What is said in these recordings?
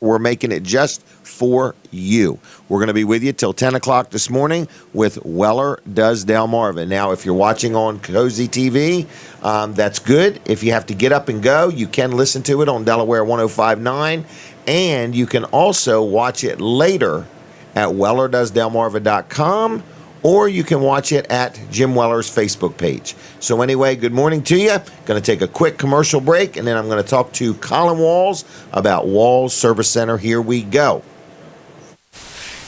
We're making it just for you. We're going to be with you till 10 o'clock this morning with Weller Does Delmarva. Now, if you're watching on Cozy TV, that's good. If you have to get up and go, you can listen to it on Delaware 105.9, and you can also watch it later at WellerDoesDelmarva.com, or you can watch it at Jim Weller's Facebook page. So anyway, good morning to you. Going to take a quick commercial break, and then I'm going to talk to Colin Walls about Walls Service Center. Here we go.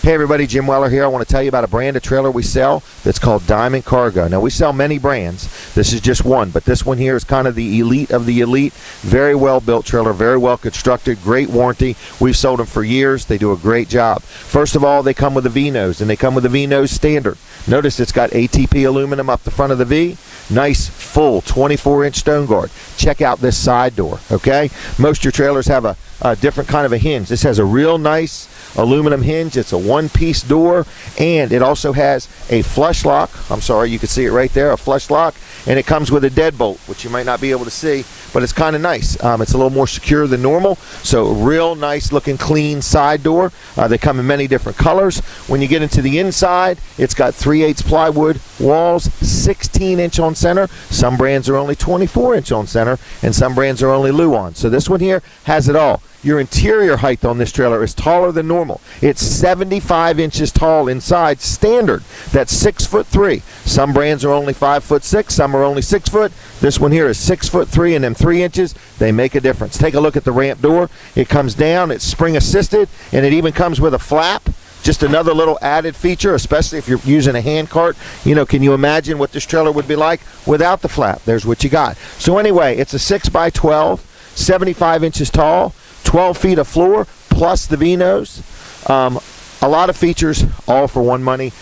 Hey everybody, Jim Weller here. I want to tell you about a brand of trailer we sell that's called Diamond Cargo. Now, we sell many brands. This is just one, but this one here is kind of the elite of the elite. Very well built trailer, very well constructed, great warranty. We've sold them for years. They do a great job. First of all, they come with a V-nose, and they come with a V-nose standard. Notice it's got ATP aluminum up the front of the V. Nice, full 24-inch stone guard. Check out this side door, okay? Most of your trailers have a different kind of a hinge. This has a real nice aluminum hinge. It's a one-piece door, and it also has a flush lock. I'm sorry, you can see it right there, a flush lock, and it comes with a deadbolt, which you might not be able to see, but it's kind of nice. It's a little more secure than normal, so real nice looking clean side door. They come in many different colors. When you get into the inside, it's got 3/8 plywood walls, 16-inch on center. Some brands are only 24-inch on center, and some brands are only Luan. So this one here has it all. Your interior height on this trailer is taller than normal. It's 75 inches tall inside, standard. That's 6'3". Some brands are only 5'6", some are only 6 foot. This one here is 6'3", and them 3 inches, they make a difference. Take a look at the ramp door. It comes down, it's spring assisted, and it even comes with a flap. Just another little added feature, especially if you're using a hand cart. You know, can you imagine what this trailer would be like without the flap? There's what you got. So anyway, it's a 6x12, 75 inches tall, 12 feet of floor, plus the V-nose. A lot of features, all for one money.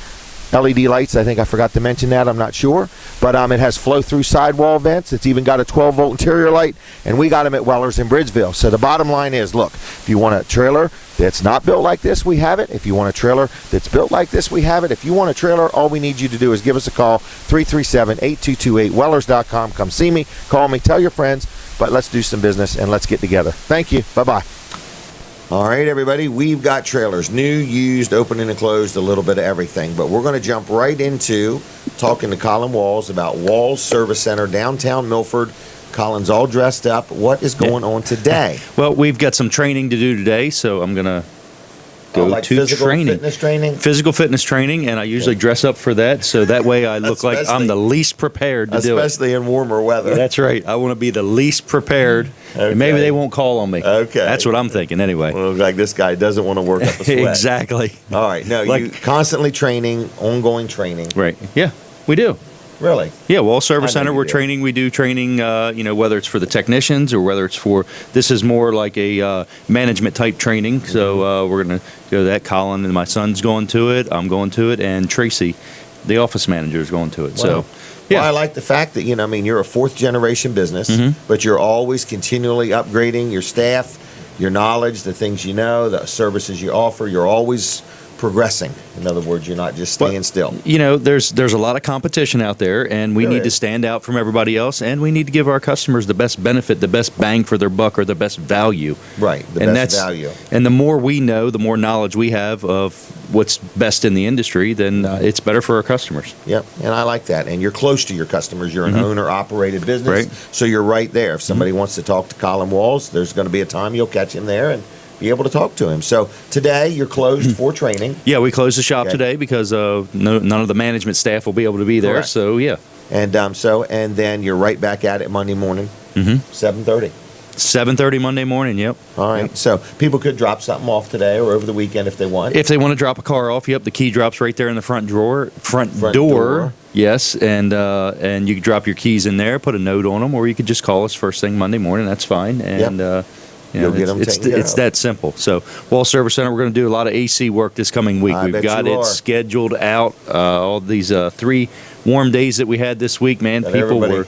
LED lights, I think I forgot to mention that, I'm not sure. But it has flow-through sidewall vents. It's even got a 12-volt interior light, and we got them at Weller's in Bridgeville. So the bottom line is, look, if you want a trailer that's not built like this, we have it. If you want a trailer that's built like this, we have it. If you want a trailer, all we need you to do is give us a call, 337-8228, Wellers.com. Come see me, call me, tell your friends, but let's do some business and let's get together. Thank you. Bye-bye. All right, everybody, we've got trailers, new, used, opening and closed, a little bit of everything. But we're going to jump right into talking to Colin Walls about Walls Service Center, downtown Milford. Colin's all dressed up. What is going on today? Well, we've got some training to do today, so I'm going to go like to physical training. Fitness training? Physical fitness training, and I usually dress up for that, so that way I look like I'm the least prepared to do it. Especially in warmer weather. That's right. I want to be the least prepared. Okay. Maybe they won't call on me. Okay. That's what I'm thinking anyway. Well, like this guy doesn't want to work up a sweat. Exactly. All right. No, you constantly training, ongoing training. Right. Yeah, we do. Really? Yeah, Walls Service Center, we're training. We do training, whether it's for the technicians or whether it's for, this is more like a management type training. So we're going to go to that. Colin and my son's going to it. I'm going to it. And Tracy, the office manager, is going to it. Wow. So, yeah. Well, I like the fact that, you're a fourth generation business, but you're always continually upgrading your staff, your knowledge, the things you know, the services you offer. You're always progressing. In other words, you're not just staying still. There's a lot of competition out there, and we need to stand out from everybody else, and we need to give our customers the best benefit, the best bang for their buck, or the best value. Right, the best value. And the more we know, the more knowledge we have of what's best in the industry, then it's better for our customers. Yep, and I like that. And you're close to your customers. You're an owner-operated business, so you're right there. If somebody wants to talk to Colin Walls, there's going to be a time you'll catch him there and be able to talk to him. So today you're closed for training. Yeah, we closed the shop today because none of the management staff will be able to be there. Correct. So yeah, and and then you're right back at it Monday morning, 7:30. 7:30 Monday morning. Yep. All right. Yep. So people could drop something off today or over the weekend if they want. If they want to drop a car off, the key drops right there in the front door. Yes, and you can drop your keys in there, put a note on them, or you could just call us first thing Monday morning. That's fine. And it's that simple. So, Walls Service Center, we're going to do a lot of AC work this coming week. We've got it scheduled out. All these 3 warm days that we had this week, man, people were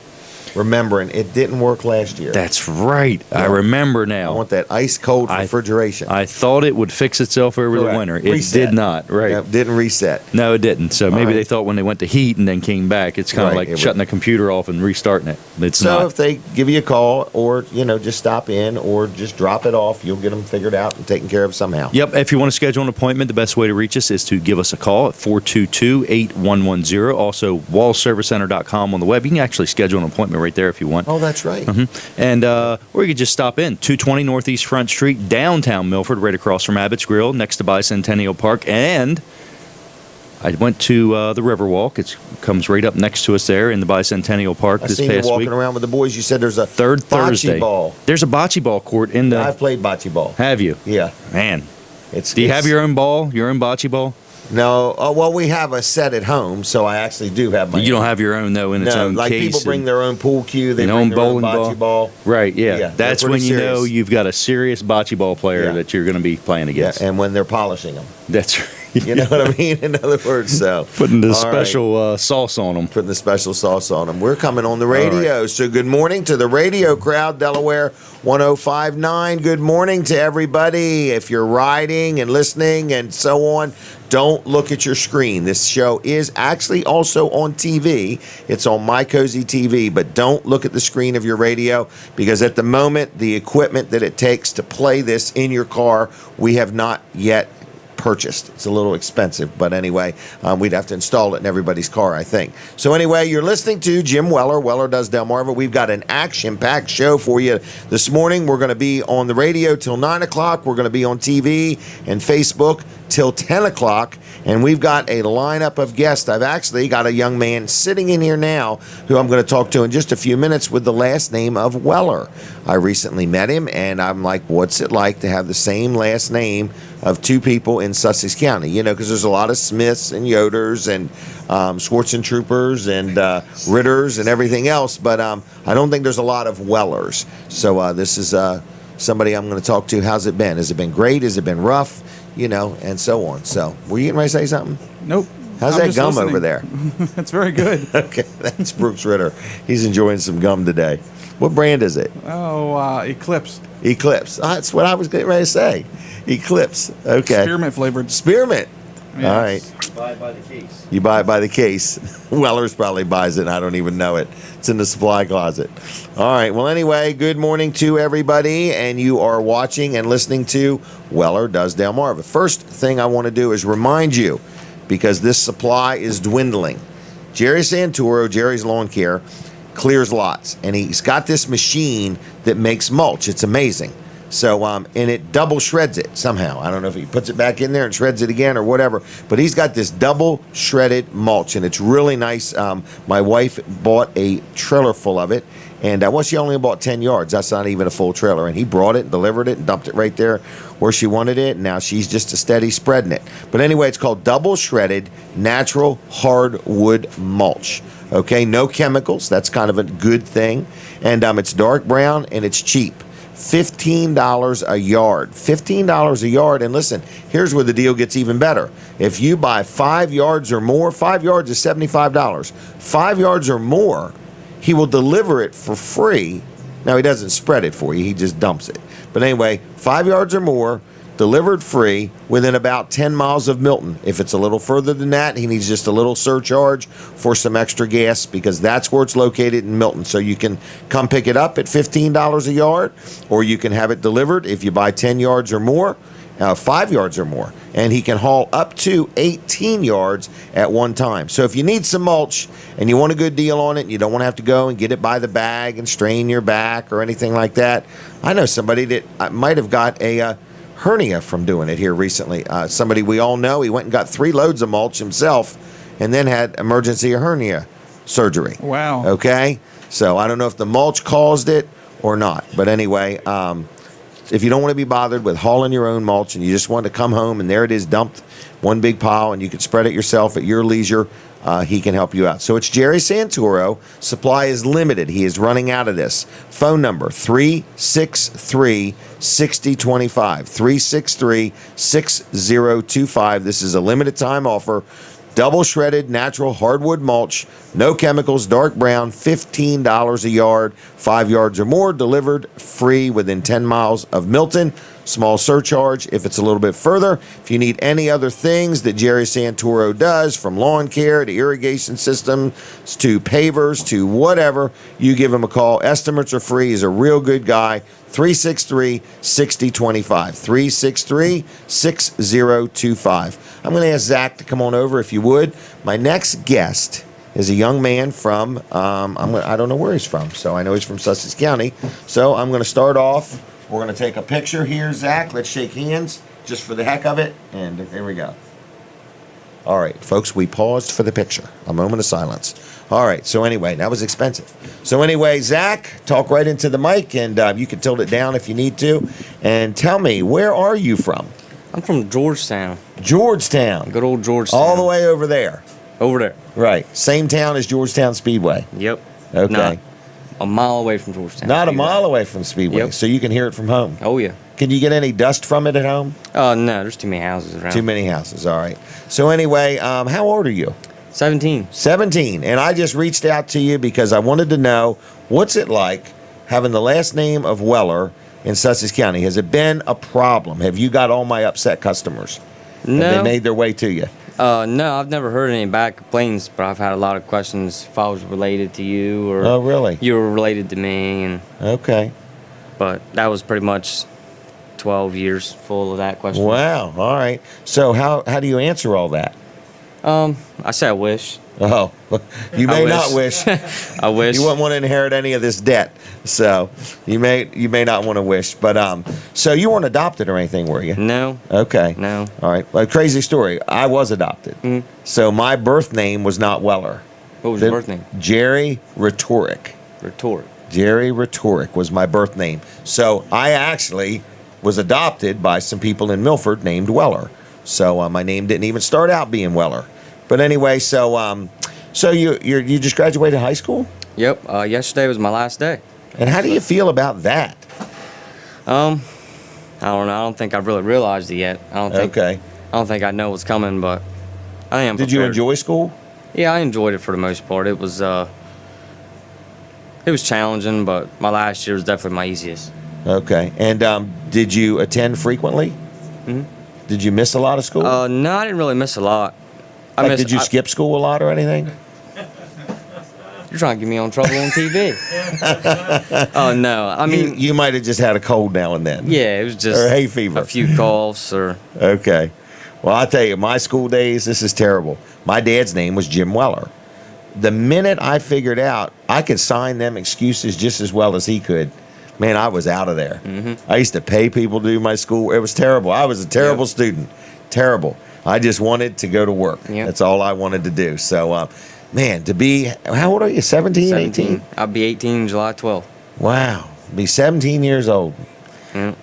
remembering it didn't work last year. That's right. I remember now. I want that ice cold refrigeration. I thought it would fix itself over the winter. It did not. Right. Yep, didn't reset. No, it didn't. So maybe they thought when they went to heat and then came back, it's kind of like shutting the computer off and restarting it. It's not. So if they give you a call, or just stop in, or just drop it off, you'll get them figured out and taken care of somehow. Yep. If you want to schedule an appointment, the best way to reach us is to give us a call at 422-8110. Also, wallservicecenter.com on the web. You can actually schedule an appointment right there if you want. Oh, that's right. And or you could just stop in 220 Northeast Front Street, downtown Milford, right across from Abbott's Grill, next to Bicentennial Park. And I went to the Riverwalk. It comes right up next to us there in the Bicentennial Park this past week. I seen you walking around with the boys. You said there's a third Thursday bocce ball. There's a bocce ball court in the. I've played bocce ball. Have you? Yeah. Man, do you have your own ball? Your own bocce ball? No. Oh, well, we have a set at home, so I actually do have my own. You don't have your own, though, in its own like case. People bring their own pool cue. They bring their own bocce ball. Right, yeah. That's when you know you've got a serious bocce ball player that you're going to be playing against. Yeah, and when they're polishing them. That's right. You know what I mean? In other words, so. Putting the special sauce on them. Putting the special sauce on them. We're coming on the radio. So good morning to the radio crowd, Delaware 105.9. Good morning to everybody. If you're riding and listening and so on, don't look at your screen. This show is actually also on TV. It's on My Cozy TV, but don't look at the screen of your radio, because at the moment, the equipment that it takes to play this in your car, we have not yet purchased. It's a little expensive, but anyway, we'd have to install it in everybody's car, I think. So anyway, you're listening to Jim Weller. Weller Does Delmarva. We've got an action-packed show for you this morning. We're going to be on the radio till 9 o'clock. We're going to be on TV and Facebook till 10 o'clock, and we've got a lineup of guests. I've actually got a young man sitting in here now who I'm going to talk to in just a few minutes with the last name of Weller. I recently met him, and I'm like, what's it like to have the same last name of two people in Sussex County? Because there's a lot of Smiths and Yoders and Schwarzentroopers and Ritters and everything else, but I don't think there's a lot of Wellers. So this is somebody I'm going to talk to. How's it been? Has it been great? Has it been rough? And so on. So, were you getting ready to say something? Nope. How's that gum over there? It's very good. Okay, that's Brooks Ritter. He's enjoying some gum today. What brand is it? Oh, Eclipse. Eclipse. That's what I was getting ready to say. Eclipse. Okay. Spearmint flavored. Spearmint. Yes. All right. You buy it by the case. You buy it by the case. Wellers probably buys it, and I don't even know it. It's in the supply closet. All right. Well, anyway, good morning to everybody, and you are watching and listening to Weller Does Delmarva. First thing I want to do is remind you, because this supply is dwindling. Jerry Santoro, Jerry's Lawn Care, clears lots, and he's got this machine that makes mulch. It's amazing. So, and it double shreds it somehow. I don't know if he puts it back in there and shreds it again or whatever, but he's got this double shredded mulch, and it's really nice. My wife bought a trailer full of it, and she only bought 10 yards. That's not even a full trailer. And he brought it, delivered it, and dumped it right there where she wanted it. And now she's just a steady spreading it. But anyway, it's called double shredded natural hardwood mulch. Okay, no chemicals. That's kind of a good thing. And it's dark brown, and it's cheap. $15 a yard. $15 a yard. And listen, here's where the deal gets even better. If you buy 5 yards or more, 5 yards is $75. 5 yards or more, he will deliver it for free. Now, he doesn't spread it for you. He just dumps it. But anyway, 5 yards or more, delivered free within about 10 miles of Milton. If it's a little further than that, he needs just a little surcharge for some extra gas, because that's where it's located in Milton. So you can come pick it up at $15 a yard, or you can have it delivered if you buy 10 yards or more, 5 yards or more. And he can haul up to 18 yards at one time. So if you need some mulch and you want a good deal on it, and you don't want to have to go and get it by the bag and strain your back or anything like that, I know somebody that might have got a hernia from doing it here recently. Somebody we all know, he went and got 3 loads of mulch himself and then had emergency hernia surgery. Wow. Okay? So I don't know if the mulch caused it or not. But anyway, if you don't want to be bothered with hauling your own mulch and you just want to come home and there it is dumped, one big pile, and you can spread it yourself at your leisure, he can help you out. So it's Jerry Santoro. Supply is limited. He is running out of this. Phone number 363-6025. 363-6025. This is a limited time offer. Double shredded natural hardwood mulch, no chemicals, dark brown, $15 a yard, 5 yards or more, delivered free within 10 miles of Milton. Small surcharge if it's a little bit further. If you need any other things that Jerry Santoro does, from lawn care to irrigation systems to pavers to whatever, you give him a call. Estimates are free. He's a real good guy. 363-6025. 363-6025. I'm going to ask Zach to come on over if you would. My next guest is a young man from, I don't know where he's from, so I know he's from Sussex County. So I'm going to start off. We're going to take a picture here, Zach. Let's shake hands just for the heck of it. And there we go. All right, folks, we paused for the picture. A moment of silence. All right, so anyway, that was expensive. So anyway, Zach, talk right into the mic, and you can tilt it down if you need to. And tell me, where are you from? I'm from Georgetown. Georgetown. Good old Georgetown. All the way over there. Over there. Right. Same town as Georgetown Speedway. Yep. Okay. Not a mile away from Georgetown. Not a Speedway. mile away from Speedway, Yep. so you can hear it from home. Oh, yeah. Can you get any dust from it at home? No, there's too many houses around. Too many houses. All right. So anyway, how old are you? 17. 17. And I just reached out to you because I wanted to know, what's it like having the last name of Weller in Sussex County? Has it been a problem? Have you got all my upset customers? No. Have they made their way to you? No, I've never heard any bad complaints, but I've had a lot of questions if I was related to you or Oh, really? you were related to me. And Okay. but that was pretty much 12 years full of that question. Wow. All right. So how do you answer all that? I say I wish. Oh, you may not wish. I wish. You wouldn't want to inherit any of this debt, so you may not want to wish. But so you weren't adopted or anything, were you? No. Okay. No. All right. Well, crazy story. I was adopted, so my birth name was not Weller. What was your birth name? Jerry Rhetoric. Rhetoric. Jerry Rhetoric was my birth name. So I actually was adopted by some people in Milford named Weller. So my name didn't even start out being Weller. But anyway, so you just graduated high school? Yep. Yesterday was my last day. And how do you feel about that? I don't know. I don't think I've really realized it yet. I don't think. Okay. I don't think I know what's coming, but I am. Did you prepared. enjoy school? Yeah, I enjoyed it for the most part. It was challenging, but my last year was definitely my easiest. Okay. And did you attend frequently? Mhm. Did you miss a lot of school? No, I didn't really miss a lot. Did you skip school a lot or anything? You're trying to get me on trouble on TV. Oh no, I mean, you might have just had a cold now and then. yeah, it was just Or hay fever. a few coughs or. Okay. Well, I'll tell you, my school days, this is terrible. My dad's name was Jim Weller. The minute I figured out I could sign them excuses just as well as he could, man, I was out of there. Mm-hmm. I used to pay people to do my school. It was terrible. I was a terrible student. Terrible. I just wanted to go to work. Yep. That's all I wanted to do. So, man, to be, how old are you, 17, 18? I'll be 18 July 12th. Wow. Be 17 years old. Yep.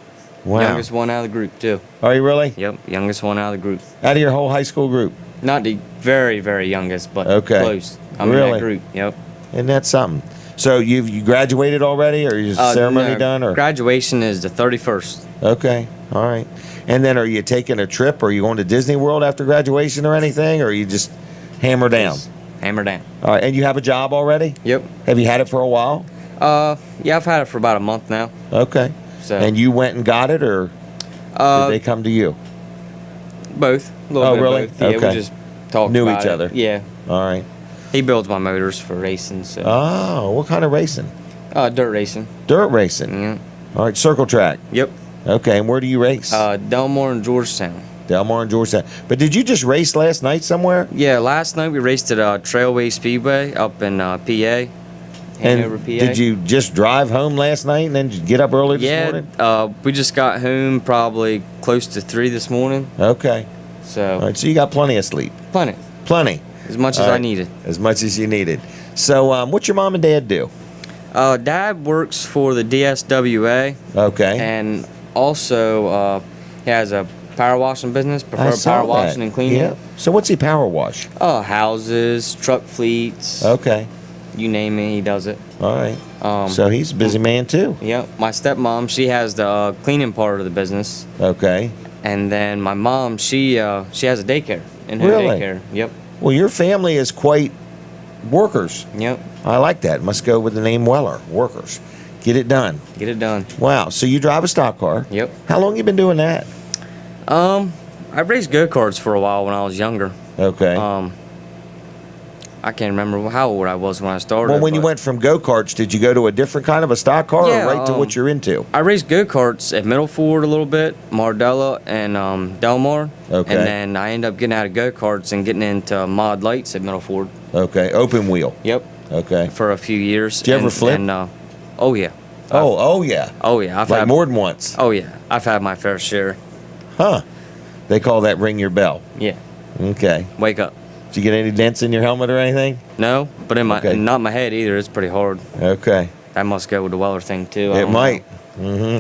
Wow. Youngest one out of the group, too. Are you really? Yep, youngest one out of the group. Out of your whole high school group? Not the very, very youngest, but Okay. close. I'm in Really? that group, yep. Isn't that something? So you graduated already, or is the ceremony No, done? Or graduation is the 31st. okay, all right. And then are you taking a trip? Or are you going to Disney World after graduation or anything? Or are you just hammer down? Hammer down. All right. And you have a job already? Yep. Have you had it for a while? Yeah, I've had it for about a month now. Okay. So And you went and got it, or did they come to you? both. A little Oh, bit of really? both. Yeah, Okay. we just talked Knew about each it. other. Yeah. All right. He builds my motors for racing, so Oh, what kind of racing? dirt racing. Dirt racing. Yeah. All right. Circle track. Yep. Okay. And where do you race? Delmarva and Georgetown. Delmar and Georgetown. But did you just race last night somewhere? Yeah, last night we raced at Trailway Speedway up in PA. Hanover, PA. Did you just drive home last night and then get up early this morning? Yeah, we just got home probably close to 3 this morning. Okay. So All right. So you got plenty of sleep. plenty, Plenty. as much as All I right. needed. As much as you needed. So what's your mom and dad do? Dad works for the DSWA Okay. and also he has a power washing business, I preferred saw power that. washing and cleaning. Yeah. So what's he power wash? Houses, truck fleets, Okay. you name it, he does it. All right. Um, So he's a busy man too. Yep. My stepmom, she has the cleaning part of the business, Okay. and then my mom, she has a daycare in her Really? daycare. Yep. Well, your family is quite workers. Yep. I like that. Must go with the name Weller. Workers. Get it done. Get it done. Wow. So you drive a stock car. Yep. How long you been doing that? I raced go-karts for a while when I was younger. Okay. I can't remember how old I was when I started. Well, when you but went from go-karts, did you go to a different kind of a stock car Yeah, or right to what you're into? I raced go-karts at Middle Ford a little bit, Mardella and Delmar. Okay. And then I ended up getting out of go-karts and getting into mod lights at Middle Ford. Okay. Open wheel. Yep. Okay. For a few years. Did you ever flip? Oh yeah. Oh yeah. Oh yeah. I've Like had more than once. Oh yeah. I've had my fair share. Huh. They call that ring your bell. Yeah. Okay. Wake up. Did you get any dents in your helmet or anything? No, but in my Okay. not in my head either. It's pretty hard. Okay. That must go with the Weller thing too. I It don't might.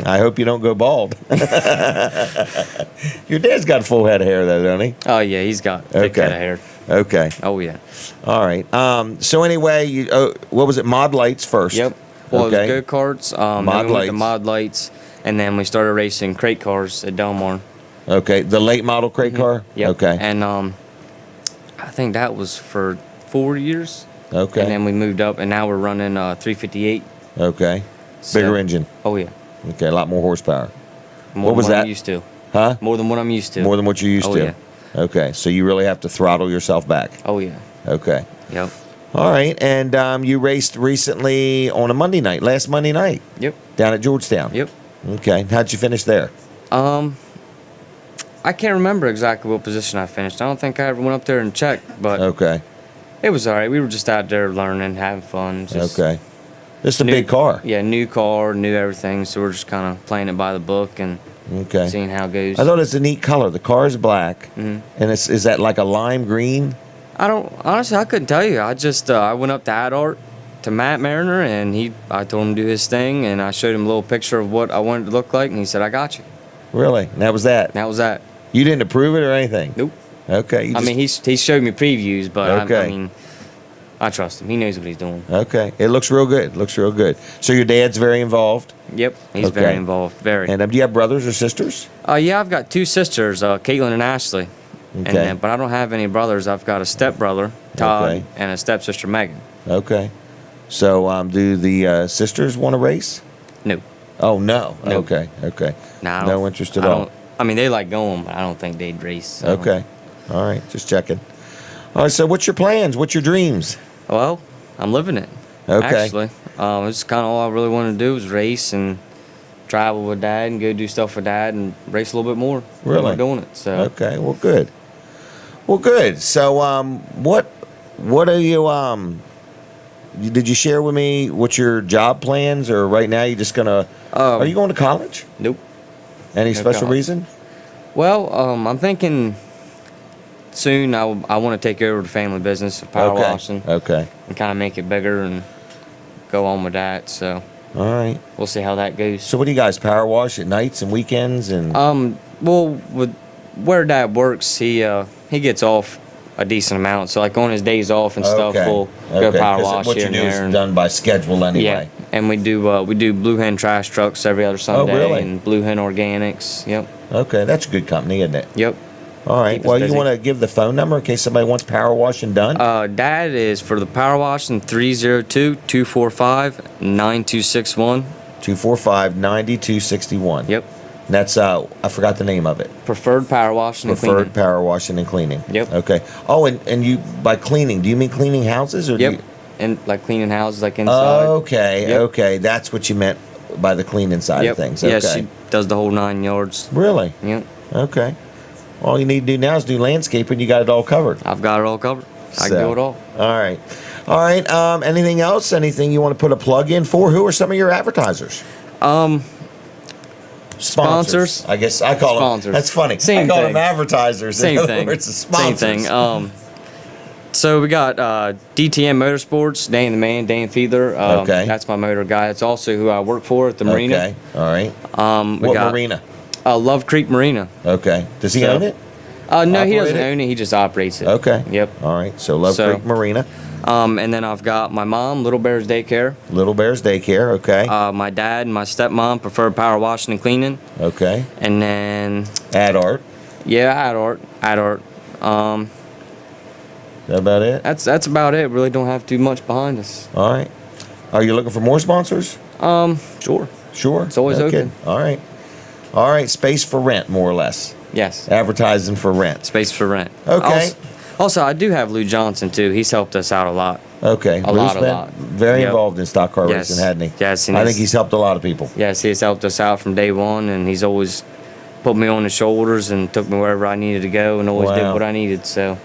I hope you don't go bald. Your dad's got a full head of hair, though, don't he? know. Oh yeah, he's got thick Okay. head of hair. Okay. Oh yeah. All right. So anyway, what was it? Mod lights first. Yep. Well, Okay. it was go-karts. Mod Then we went lights. to mod lights, and then we started racing crate cars at Delmar. Okay. The late model crate car. Yep. Okay. And I think that was for 4 years. Okay. And then we moved up, and now we're running 358. Okay. So- Bigger engine. Oh yeah. Okay. A lot more horsepower. More What than was what that? I'm used to. Huh? More than what I'm used to. More than what you used Oh, to. yeah. Okay. So you really have to throttle yourself back. Oh yeah. Okay. Yep. All right. And you raced recently on a Monday night, last Monday night, Yep. down at Georgetown. Yep. Okay. How'd you finish there? I can't remember exactly what position I finished. I don't think I ever went up there and checked, but Okay. it was all right. We were just out there learning, having fun. Just Okay. This is a new- big car. Yeah, new car, new everything. So we're just kind of playing it by the book and Okay. seeing how it goes. I thought it's a neat color. The car is black, Mhm. and is that like a lime green? I don't honestly. I couldn't tell you. I just I went up to Adart to Matt Mariner, and I told him to do his thing, and I showed him a little picture of what I wanted it to look like, and he said, "I got you." Really? And that was that. And that was that. You didn't approve it or anything? Nope. Okay. You I mean, he showed me previews, but I Okay. mean, I trust him. He knows what he's doing. okay. It looks real good. Looks real good. So your dad's very involved. Yep, he's Okay. very involved. Very. And do you have brothers or sisters? Yeah, I've got two sisters, Caitlin and Ashley. Okay. And but I don't have any brothers. I've got a stepbrother, Todd, Okay. and a stepsister, Megan. Okay. So do the sisters want to race? No. Oh no. Nope. Okay. Okay. Nah, I No don't- interest at I all. don't- I mean, they like going, but I don't think they'd race. So. Okay. All right. Just checking. All right. So what's your plans? What's your dreams? Well, I'm living it. Okay. Actually, it's kind of all I really wanted to do was race and travel with Dad and go do stuff with Dad and race a little bit more. Really? We're doing it. So. Okay. Well, good. Well, good. So what are you did you share with me what your job plans, or right now you're just gonna are you going to college? Nope. Any No special college. reason? Well, I'm thinking soon I want to take over the family business of power Okay. washing Okay. and kind of make it bigger and go on with that. So All right. we'll see how that goes. So what do you guys power wash at nights and weekends and Well, with where Dad works, he gets off a decent amount. So like on his days off and stuff, we'll go power 'Cause wash what here you and do there. is done by schedule anyway. Yeah, and we do Blue Hen trash trucks every other Sunday, really? and Blue Hen Organics. Yep, Okay, that's a good company, isn't it? yep. All right. Keep us Well, you busy. want to give the phone number in case somebody wants power washing done? Dad is for the power washing 302-245-9261. 245-9261. Yep. And that's I forgot the name of it. Preferred power washing and Preferred cleaning. power washing and cleaning. Yep. Okay. Oh, and you by cleaning, do you mean cleaning houses or do Yep. you, And like cleaning houses, like inside. Okay, Yep. okay. That's what you meant by the cleaning side Yep. of things. Yeah, Okay. she does the whole 9 yards. Really? Yep. Okay. All you need to do now is do landscaping. You got it all covered. I've got it all covered. I can So, do it all. All right. All right. Anything else? Anything you want to put a plug in for? Who are some of your advertisers? Sponsors. I guess I call them. Sponsors. That's funny. Same I call thing. them advertisers. Same In other thing. words, Same sponsors. thing. So we got DTM Motorsports, Dane the Man, Dane Fiedler. Okay. That's my motor guy. That's also who I work for at the marina. Okay. All right. We What got marina? Love Creek Marina. Okay. Does he So- own it? No, he Operate doesn't it? own it. He just operates it. Okay. Yep. All right. So Love So- Creek Marina, And then I've got my mom, Little Bears Daycare. Little Bears Daycare. Okay. My dad and my stepmom, Preferred Power Washing and Cleaning. Okay. And then, Ad Art. yeah, Adart. that about it? That's about it. Really don't have too much behind us. All right. Are you looking for more sponsors? Sure. Sure. It's always open. All right. All right. Space for rent, more or less. Yes. Advertising for rent. Space for rent. Okay. Also, I do have Lou Johnson tee. He's helped us out a lot. Okay. A Lou's lot. been very Yep. involved in stock car Yes. racing, hadn't he? Yes, and I think he's helped a lot of people. Yes, he's helped us out from day one, and he's always put me on his shoulders and took me wherever I needed to go, and always did Wow. what I needed. So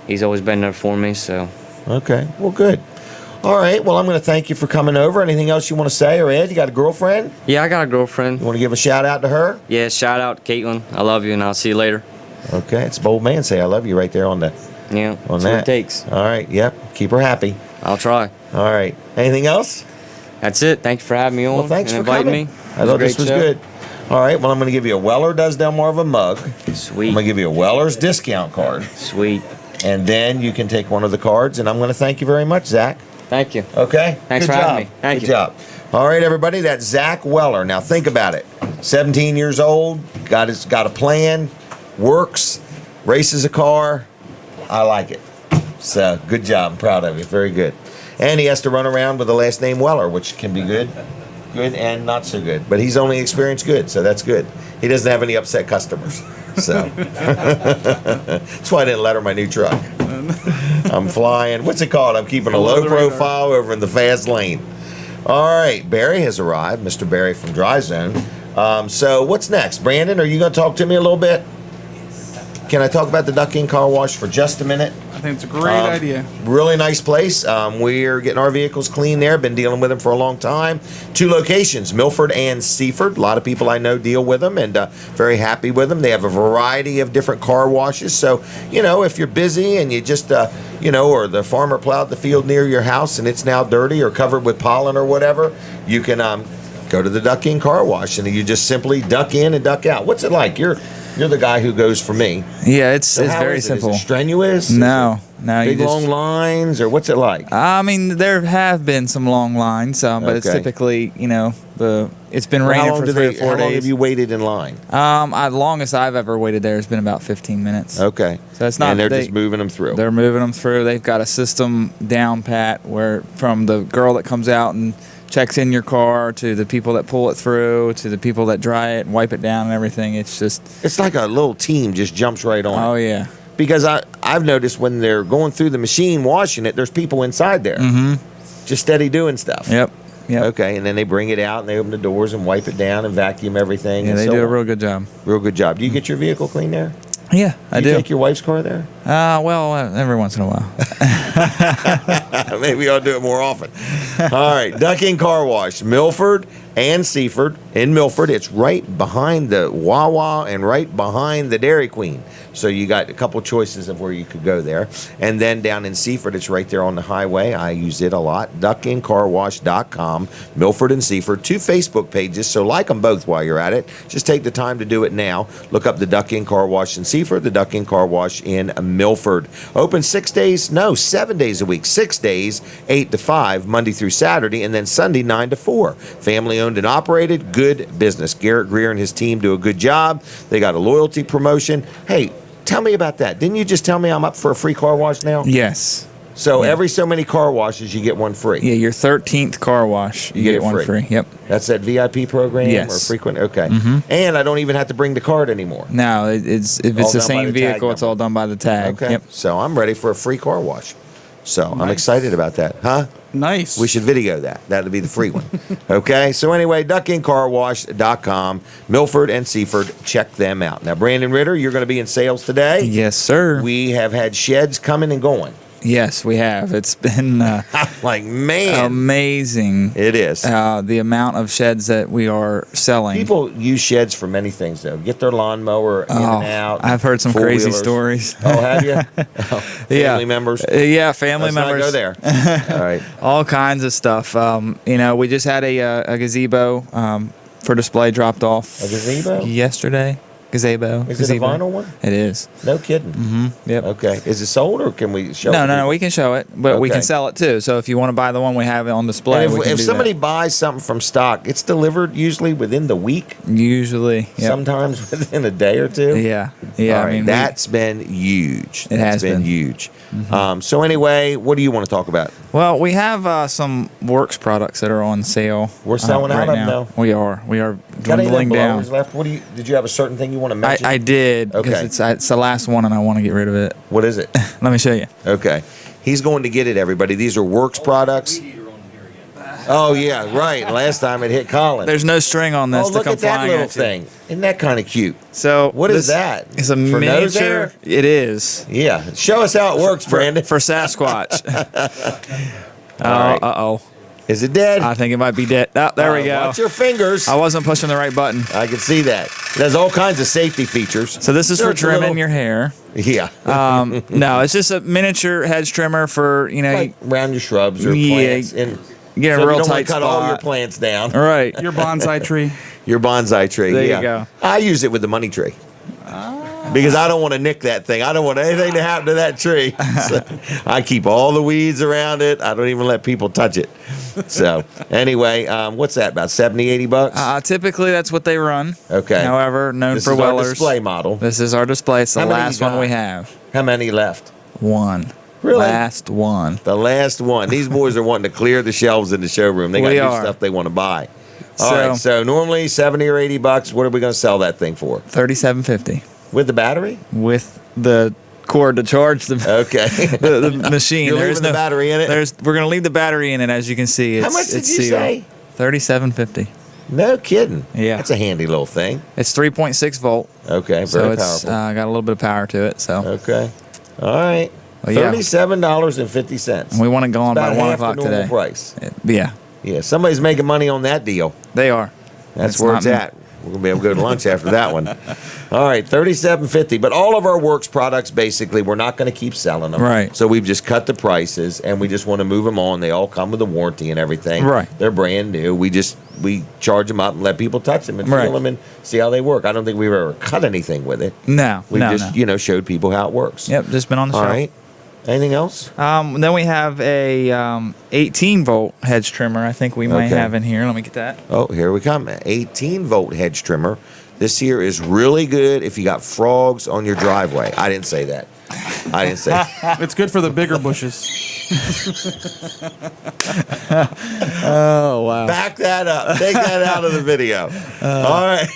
he's always been there for me. So Okay. Well, good. All right. Well, I'm going to thank you for coming over. Anything else you want to say or add? You got a girlfriend? yeah, I got a girlfriend. You want to give a shout out to her? Yeah, shout out to Caitlin. I love you, and I'll see you later. Okay. It's a bold man say I love you right there on the Yeah, on that's what that. it takes. All right. Yep. Keep her happy. I'll try. All right. Anything else? That's it. Thank you for having me on. Well, thanks and for inviting coming. me. I thought a this great was show. good. All right. Well, I'm going to give you a Weller Does Delmarva mug. Sweet. I'm going to give you a Weller's discount card. Sweet. And then you can take one of the cards. And I'm going to thank you very much, Zach. Thank you. Okay? Thanks Good for job. having me. Thank Good you. job. All right, everybody. That's Zach Weller. Now, think about it. 17 years old, got a plan, works, races a car. I like it. So, good job. I'm proud of you. Very good. And he has to run around with the last name Weller, which can be good and not so good. But he's only experienced good, so that's good. He doesn't have any upset customers. So, that's why I didn't let her my new truck. I'm flying. What's it called? I'm keeping a Below low the radar. profile over in the fast lane. All right, Barry has arrived, Mr. Barry from Dry Zone. So what's next? Brandon, are you going to talk to me a little bit? Can I talk about the Duck King Car Wash for just a minute? I think it's a great idea. Really nice place. We're getting our vehicles clean there. Been dealing with them for a long time. 2 locations, Milford and Seaford. A lot of people I know deal with them and very happy with them. They have a variety of different car washes. So, if you're busy and you just, or the farmer plowed the field near your house and it's now dirty or covered with pollen or whatever, you can go to the Duck King Car Wash and you just simply duck in and duck out. What's it like? You're the guy who goes for me. Yeah, it's So how very is it? Is simple. it strenuous? No, no, Big you just. long lines, or what's it like? I mean, there have been some long lines, but it's Okay. typically, it's been How raining long for do 3 or they? 4 How long days. have you waited in line? The longest I've ever waited there has been about 15 minutes. Okay, So it's not. and they're they, just moving them through. They're moving them through. They've got a system down pat where from the girl that comes out and checks in your car to the people that pull it through to the people that dry it and wipe it down and everything. It's just. It's like a little team just jumps right on. Oh it. yeah. Because I've noticed when they're going through the machine washing it, there's people inside there, just steady doing stuff. Yep. Yep. Okay, and then they bring it out and they open the doors and wipe it down and vacuum everything. Yeah, and they so do a on. real good job. Real good job. Do you get your vehicle clean there? Yeah, I Do you do. take your wife's car there? Every once in a while. Maybe I'll do it more often. All right, Duck King Car Wash, Milford and Seaford. In Milford, it's right behind the Wawa and right behind the Dairy Queen. So you got a couple choices of where you could go there. And then down in Seaford, it's right there on the highway. I use it a lot. DuckKingCarWash.com, Milford and Seaford. 2 Facebook pages, so like them both while you're at it. Just take the time to do it now. Look up the Duck King Car Wash in Seaford, the Duck King Car Wash in Milford. Open 7 days a week. 6 days, 8 to 5, Monday through Saturday, and then Sunday, 9 to 4. Family owned and operated, good business. Garrett Greer and his team do a good job. They got a loyalty promotion. Hey, tell me about that. Didn't you just tell me I'm up for a free car wash now? Yes. So Yeah. every so many car washes, you get one free. Yeah, your 13th car wash, you get get it one free. free. Yep. That's that VIP program Yes. or frequent? Okay. And I don't even have to bring the card anymore. No, it's if All it's the done by same the tag vehicle, it's number. all done by the tag. Okay. Yep. So I'm ready for a free car wash. So I'm Nice. excited about that. Huh? Nice. We should video that. That'll be the free one. Okay. So anyway, duckingcarwash.com, Milford and Seaford. Check them out. Now, Brandon Ritter, you're going to be in sales today. Yes, sir. We have had sheds coming and going. Yes, we have. It's been Like, man, amazing. it is. The amount of sheds that we are selling. People use sheds for many things, though. Get their lawnmower in and out. I've heard some crazy four-wheelers. stories. Oh, have you? Yeah. Family members? Yeah, family Let's members. not go there. All right. All kinds of stuff. We just had a gazebo for display dropped off A gazebo? yesterday. Gazebo. Is it a vinyl one? It is. No kidding. Yep. Okay. Is it sold or can we show it? No. We can show it, but we Okay. can sell it too. So if you want to buy the one we have on display, And we can if do somebody that. buys something from stock, it's delivered usually within the week, Usually, yep. sometimes within a day or two. Yeah. All right, I mean, that's been huge. It has been been. huge. So anyway, what do you want to talk about? well, we have some Works products that are on sale. We're selling out right of them now. now. We are. We are Got any of them dwindling down. blowers left? Did you have a certain thing you want to mention? I did because Okay. it's the last one and I want to get rid of it. What is it? Let me show you. Okay. He's going to get it, everybody. These are Works products. Oh, yeah, right. Last time it hit Colin. There's no string on this Oh, to look come at that flying little at you. thing. Isn't that kind of cute? So What is this that? It's a For nose miniature. air? It is Yeah. Show us how it works, Brandon. for Sasquatch. All right. Uh-oh. Is it dead? I think it might be dead. Oh, there we go. Watch your fingers. I wasn't pushing the right button. I can see that. It has all kinds of safety features. So this is for It's a trimming little- your hair. Yeah. No, it's just a miniature hedge trimmer for, Like around your shrubs or Yeah, plants. And you get so a if real you don't want tight to cut all your spot. plants down. All right. Your bonsai tree. Your bonsai tree. There you yeah. go. I use it with the money tree. Because I don't want to nick that thing. I don't want anything to happen to that tree. So I keep all the weeds around it. I don't even let people touch it. So anyway, what's that, about 70, 80 bucks? Typically, that's what they run. Okay. However, known This for is our Wellers. display model. This is our display. It's the How many last you one got? we have. How many left? One. Really? Last one. The last one. These boys are wanting to clear the shelves in the showroom. They got We new are. stuff they want to buy. All So- right, so normally 70 or 80 bucks. What are we going to sell that thing for? $37.50 With the battery? with the cord to charge the Okay. the machine. You're There leaving is the battery in it? We're gonna leave the battery in it, as you can see. It's, How much did it's you sealed. say? $37.50. No kidding. Yeah. That's a handy little thing. It's 3.6 volt, Okay, so very it's powerful. got a little bit of power to it. So Okay. All right. Well, yeah. $37.50. we want it gone by About 1 half the o'clock normal today. price. Yeah, Yeah, somebody's making money on that deal. they are. That's It's where not it's me. at. We're gonna be able to go to lunch after that one. All right, $37.50. But all of our Works products, basically, we're not going to keep selling them. Right. So we've just cut the prices, and we just want to move them on. They all come with a warranty and everything. Right. They're brand new. We charge them up and let people touch them and Right. feel them and see how they work. I don't think we've ever cut anything with it. No, We no, just no. showed people how it works. Yep, just been on the All show. right. Anything else? Then we have a 18 volt hedge trimmer. I think we might Okay. have in here. Let me get that. Oh, here we come. 18-volt hedge trimmer. This here is really good if you got frogs on your driveway. I didn't say that. I didn't say that. It's good for the bigger bushes. Oh wow! Back that up. Take that out of the video. All right.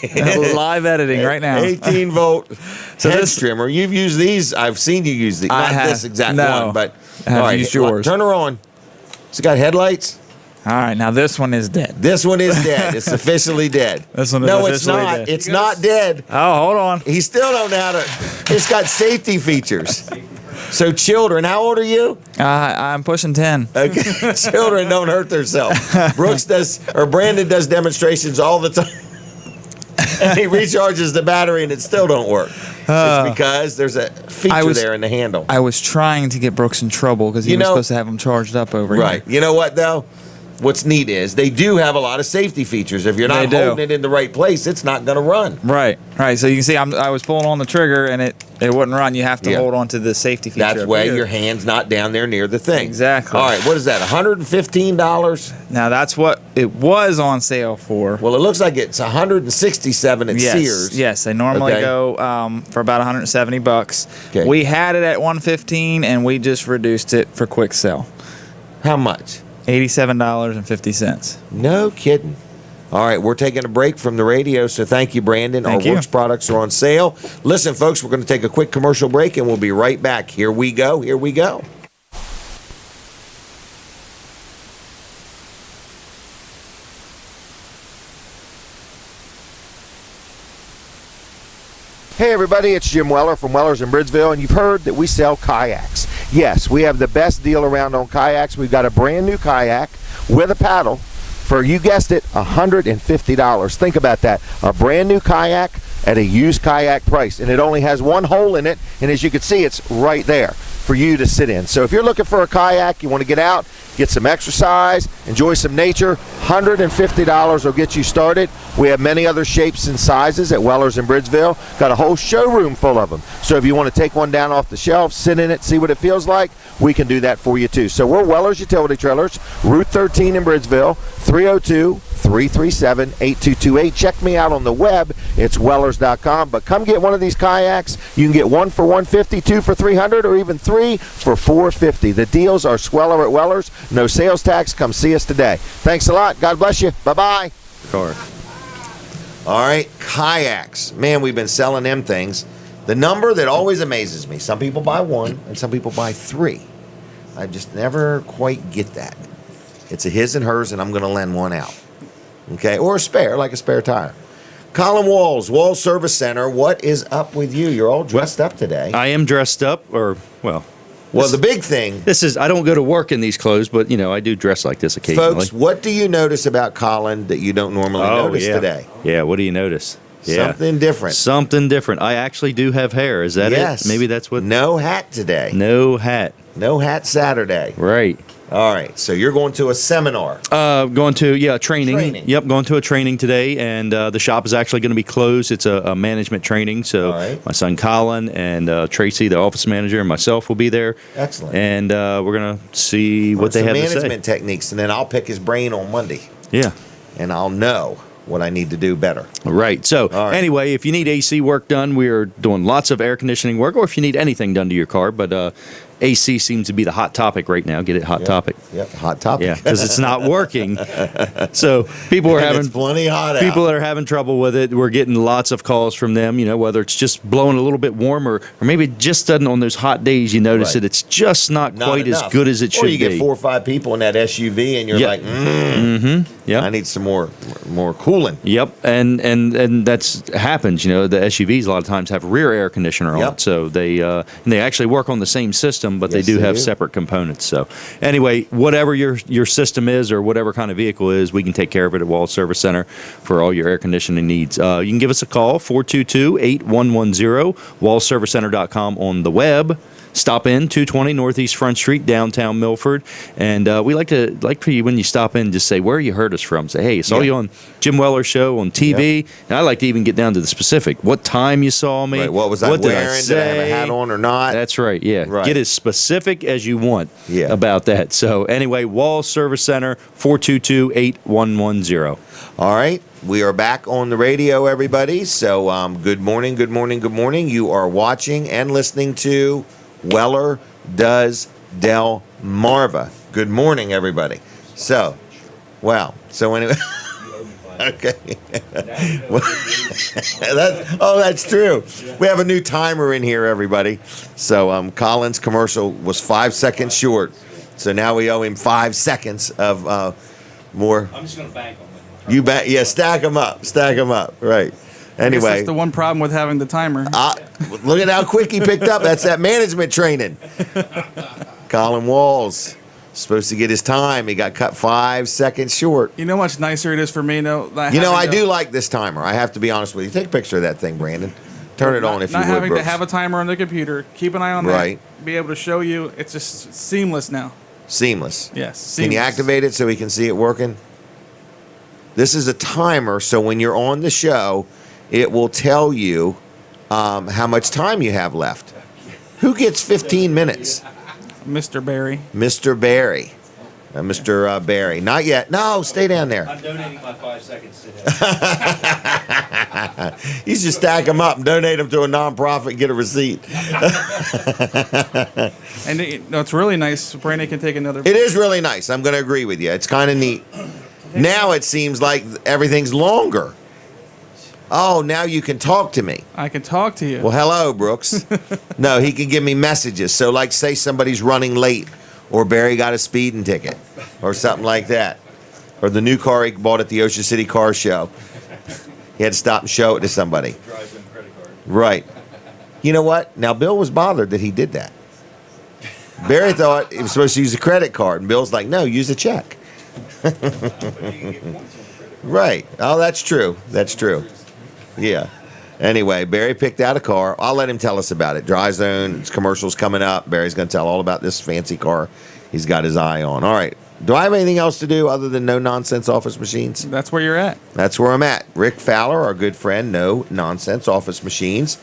Live editing right now. 18-volt So hedge this- trimmer. You've used these. I've seen you use these. I Not have. this exact No. one, but I have all right, used yours. Turn her on. It's got headlights. All right, now this one is dead. This one is dead. It's officially dead. This one is no, it's officially not. dead. It's not dead. Oh, hold on. He still don't know how to. It's got safety features. So children, how old are you? I'm pushing 10. Okay, children don't hurt themselves. Brandon does demonstrations all the time, and he recharges the battery, and it still don't work. It's because there's a feature there in the handle. I was trying to get Brooks in trouble because he You was know- supposed to have them charged up over Right. here. You know what though? What's neat is they do have a lot of safety features. If you're not They do. holding it in the right place, it's not going to run. Right. So you can see I was pulling on the trigger and it wouldn't run. You have to Yeah. hold on to the safety feature. That's up why here. your hand's not down there near the thing. Exactly. All right. What is that? $115. Now that's what it was on sale for. Well, it looks like it's $167 at Yes. Sears. Yes, they normally Okay. go for about $170. Okay. We had it at $115 and we just reduced it for quick sell. How much? $87.50. No kidding. All right, we're taking a break from the radio, so thank you, Brandon. Thank Our you. Works products are on sale. Listen, folks, we're going to take a quick commercial break, and we'll be right back. Here we go. Here we go. Hey everybody, it's Jim Weller from Weller's in Bridgeville, and you've heard that we sell kayaks. Yes, we have the best deal around on kayaks. We've got a brand new kayak with a paddle for, you guessed it, $150. Think about that. A brand new kayak at a used kayak price, and it only has one hole in it, and as you can see, it's right there. for you to sit in. So if you're looking for a kayak, you want to get out, get some exercise, enjoy some nature, $150 will get you started. We have many other shapes and sizes at Weller's in Bridgeville. Got a whole showroom full of them. So if you want to take one down off the shelf, sit in it, see what it feels like, we can do that for you too. So we're Weller's Utility Trailers, Route 13 in Bridgeville, 302-337-8228. Check me out on the web. It's wellers.com. But come get one of these kayaks. You can get one for $150, two for $300, or even three for $450. The deals are sweller at Weller's. No sales tax. Come see us today. Thanks a lot. God bless you. Bye-bye. Car. All right, kayaks. Man, we've been selling them things. The number that always amazes me, some people buy one and some people buy three. I just never quite get that. It's a his and hers, and I'm going to lend one out. Okay, or a spare, like a spare tire. Colin Walls, Wall Service Center, what is up with you? You're all dressed up today. I am dressed up, or, well, The big thing, this is, I don't go to work in these clothes, but, I do dress like this occasionally. folks, what do you notice about Colin that you don't normally notice today? Yeah, what do you notice? Yeah. Something different. Something different. I actually do have hair. Is that Yes. it? Maybe that's what. No hat today. No hat. No hat Saturday. Right. All right, so you're going to a seminar. Going to training. Training. Yep, going to a training today, and the shop is actually going to be closed. It's a management training, so All right. my son Colin and Tracy, the office manager, and myself will be there. Excellent. And we're going to see what they Some have to say. management techniques, and then I'll pick his brain on Monday, Yeah. and I'll know what I need to do better. Right. So All right. anyway, if you need AC work done, we are doing lots of air conditioning work, or if you need anything done to your car, but AC seems to be the hot topic right now. Get it, hot topic. Yep, hot topic. Yeah, because it's not working. So people are And having it's plenty hot people out. that are having trouble with it. We're getting lots of calls from them. Whether it's just blowing a little bit warmer, or maybe it just doesn't on those hot days. You notice Right. that it's just not quite as enough. good as it should Or you be. get 4 or 5 people in that SUV, and you're Yeah. like, Yep. I need some more cooling. Yep, and that's happens. The SUVs a lot of times have rear air conditioner on, Yep. so they actually work on the same system, but Yes, they do they have do. separate components. So anyway, whatever your system is or whatever kind of vehicle is, we can take care of it at Wall Service Center for all your air conditioning needs. You can give us a call 422-8110, wallservicecenter.com on the web. Stop in 220 Northeast Front Street, downtown Milford, and we like for you when you stop in, just say where you heard us from. Say, hey, I saw Yeah. you on Jim Weller's show on TV, and I like to even get down to the specific. What time you saw me? Right, what was I what wearing? Did I Did I have a say? hat on or not? That's right. Yeah, Right. get as specific as you want. Yeah. About that. So anyway, Wall Service Center 422-8110. All right, we are back on the radio, everybody. So good morning, good morning, good morning. You are watching and listening to Weller Does Delmarva. Good morning, everybody. So, wow. So anyway, okay. That's true. We have a new timer in here, everybody. So Colin's commercial was 5 seconds short. So now we owe him 5 seconds of more. I'm just going to bank on it. You bet. Yeah, stack them up. Stack them up. Right. I guess Anyway. that's the one problem with having the timer. Look at how quick he picked up. That's that management training. Colin Walls supposed to get his time. He got cut 5 seconds short. You know how much nicer it is for me? I do like this timer. I have to be honest with you. Take a picture of that thing, Brandon. Turn it on if you Not would, having to Brooks. have a timer on the computer. Keep an eye on Right. that. Be able to show you. It's just seamless now. Seamless. Yes. Can you Seamless. activate it so we can see it working? This is a timer, so when you're on the show, it will tell you how much time you have left. Who gets 15 minutes? Mr. Barry. Mr. Barry. Mr. Barry. Not yet. No, stay down there. I'm donating my 5 seconds today. You should stack them up and donate them to a nonprofit and get a receipt. And it's really nice. Brandon can take another. It is really nice. I'm going to agree with you. It's kind of neat. Now it seems like everything's longer. Oh, now you can talk to me. I can talk to you. Well, hello, Brooks. No, he can give me messages. So, like, say somebody's running late, or Barry got a speeding ticket, or something like that. Or the new car he bought at the Ocean City Car Show. He had to stop and show it to somebody. Right. You know what? Now, Bill was bothered that he did that. Barry thought he was supposed to use a credit card, and Bill's like, no, use a check. Right. Oh, that's true. That's true. Yeah. Anyway, Barry picked out a car. I'll let him tell us about it. Dry Zone commercials coming up. Barry's going to tell all about this fancy car he's got his eye on. All right. Do I have anything else to do other than No Nonsense Office Machines? That's where you're at. That's where I'm at. Rick Fowler, our good friend, No Nonsense Office Machines.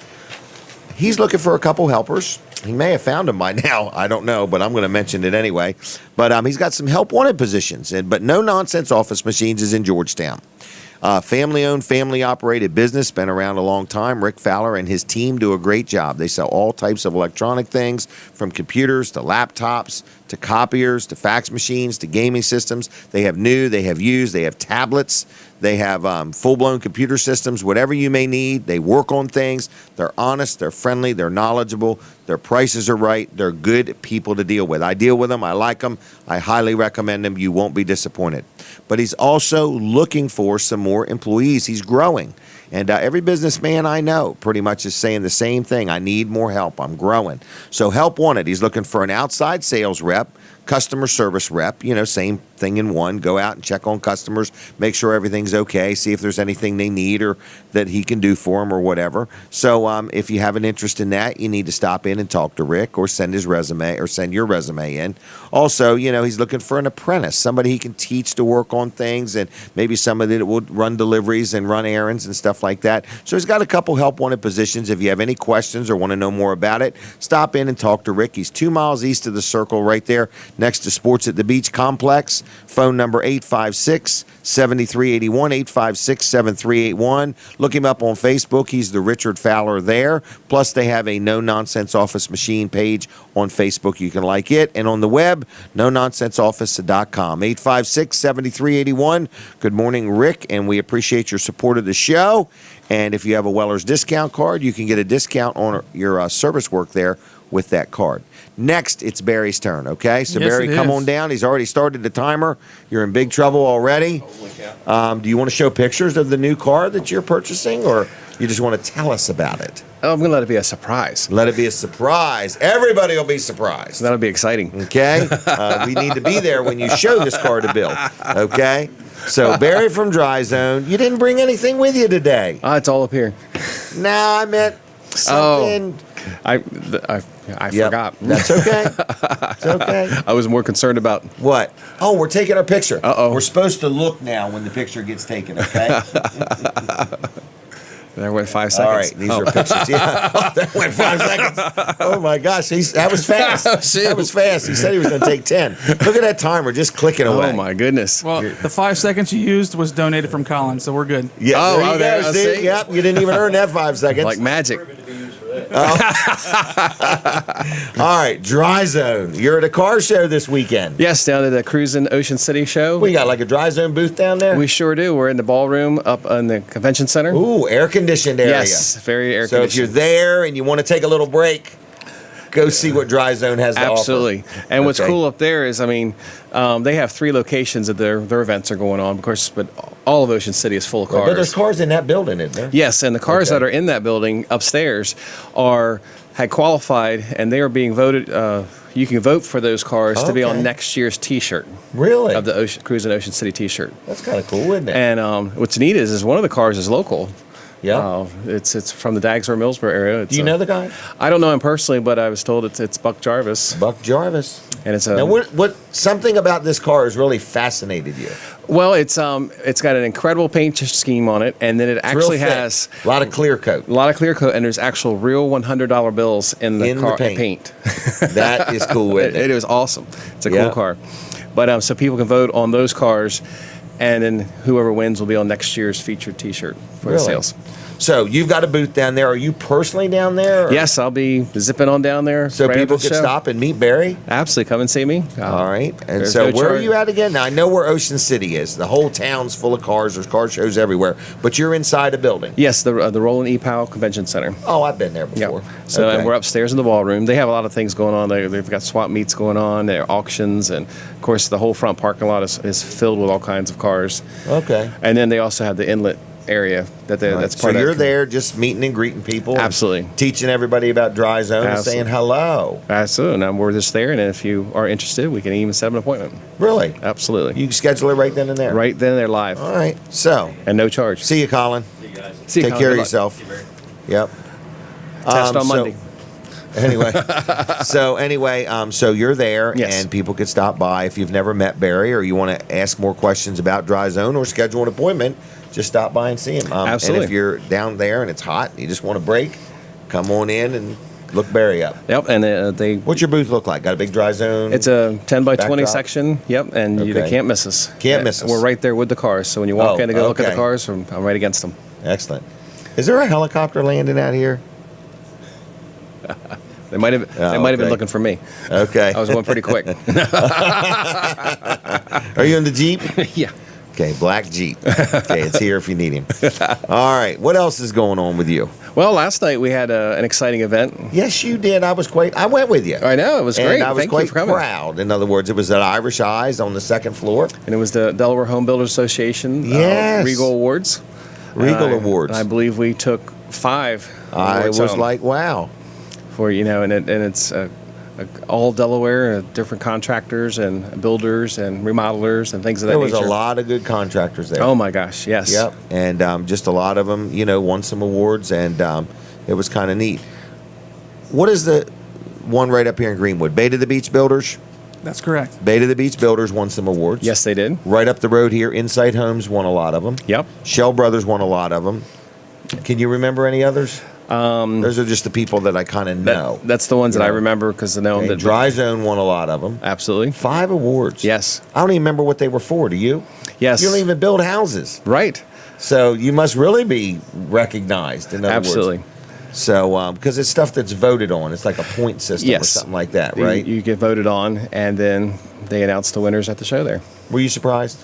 He's looking for a couple helpers. He may have found them by now. I don't know, but I'm going to mention it anyway. But he's got some help wanted positions. But No Nonsense Office Machines is in Georgetown. Family-owned, family-operated business, been around a long time. Rick Fowler and his team do a great job. They sell all types of electronic things, from computers to laptops to copiers to fax machines to gaming systems. They have new, they have used, they have tablets, they have full-blown computer systems, whatever you may need. They work on things. They're honest, they're friendly, they're knowledgeable, their prices are right. They're good people to deal with. I deal with them. I like them. I highly recommend them. You won't be disappointed. But he's also looking for some more employees. He's growing. And every businessman I know pretty much is saying the same thing. I need more help. I'm growing. So help wanted. He's looking for an outside sales rep, customer service rep, same thing in one. Go out and check on customers, make sure everything's okay, see if there's anything they need or that he can do for them or whatever. So if you have an interest in that, you need to stop in and talk to Rick or send his resume or send your resume in. Also, he's looking for an apprentice, somebody he can teach to work on things, and maybe somebody that will run deliveries and run errands and stuff like that. So he's got a couple help wanted positions. If you have any questions or want to know more about it, stop in and talk to Rick. He's 2 miles east of the Circle right there next to Sports at the Beach Complex. Phone number 856-7381, 856-7381. Look him up on Facebook. He's the Richard Fowler there. Plus, they have a No Nonsense Office Machine page on Facebook. You can like it. And on the web, nononsenseoffice.com. 856-7381. Good morning, Rick, and we appreciate your support of the show. And if you have a Weller's discount card, you can get a discount on your service work there with that card. Next, it's Barry's turn, okay? So, Yes, Barry, it come is. on down. He's already started the timer. You're in big trouble already. Do you want to show pictures of the new car that you're purchasing, or you just want to tell us about it? Oh, I'm going to let it be a surprise. Let it be a surprise. Everybody will be surprised. So that'll be exciting. Okay? We need to be there when you show this car to Bill, okay? So, Barry from Dry Zone, you didn't bring anything with you today. It's all up here. No, I meant something. I Yep, forgot. That's okay. It's okay. I was more concerned about. What? Oh, we're taking our picture. Uh-oh. We're supposed to look now when the picture gets taken, okay? There went 5 seconds. All right, these are pictures. Yeah, that went 5 seconds. Oh my gosh, that was fast. That was fast. He said he was going to take 10. Look at that timer, just clicking away. Oh my goodness. Well, the 5 seconds you used was donated from Colin, so we're good. Yeah, Oh, there you there- go. See? see? Yep, you didn't even earn that 5 seconds. Like magic. All right, Dry Zone. You're at a car show this weekend. Yes, down at the Cruisin' Ocean City show. We got like a Dry Zone booth down there. We sure do. We're in the ballroom up in the convention center. Ooh, air conditioned area. Yes, very air So if you're conditioned. there and you want to take a little break, go see what Dry Zone has to offer. Absolutely. And what's Okay. cool up there is, they have 3 locations that their events are going on, of course, but all of Ocean City is full of cars. But there's cars in that building, isn't there? Yes, and the cars Okay. that are in that building upstairs had qualified, and they are being voted. You can vote for those cars to be Okay. on next year's T-shirt Really? of the Cruisin' Ocean City T-shirt. That's kind of cool, isn't it? And what's neat is one of the cars is local. Yeah. It's from the Dagsboro Millsboro area. Do you know the guy? I don't know him personally, but I was told it's Buck Jarvis, Buck Jarvis. and it's a Now, what something about this car has really fascinated you? well, it's got an incredible paint scheme on it, and then it It's actually real thick. has a lot of clear coat. a lot of clear coat, and there's actual real $100 bills in the In the car paint. That is cool, isn't It it? is awesome. It's a Yeah. cool car. But so people can vote on those cars, and then whoever wins will be on next year's featured T-shirt for the Really? sales. So you've got a booth down there. Are you personally down there? or- Yes, I'll be zipping on down there. So right after people the could show. stop and meet Barry? Absolutely, come and see me. All right. And There's so no where are charge. you at again? Now, I know where Ocean City is. The whole town's full of cars. There's car shows everywhere. But you're inside a building. Yes, the Roland E. Powell Convention Center. Oh, I've been there Yeah. before. So Okay. and we're upstairs in the ballroom. They have a lot of things going on. They've got swap meets going on. There are auctions, and of course the whole front parking lot is filled with all kinds of cars. Okay. And then they also have the inlet area All right, that's so part of you're that. there just meeting and greeting people. and Absolutely. teaching everybody about Dry Zone and Absolutely. saying hello. Absolutely. And we're just there, and if you are interested, we can even set up an appointment. Really? Absolutely. You can schedule it right then and there. Right then, they're live All right. So, and no charge. see you, Colin. See you, Take Colin. care of Good luck. yourself. Yep. Test on Monday. Anyway, so you're there, Yes. and people could stop by if you've never met Barry or you want to ask more questions about Dry Zone or schedule an appointment. Just stop by and see him. Absolutely. And if you're down there and it's hot, and you just want a break, come on in and look Barry up. Yep, and they. What's your booth look like? Got a big Dry Zone? It's a 10 by 20 Backdrop? section. Yep, and you Okay. can't miss us. Can't miss us. We're right there with the cars. So when you walk Oh, in to go look at okay. the cars, I'm right against them. Excellent. Is there a helicopter landing out here? They might have. Oh, they might have been okay. looking for me. Okay. I was going pretty quick. Are you in the Jeep? Yeah. Okay, black Jeep. Okay, it's here if you need him. All right, what else is going on with you? Well, last night we had an exciting event. Yes, you did. I went with you. I know it was And great. I was Thank quite you for coming. proud. In other words, it was at Irish Eyes on the second floor. And it was the Delaware Home Builders Association Yes. Regal Awards. Regal Uh, Awards. And I believe we took 5. I awards was home like, wow. for it's all Delaware, different contractors and builders and remodelers and things of that There was nature. a lot of good contractors there. Oh my gosh, yes. Yep. And just a lot of them, won some awards, and it was kind of neat. What is the one right up here in Greenwood? Bay to the Beach Builders? That's correct. Bay to the Beach Builders won some awards. Yes, they did. Right up the road here, Insight Homes won a lot of them. Yep. Shell Brothers won a lot of them. Can you remember any others? Those are just the people that I kind of know. That's the ones that I Yeah. remember because I know Okay, them. That Dry Zone won a lot of them. Absolutely. 5 awards. Yes. I don't even remember what they were for. Do you? Yes. You don't even build houses. Right. So you must really be recognized, in other Absolutely. words. So, because it's stuff that's voted on. It's like a point system or Yes. something like that, You- right? You get voted on, and then they announce the winners at the show there. Were you surprised?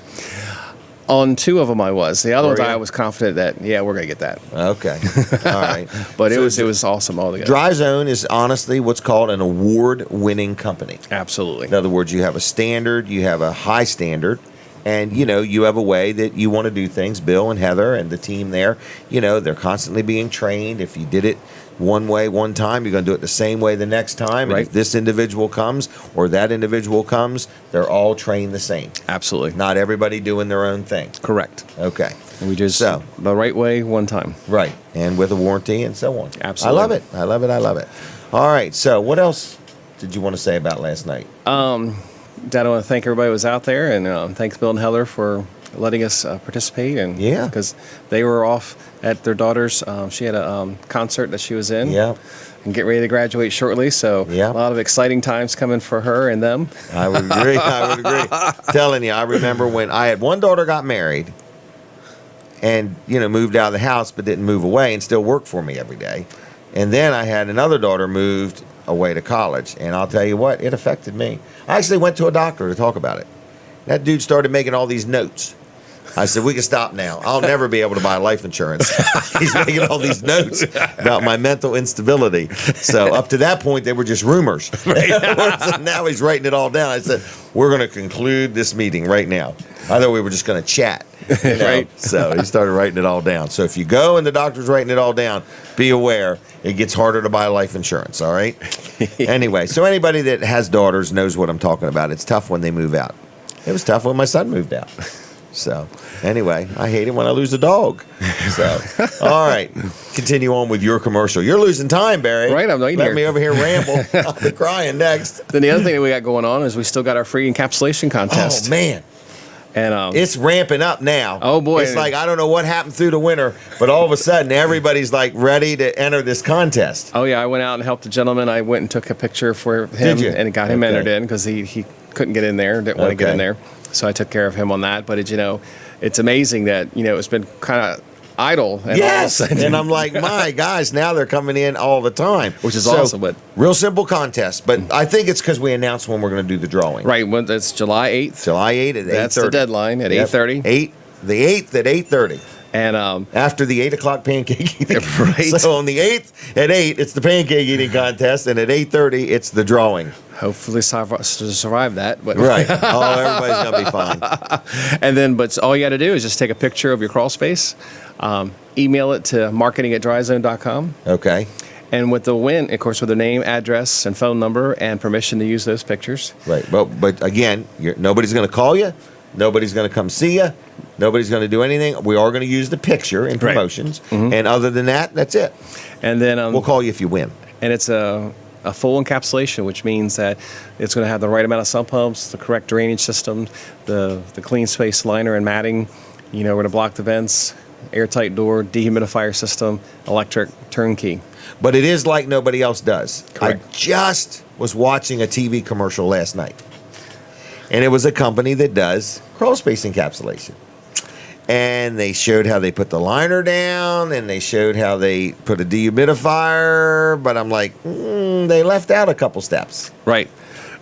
On 2 of them, I was. The other Were ones, you? I was confident that we're gonna get that. Okay. All right. But So it was awesome altogether. Dry Zone is honestly what's called an award-winning company. Absolutely. In other words, you have a standard, you have a high standard, and you have a way that you want to do things. Bill and Heather and the team there, they're constantly being trained. If you did it one way one time, you're going to do it the same way the next time. And Right. if this individual comes or that individual comes, they're all trained the same. Absolutely. Not everybody doing their own thing. Correct. Okay. And we just So- the right way one time. Right. And with a warranty and so on. Absolutely. I love it. I love it. I love it. All right. So what else did you want to say about last night? Dad, I want to thank everybody who was out there, and thanks Bill and Heather for letting us participate. And Yeah. because they were off at their daughter's, she had a concert that she was in. Yeah. And get ready to graduate shortly, so Yeah. a lot of exciting times coming for her and them. I would agree. I would agree. Telling you, I remember when I had one daughter got married and, moved out of the house but didn't move away and still worked for me every day. And then I had another daughter moved away to college. And I'll tell you what, it affected me. I actually went to a doctor to talk about it. That dude started making all these notes. I said, we can stop now. I'll never be able to buy life insurance. He's making all these notes about my mental instability. So up to that point, they were just rumors. So now he's writing it all down. I said, we're going to conclude this meeting right now. I thought we were just going to chat. Right. So he started writing it all down. So if you go and the doctor's writing it all down, be aware it gets harder to buy life insurance, all right? Anyway, so anybody that has daughters knows what I'm talking about. It's tough when they move out. It was tough when my son moved out. So, anyway, I hate it when I lose a dog. So, all right, continue on with your commercial. You're losing time, Barry. Right, I'm waiting Let here. me over here ramble. I'll be crying next. Then the other thing that we got going on is we still got our free encapsulation contest. Oh, man. And It's ramping up now. Oh, boy. It's like, I don't know what happened through the winter, but all of a sudden, everybody's like ready to enter this contest. oh yeah, I went out and helped the gentleman. I went and took a picture for him Did you? and got him Okay. entered in because he couldn't get in there, didn't want to get Okay. in there. So I took care of him on that. But it's amazing that it's been kind of idle. And Yes, all of a sudden, and I'm like, my guys, now they're coming in all the time, Which is awesome, but- real simple contest. But I think it's because we announced when we're going to do the drawing. right. Well, that's July 8th. July 8th at 8:30. That's the deadline at 8:30. The 8th at 8:30. And After the 8 o'clock pancake eating. Right. So on the 8th at 8, it's the pancake eating contest, and at 8:30, it's the drawing. hopefully survive that. But Right. Oh, everybody's gonna be fine. And then, but all you got to do is just take a picture of your crawl space, email it to marketing@dryzone.com. Okay. And with the win, of course, with the name, address, and phone number, and permission to use those pictures. Right. Well, but again, nobody's gonna call you. Nobody's going to come see you. Nobody's going to do anything. We are going to use the picture in Right. promotions. And other than that, that's it. And then We'll call you if you win. and it's a full encapsulation, which means that it's going to have the right amount of sump pumps, the correct drainage system, the clean space liner and matting. We're going to block the vents, airtight door, dehumidifier system, electric, turnkey. But it is like nobody else does. Correct. I just was watching a TV commercial last night. And it was a company that does crawl space encapsulation. And they showed how they put the liner down, and they showed how they put a dehumidifier. But I'm like, they left out a couple steps Right.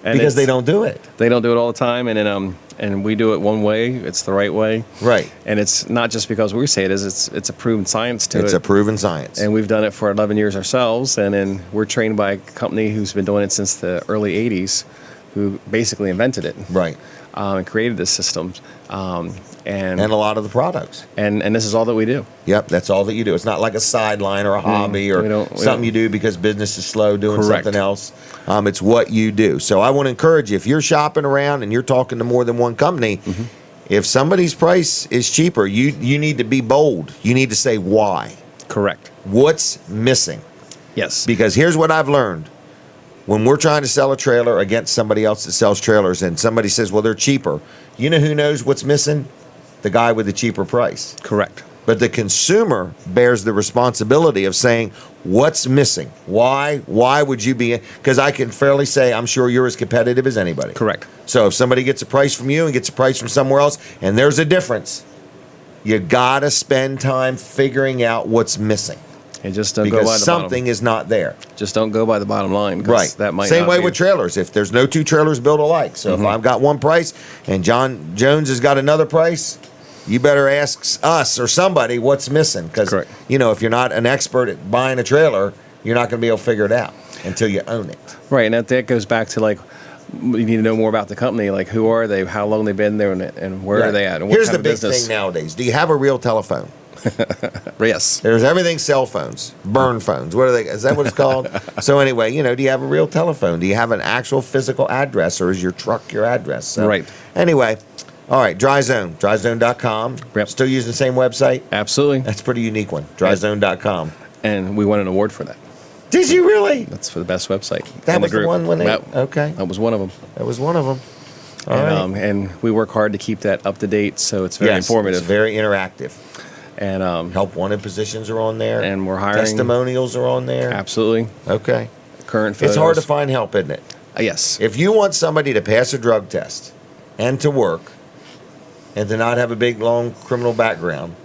And because they it's- don't do it. They don't do it all the time, and then and we do it one way. It's the right way. Right. And it's not just because we say it is. It's a proven science to It's it. a proven science. And we've done it for 11 years ourselves, and then we're trained by a company who's been doing it since the early 80s, who basically invented it Right. And created this system. And a lot of the products. And this is all that we do. Yep, that's all that you do. It's not like a sideline or a hobby or we don't- something you do because business is slow doing Correct. something else. It's what you do. So I want to encourage you, if you're shopping around and you're talking to more than one company, if somebody's price is cheaper, you need to be bold. You need to say why. Correct. What's missing? Yes. Because here's what I've learned. When we're trying to sell a trailer against somebody else that sells trailers and somebody says, well, they're cheaper, you know who knows what's missing? The guy with the cheaper price. Correct. But the consumer bears the responsibility of saying, what's missing? Why would you be? Because I can fairly say, I'm sure you're as competitive as anybody. Correct. So if somebody gets a price from you and gets a price from somewhere else, and there's a difference, you got to spend time figuring out what's missing. And just don't go by Because the something bottom. is not there. Just don't go by the bottom line. 'Cause Right. That might Same not way be- with trailers. If there's no two trailers built alike, so if I've got one price and John Jones has got another price, you better ask us or somebody what's missing. Because Correct. if you're not an expert at buying a trailer, you're not going to be able to figure it out until you own it. Right, and that goes back to like you need to know more about the company. Like who are they? How long they've been there, and where are they at? And what Here's kind the of big business? thing nowadays. Do you have a real telephone? Yes. There's everything cell phones, burn phones. What are they? Is that what it's called? So anyway, do you have a real telephone? Do you have an actual physical address, or is your truck your address? So, Right. Anyway, all right, DryZone, dryzone.com. Yep. Still using the same website? Absolutely. That's a pretty unique one, dryzone.com. And we won an award for that. Did you really? That's for the best website. That in was the group. one when they. That, Okay, that was one of them. that was one of them. All right. And we work hard to keep that up to date, so it's very Yes, informative. It's very interactive. And Help wanted positions are on there. And we're hiring. Testimonials are on there. absolutely Okay. current photos. It's hard to find help, isn't it? Yes. If you want somebody to pass a drug test and to work and to not have a big, long criminal background,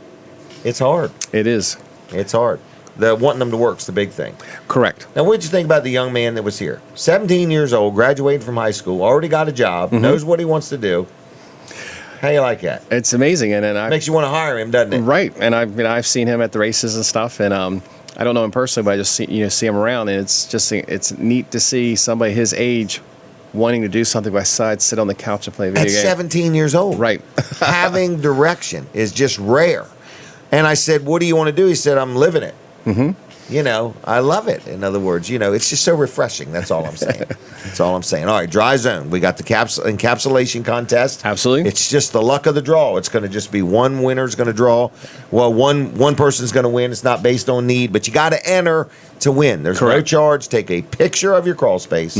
it's hard. It is. It's hard. The wanting them to work's the big thing. Correct. Now, what did you think about the young man that was here? 17 years old, graduating from high school, already got a job, knows what he wants to do. How you like that? It's amazing, and then I Makes you want to hire him, doesn't it? right. And I've seen him at the races and stuff, and I don't know him personally, but I just see him around, and it's neat to see somebody his age wanting to do something besides sit on the couch and play a video At game. 17 years old. Right. Having direction is just rare. And I said, what do you want to do? He said, I'm living it. Mm-hmm. I love it. In other words, it's just so refreshing. That's all I'm saying. That's all I'm saying. All right, Dry Zone. We got the encapsulation contest. Absolutely. It's just the luck of the draw. It's going to just be one winner's going to draw. Well, one person's going to win. It's not based on need, but you got to enter to win. There's no Correct. charge. Take a picture of your crawl space.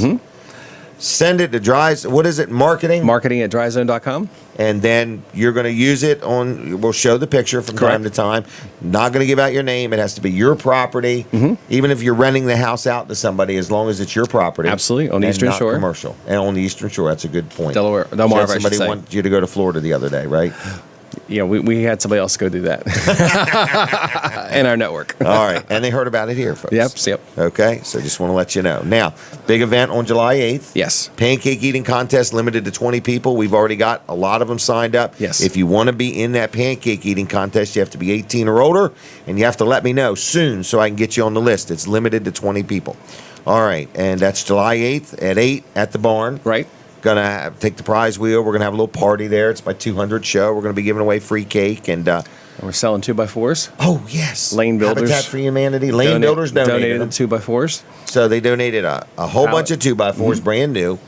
Send it to what is it? Marketing? Marketing at dryzone.com. And then you're going to use it we'll show the picture from time to time. Not going to give out your name. It has to be your property. Even if you're renting the house out to somebody, as long as it's your property. Absolutely, on the and Eastern not Shore. Commercial. And on the Eastern Shore. That's a good point. Delmarva, I should Somebody say. wanted you to go to Florida the other day, right? Yeah, we had somebody else go do that in our network. All right. And they heard about it here, folks. Yep. Okay. So just want to let you know. Now, big event on July 8th. Yes. Pancake eating contest limited to 20 people. We've already got a lot of them signed up. Yes. If you want to be in that pancake eating contest, you have to be 18 or older, and you have to let me know soon so I can get you on the list. It's limited to 20 people. All right, and that's July 8th at 8 at the barn. Right. Gonna take the prize wheel. We're gonna have a little party there. It's my 200 show. We're gonna be giving away free cake and. And we're selling 2x4s. Oh yes, Lane Builders. Habitat for Humanity. Lane Builders donated them. the 2x4s. So they donated a whole bunch of 2x4s, brand new.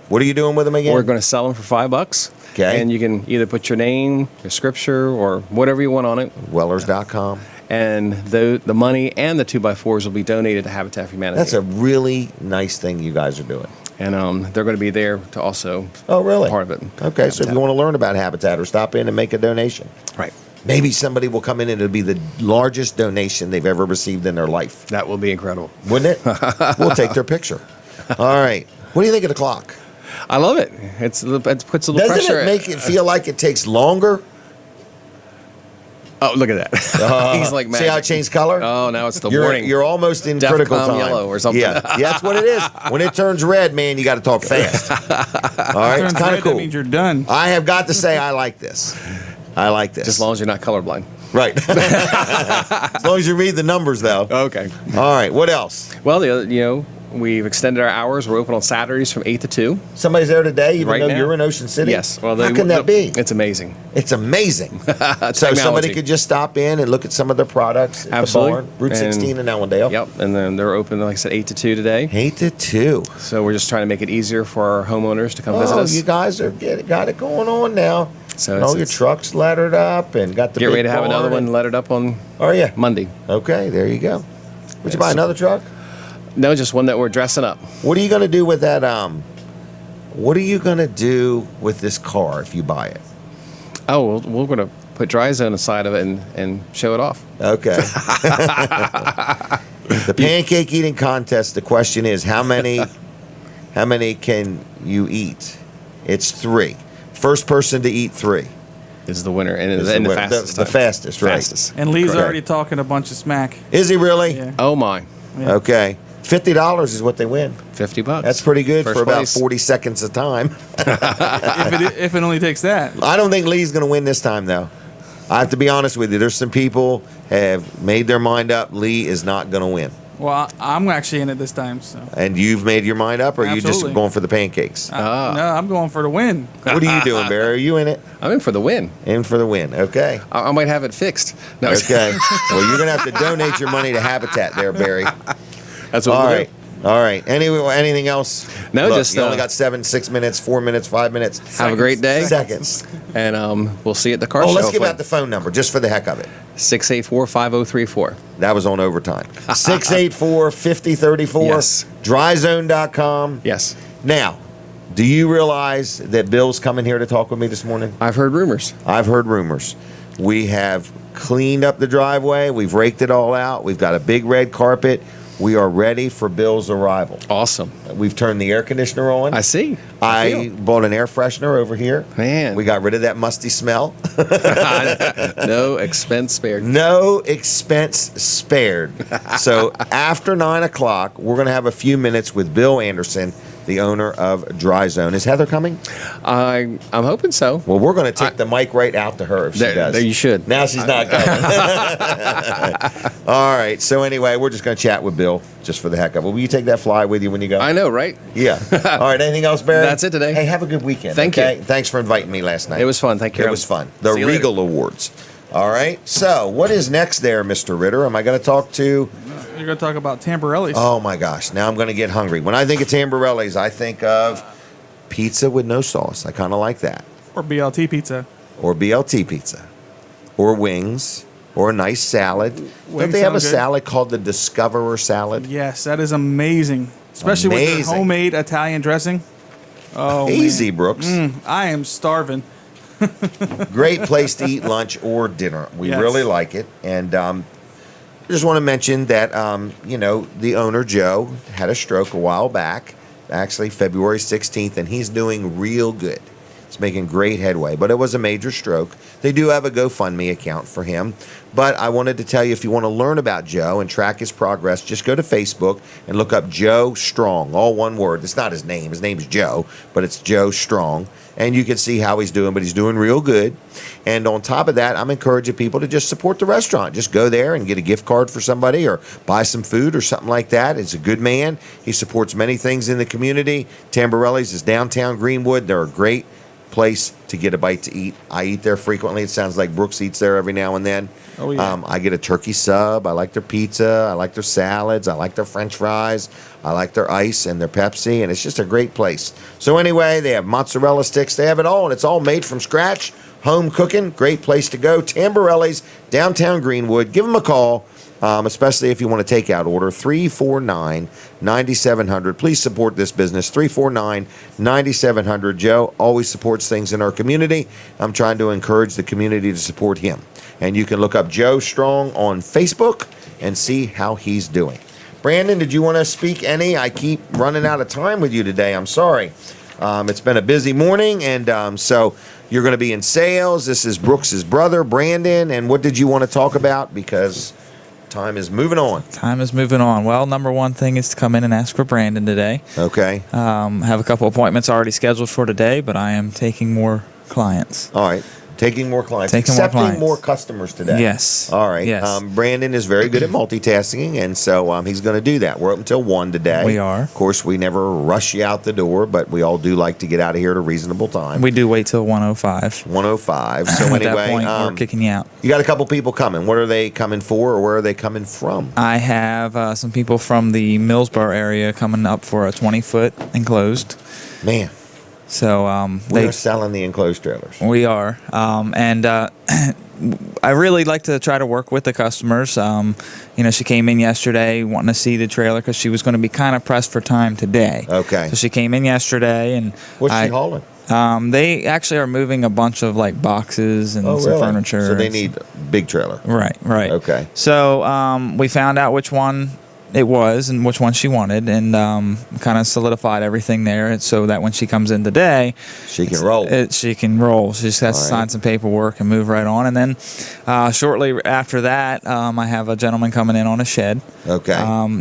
What are you doing with them again? We're going to sell them for $5. Okay. And you can either put your name, your scripture, or whatever you want on it. Wellers.com. And the money and the 2x4s will be donated to Habitat for Humanity. That's a really nice thing you guys are doing. And they're going to be there to also Oh, really? part of it. Okay, so if you want to learn about Habitat or stop in and make a donation, Right. maybe somebody will come in and it'll be the largest donation they've ever received in their life. That will be incredible. Wouldn't it? We'll take their picture. All right. What do you think of the clock? I love it. It puts a little Doesn't pressure. it make it feel like it takes longer? Oh, look at that. He's like magic. See how it changed color? Oh, now it's the You're, warning. you're almost in DEFCON critical time. yellow or something. Yeah, that's what it is. When it turns red, man, you got to talk fast. All right, it's Turns kind red, of cool. That means you're done. I have got to say, I like this. I like this. Just as long as you're not colorblind. Right. As long as you read the numbers, though. Okay. All right. What else? Well, we've extended our hours. We're open on Saturdays from 8 to 2. Somebody's there today, even Right though now. you're in Ocean City. Yes. Well, how can that be? It's amazing. It's amazing. So Technology. somebody could just stop in and look at some of their products at Absolutely. the barn, Route 16 in Allendale. Yep. And then they're open, like I said, 8 to 2 today. 8 to 2. So we're just trying to make it easier for our homeowners to come visit Oh, us. you guys are got it going on now. So And it's- all your it's- trucks lettered up and got the Get big ready to have another barn one lettered up on Oh, yeah. Monday. Okay, there you go. Would you buy another truck? No, just one that we're dressing up. What are you going to do with that? What are you going to do with this car if you buy it? Oh, we're going to put Dry Zone aside of it and show it off. Okay. The pancake eating contest. The question is, how many can you eat? It's 3. First person to eat 3 Is the winner and, is and the, winner. fastest. The time. fastest, right? Fastest. And Lee's Correct. already talking a bunch of smack. Is he really? Yeah. Oh my, Yeah. Okay. $50 is what they win. $50. That's pretty good First for about place. 40 seconds of time. if it only takes that. I don't think Lee's going to win this time, though. I have to be honest with you. There's some people have made their mind up. Lee is not going to win. Well, I'm actually in it this time. So. And you've made your mind up, or are you just Absolutely. going for the pancakes? No, I'm going for the win. What are you doing, Barry? Are you in it? I'm in for the win. In for the win. Okay. I might have it fixed. No, Okay. Well, you're going to have to donate your money to Habitat there, Barry. that's what All we'll right. do. All right. Anything else? No, Look, just, you only got 6 minutes, 4 minutes, 5 minutes. Have a great day. Seconds. And we'll see you at the car show. Oh, let's give hopefully. out the phone number just for the heck of it. 684-5034. That was on overtime. 684-5034. Yes. Dryzone.com. Yes. Now, do you realize that Bill's coming here to talk with me this morning? I've heard rumors. I've heard rumors. We have cleaned up the driveway. We've raked it all out. We've got a big red carpet. We are ready for Bill's arrival. Awesome. We've turned the air conditioner on. I see. I bought an air freshener over here. Man. We got rid of that musty smell. No expense spared. No expense spared. So after 9 o'clock, we're going to have a few minutes with Bill Anderson, the owner of Dry Zone. Is Heather coming? I'm hoping so. Well, we're going to take the mic right out to her if she does. There you should. Now she's not coming. All right. So anyway, we're just going to chat with Bill just for the heck of it. Will you take that fly with you when you go? I know, right? Yeah. All right. Anything else, Barry? That's it today. Hey, have a good weekend. Thank you. okay? Thanks for inviting me last night. It was fun. Thank you. It was fun. The See you later. Regal Awards. All right. So what is next there, Mr. Ritter? Am I going to talk to... You're going to talk about Tamborelli's. Oh, my gosh. Now I'm going to get hungry. When I think of Tamborelli's, I think of pizza with no sauce. I kind of like that. Or BLT pizza. Or BLT pizza. Or wings. Or a nice salad. Don't Wings they have a sound good. salad called the Discoverer salad? Yes, that is amazing. Especially with Amazing. their homemade Italian dressing. Oh, Easy, man. Brooks. I am starving. Great place to eat lunch or dinner. We Yes. really like it. And I just want to mention that, the owner, Joe, had a stroke a while back, actually February 16th, and he's doing real good. He's making great headway, but it was a major stroke. They do have a GoFundMe account for him. But I wanted to tell you, if you want to learn about Joe and track his progress, just go to Facebook and look up Joe Strong, all one word. It's not his name. His name is Joe, but it's Joe Strong. And you can see how he's doing, but he's doing real good. And on top of that, I'm encouraging people to just support the restaurant. Just go there and get a gift card for somebody or buy some food or something like that. He's a good man. He supports many things in the community. Tamborelli's is downtown Greenwood. They're a great place to get a bite to eat. I eat there frequently. It sounds like Brooks eats there every now and then. Oh, yeah. I get a turkey sub. I like their pizza. I like their salads. I like their French fries. I like their ice and their Pepsi, and it's just a great place. So anyway, they have mozzarella sticks. They have it all, and it's all made from scratch. Home cooking, great place to go. Tamborelli's, downtown Greenwood. Give them a call, especially if you want a takeout order, 349-9700. Please support this business, 349-9700. Joe always supports things in our community. I'm trying to encourage the community to support him. And you can look up Joe Strong on Facebook and see how he's doing. Brandon, did you want to speak any? I keep running out of time with you today. I'm sorry. It's been a busy morning, and so you're going to be in sales. This is Brooks's brother, Brandon. And what did you want to talk about? Because time is moving on. Time is moving on. Well, number one thing is to come in and ask for Brandon today. Okay. Have a couple appointments already scheduled for today, but I am taking more clients. All right. Taking more clients. Taking more Accepting clients. more customers today. Yes. All right. Yes. Brandon is very good at multitasking, and so he's going to do that. We're open until 1 today. We are. Of course, we never rush you out the door, but we all do like to get out of here at a reasonable time. We do wait till 1:05. 1:05. So At anyway, that point, we're kicking you out. you got a couple people coming. What are they coming for, or where are they coming from? I have some people from the Millsboro area coming up for a 20-foot enclosed. Man, So we're selling the enclosed trailers. we are, and I really like to try to work with the customers. She came in yesterday wanting to see the trailer because she was going to be kind of pressed for time today. Okay. So she came in yesterday, and What's she hauling? they actually are moving a bunch of like boxes and some furniture. So they need a big trailer. Right. Okay. So we found out which one it was and which one she wanted, and kind of solidified everything there, so that when she comes in today, She can roll. she can roll. She just has to All right. sign some paperwork and move right on. And then shortly after that, I have a gentleman coming in on a shed. Okay.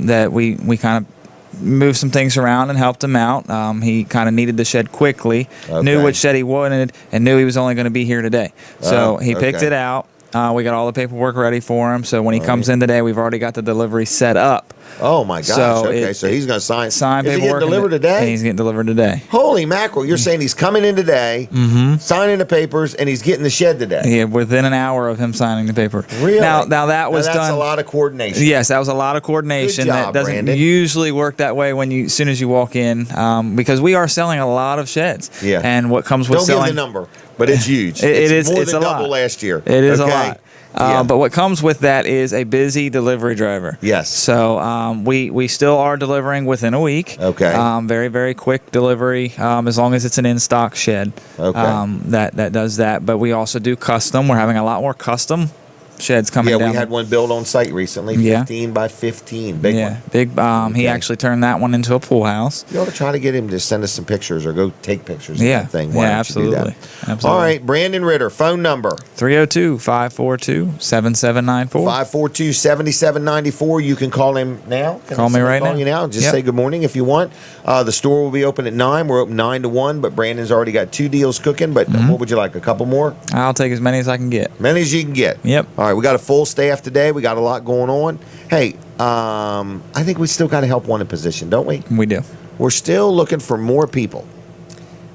That we kind of moved some things around and helped him out. He kind of needed the shed quickly, knew Okay. which shed he wanted, and knew he was only going to be here today. So he picked okay. it out. We got all the paperwork ready for him. So when he comes in today, we've already got the delivery set up. Oh my gosh. So okay. So he's going to sign. Sign Is he paperwork. getting delivered and today? He's getting delivered today. Holy mackerel! You're saying he's coming in today, signing the papers, and he's getting the shed today. Yeah, within an hour of him signing the paper. Really? Now that was that's done. a lot of coordination. Yes, that was a lot of coordination. Good job, that doesn't Brandon. usually work that way as soon as you walk in, because we are selling a lot of sheds. Yeah. And what comes with Don't selling give the number, but it's huge. It it's is. more It's than a double lot. last year. It is Okay? a lot. Yeah. But what comes with that is a busy delivery driver. Yes. So we still are delivering within a week. Okay. Very, very quick delivery, as long as it's an in-stock shed. Okay. That does that. But we also do custom. We're having a lot more custom sheds coming Yeah, down. we had one built on site recently, Yeah. 15 by 15, big one. Big. He Okay. actually turned that one into a pool house. You ought to try to get him to send us some pictures or go take pictures of Yeah. that thing. Why Yeah, don't you do that? absolutely. Absolutely. All right, Brandon Ritter, phone number 302-542-7794. 542-7794. You can call him now. Can Call me someone right call now. you now. Just Yep. say good morning if you want. The store will be open at 9. We're open 9 to 1, but Brandon's already got 2 deals cooking. But Mm-hmm. what would you like? A couple more? I'll take as many as I can get. Many as you can get. Yep. All right, we got a full staff today. We got a lot going on. Hey, I think we still got to help one in position, don't we? We do. We're still looking for more people.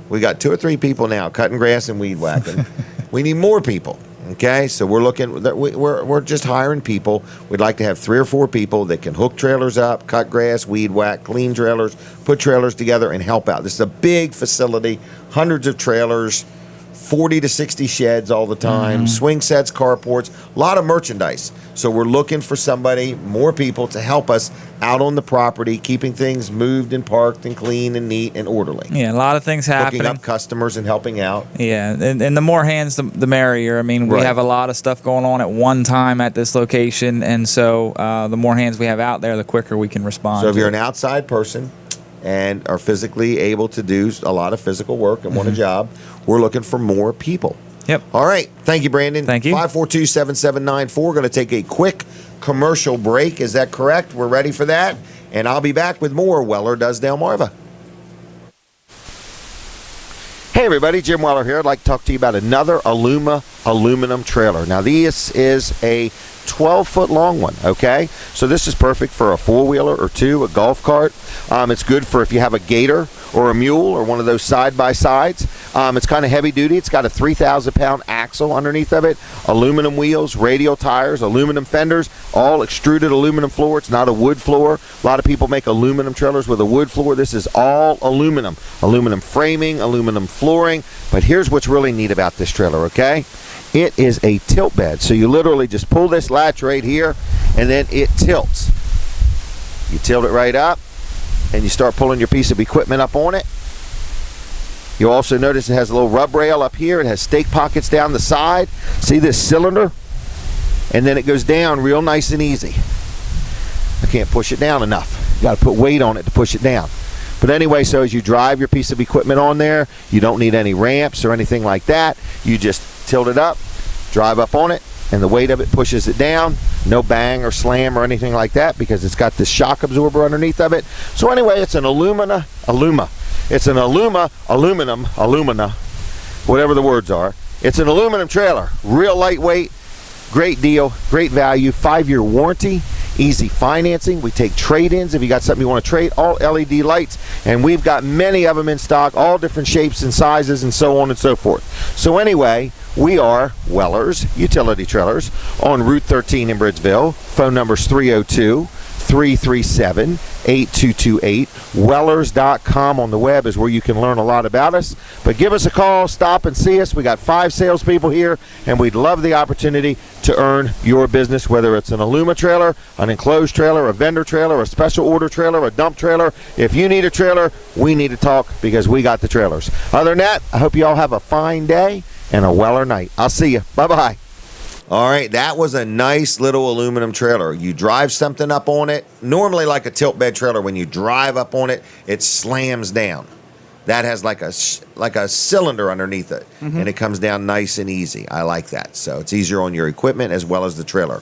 We got 2 or 3 people now cutting grass and weed whacking. We need more people. Okay, so we're looking. We're just hiring people. We'd like to have 3 or 4 people that can hook trailers up, cut grass, weed whack, clean trailers, put trailers together, and help out. This is a big facility, hundreds of trailers, 40 to 60 sheds all the time, swing sets, carports, a lot of merchandise. So we're looking for somebody, more people, to help us out on the property, keeping things moved and parked and clean and neat and orderly. Yeah, a lot of things Hooking happening. up customers and helping out. Yeah, and the more hands, the merrier. I mean, we Right. have a lot of stuff going on at one time at this location, and so the more hands we have out there, the quicker we can respond. So if to you're it. an outside person and are physically able to do a lot of physical work and want a job, we're looking for more people. Yep. All right. Thank you, Brandon. Thank you. 542-7794. We're going to take a quick commercial break. Is that correct? We're ready for that. And I'll be back with more Weller Does Delmarva. Hey everybody, Jim Weller here. I'd like to talk to you about another aluminum trailer. Now this is a 12-foot long one, okay? So this is perfect for a four-wheeler or two, a golf cart. It's good for if you have a gator or a mule or one of those side-by-sides. It's kind of heavy-duty. It's got a 3,000-pound axle underneath of it, aluminum wheels, radial tires, aluminum fenders, all extruded aluminum floor. It's not a wood floor. A lot of people make aluminum trailers with a wood floor. This is all aluminum. Aluminum framing, aluminum flooring. But here's what's really neat about this trailer, okay? It is a tilt bed. So you literally just pull this latch right here, and then it tilts. You tilt it right up, and you start pulling your piece of equipment up on it. You'll also notice it has a little rub rail up here. It has stake pockets down the side. See this cylinder? And then it goes down real nice and easy. I can't push it down enough. You got to put weight on it to push it down. But anyway, so as you drive your piece of equipment on there, you don't need any ramps or anything like that. You just tilt it up, drive up on it, and the weight of it pushes it down. No bang or slam or anything like that because it's got this shock absorber underneath of it. So anyway, it's an alumina, whatever the words are. It's an aluminum trailer, real lightweight, great deal, great value, 5-year warranty, easy financing. We take trade-ins if you got something you want to trade, all LED lights, and we've got many of them in stock, all different shapes and sizes and so on and so forth. So anyway, we are Weller's Utility Trailers on Route 13 in Bridgeville. Phone number's 302-337-8228. Wellers.com on the web is where you can learn a lot about us. But give us a call, stop and see us. We got 5 salespeople here, and we'd love the opportunity to earn your business, whether it's an Aluma trailer, an enclosed trailer, a vendor trailer, a special order trailer, a dump trailer. If you need a trailer, we need to talk because we got the trailers. Other than that, I hope you all have a fine day and a Weller night. I'll see you. Bye-bye. All right, that was a nice little aluminum trailer. You drive something up on it. Normally, like a tilt bed trailer, when you drive up on it, it slams down. That has like a cylinder underneath it, and it comes down nice and easy. I like that. So it's easier on your equipment as well as the trailer.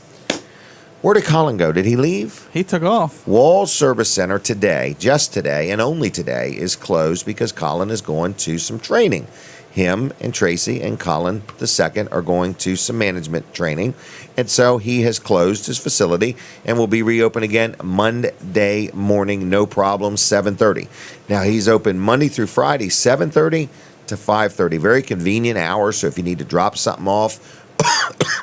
Where did Colin go? Did he leave? He took off. Walls Service Center today, just today, and only today, is closed because Colin is going to some training. Him and Tracy and Colin II are going to some management training. And so he has closed his facility and will be reopened again Monday morning, no problem, 7:30. Now, he's open Monday through Friday, 7:30 to 5:30. Very convenient hours, so if you need to drop something off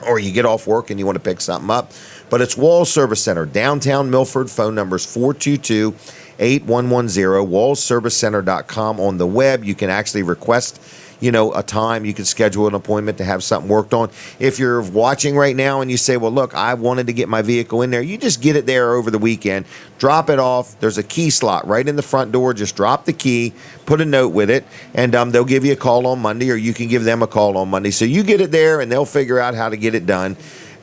or you get off work and you want to pick something up. But it's Walls Service Center, downtown Milford. Phone number is 422-8110, wallsservicecenter.com. On the web, you can actually request a time. You can schedule an appointment to have something worked on. If you're watching right now and you say, well, look, I wanted to get my vehicle in there, you just get it there over the weekend, drop it off. There's a key slot right in the front door. Just drop the key, put a note with it, and they'll give you a call on Monday, or you can give them a call on Monday. So you get it there and they'll figure out how to get it done.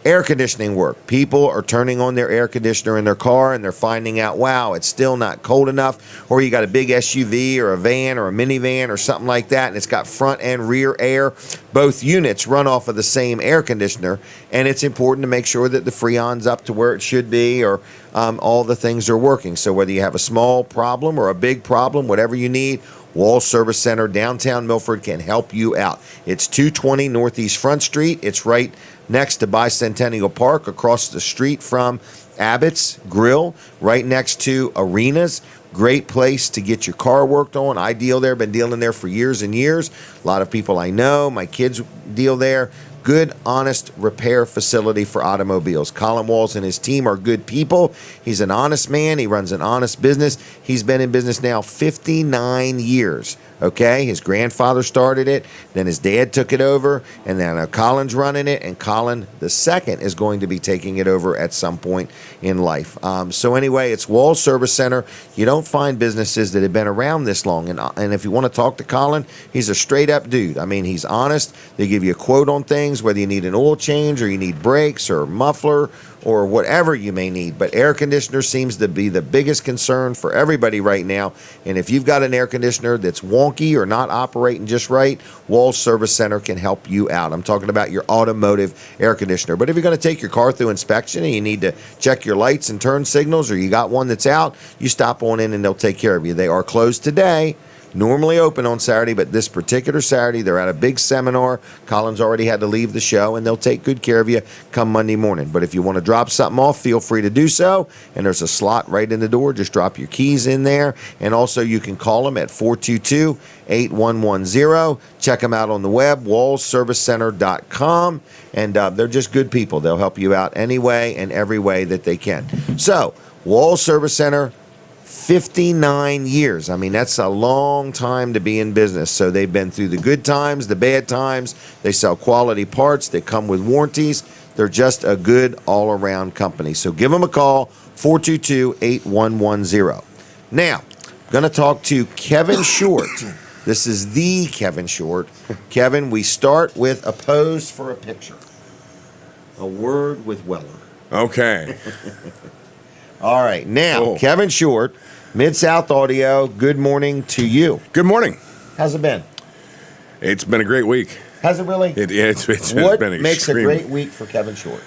Air conditioning work. People are turning on their air conditioner in their car and they're finding out, wow, it's still not cold enough. Or you got a big SUV or a van or a minivan or something like that, and it's got front and rear air. Both units run off of the same air conditioner, and it's important to make sure that the Freon's up to where it should be, or all the things are working. So whether you have a small problem or a big problem, whatever you need, Walls Service Center, downtown Milford, can help you out. It's 220 Northeast Front Street. It's right next to Bicentennial Park, across the street from Abbott's Grill, right next to Arenas. Great place to get your car worked on. I deal there, been dealing there for years and years. A lot of people I know, my kids deal there. Good, honest repair facility for automobiles. Colin Walls and his team are good people. He's an honest man. He runs an honest business. He's been in business now 59 years. Okay, his grandfather started it, then his dad took it over, and then Colin's running it, and Colin II is going to be taking it over at some point in life. So anyway, it's Walls Service Center. You don't find businesses that have been around this long, and if you want to talk to Colin, he's a straight-up dude. I mean, he's honest. They give you a quote on things, whether you need an oil change or you need brakes or muffler or whatever you may need. But air conditioner seems to be the biggest concern for everybody right now. And if you've got an air conditioner that's wonky or not operating just right, Walls Service Center can help you out. I'm talking about your automotive air conditioner. But if you're going to take your car through inspection and you need to check your lights and turn signals, or you got one that's out, you stop on in and they'll take care of you. They are closed today normally open on Saturday, but this particular Saturday, they're at a big seminar. Colin's already had to leave the show, and they'll take good care of you come Monday morning. But if you want to drop something off, feel free to do so. And there's a slot right in the door. Just drop your keys in there. And also, you can call them at 422-8110. Check them out on the web, wallservicecenter.com. And they're just good people. They'll help you out any way and every way that they can. So, Wall Service Center, 59 years. I mean, that's a long time to be in business. So they've been through the good times, the bad times. They sell quality parts. They come with warranties. They're just a good all-around company. So give them a call, 422-8110. Now, I'm going to talk to Kevin Short. This is the Kevin Short. Kevin, we start with a pose for a picture. A word with Weller. Okay. All right. Now, Oh. Kevin Short, Mid-South Audio, good morning to you. Good morning. How's it been? It's been a great week. Has it really? It's What been makes a extreme. great week for Kevin Short?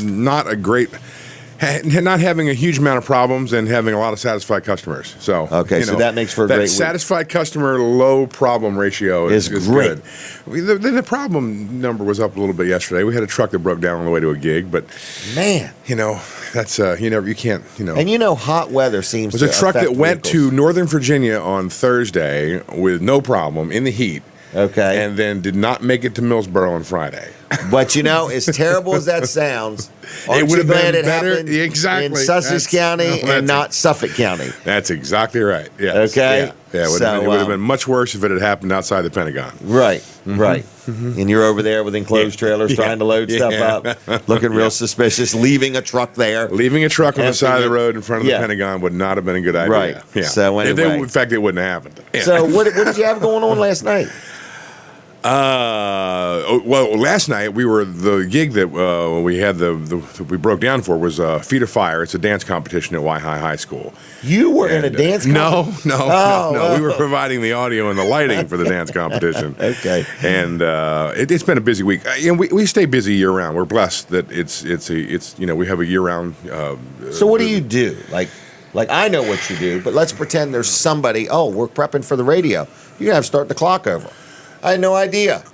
Not a great, not having a huge amount of problems and having a lot of satisfied customers. So Okay, so that makes for a that great week. satisfied customer low problem ratio is great. good. The problem number was up a little bit yesterday. We had a truck that broke down on the way to a gig, but Man. that's you can't. And hot weather seems It to was a truck affect that went vehicles. to Northern Virginia on Thursday with no problem in the heat. Okay. And then did not make it to Millsboro on Friday. But as terrible as that sounds, aren't would you have glad been it better? happened Exactly. in Sussex County and not Suffolk County? That's exactly right. Yes. Okay. Yeah. It would have been much worse if it had happened outside the Pentagon. Right, right. And you're over there with enclosed trailers trying to load stuff up, looking real suspicious, leaving a truck there. Leaving a truck on the side of the Emptying it. road in front of the Pentagon would not have been a good idea. Right. Yeah. So anyway. In fact, it wouldn't have happened. Yeah. So what did you have going on last night? Well, last night we were the gig that we had we broke down for was Feet of Fire. It's a dance competition at Waihi High School. You were in a dance competition? No. We were providing the audio and the lighting for the dance competition. Okay. And it's been a busy week. And we stay busy year round. We're blessed that it's we have a year round. So what do you do? Like I know what you do, but let's pretend there's somebody. Oh, we're prepping for the radio. You're gonna have to start the clock over. I had no idea.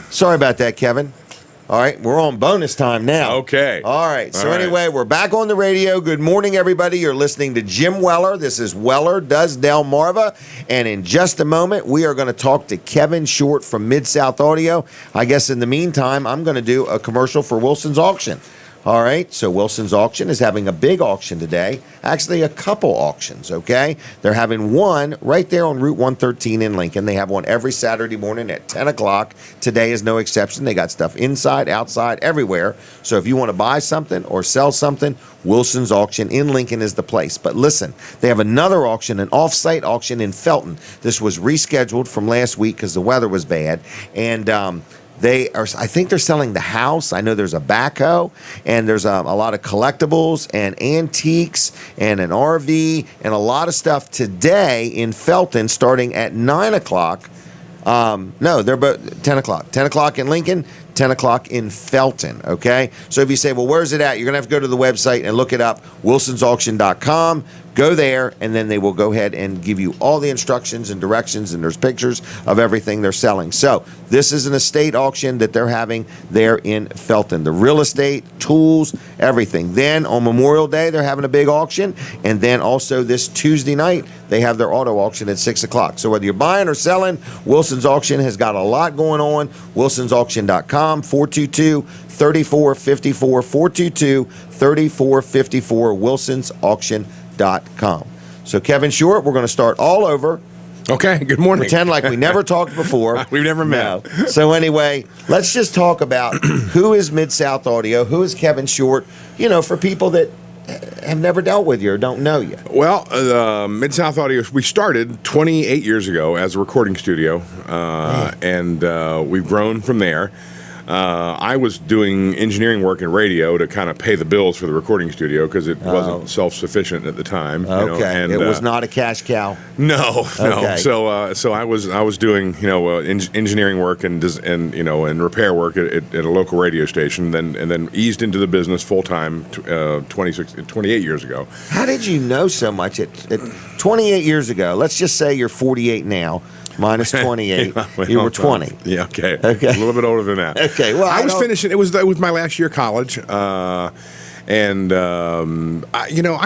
Sorry about that, Kevin. All right, we're on bonus time now. Okay. All right. So All right. anyway, we're back on the radio. Good morning, everybody. You're listening to Jim Weller. This is Weller Does Delmarva. And in just a moment, we are going to talk to Kevin Short from Mid-South Audio. I guess in the meantime, I'm going to do a commercial for Wilson's Auction. All right, so Wilson's Auction is having a big auction today. Actually, a couple auctions, okay? They're having one right there on Route 113 in Lincoln. They have one every Saturday morning at 10 o'clock. Today is no exception. They got stuff inside, outside, everywhere. So if you want to buy something or sell something, Wilson's Auction in Lincoln is the place. But listen, they have another auction, an off-site auction in Felton. This was rescheduled from last week because the weather was bad. And I think they're selling the house. I know there's a backhoe, and there's a lot of collectibles and antiques and an RV and a lot of stuff today in Felton starting at 9 o'clock. No, they're both 10 o'clock. 10 o'clock in Lincoln, 10 o'clock in Felton, okay? So if you say, well, where's it at? You're going to have to go to the website and look it up, wilsonsauction.com. Go there, and then they will go ahead and give you all the instructions and directions, and there's pictures of everything they're selling. So this is an estate auction that they're having there in Felton. The real estate, tools, everything. Then on Memorial Day, they're having a big auction, and then also this Tuesday night, they have their auto auction at 6 o'clock. So whether you're buying or selling, Wilson's Auction has got a lot going on. Wilson'sAuction.com, 422-3454, 422-3454, wilsonsauction.com. So Kevin Short, we're going to start all over. Okay. Good morning. Pretend like we never talked before. We've never met. No. So anyway, let's just talk about who is Mid-South Audio, who is Kevin Short, for people that have never dealt with you or don't know you. Well, Mid-South Audio, we started 28 years ago as a recording studio, and we've grown from there. I was doing engineering work in radio to kind of pay the bills for the recording studio because it wasn't self-sufficient at the time. You know, Okay. and, It was not a cash cow. No. Okay. So I was doing engineering work and repair work at a local radio station, and then eased into the business full time 28 years ago. How did you know so much at 28 years ago? Let's just say you're 48 now, minus 28. You were 20. Yeah. Okay. Okay. A little bit older than that. Okay. Well, I was finishing. It was my last year of college. I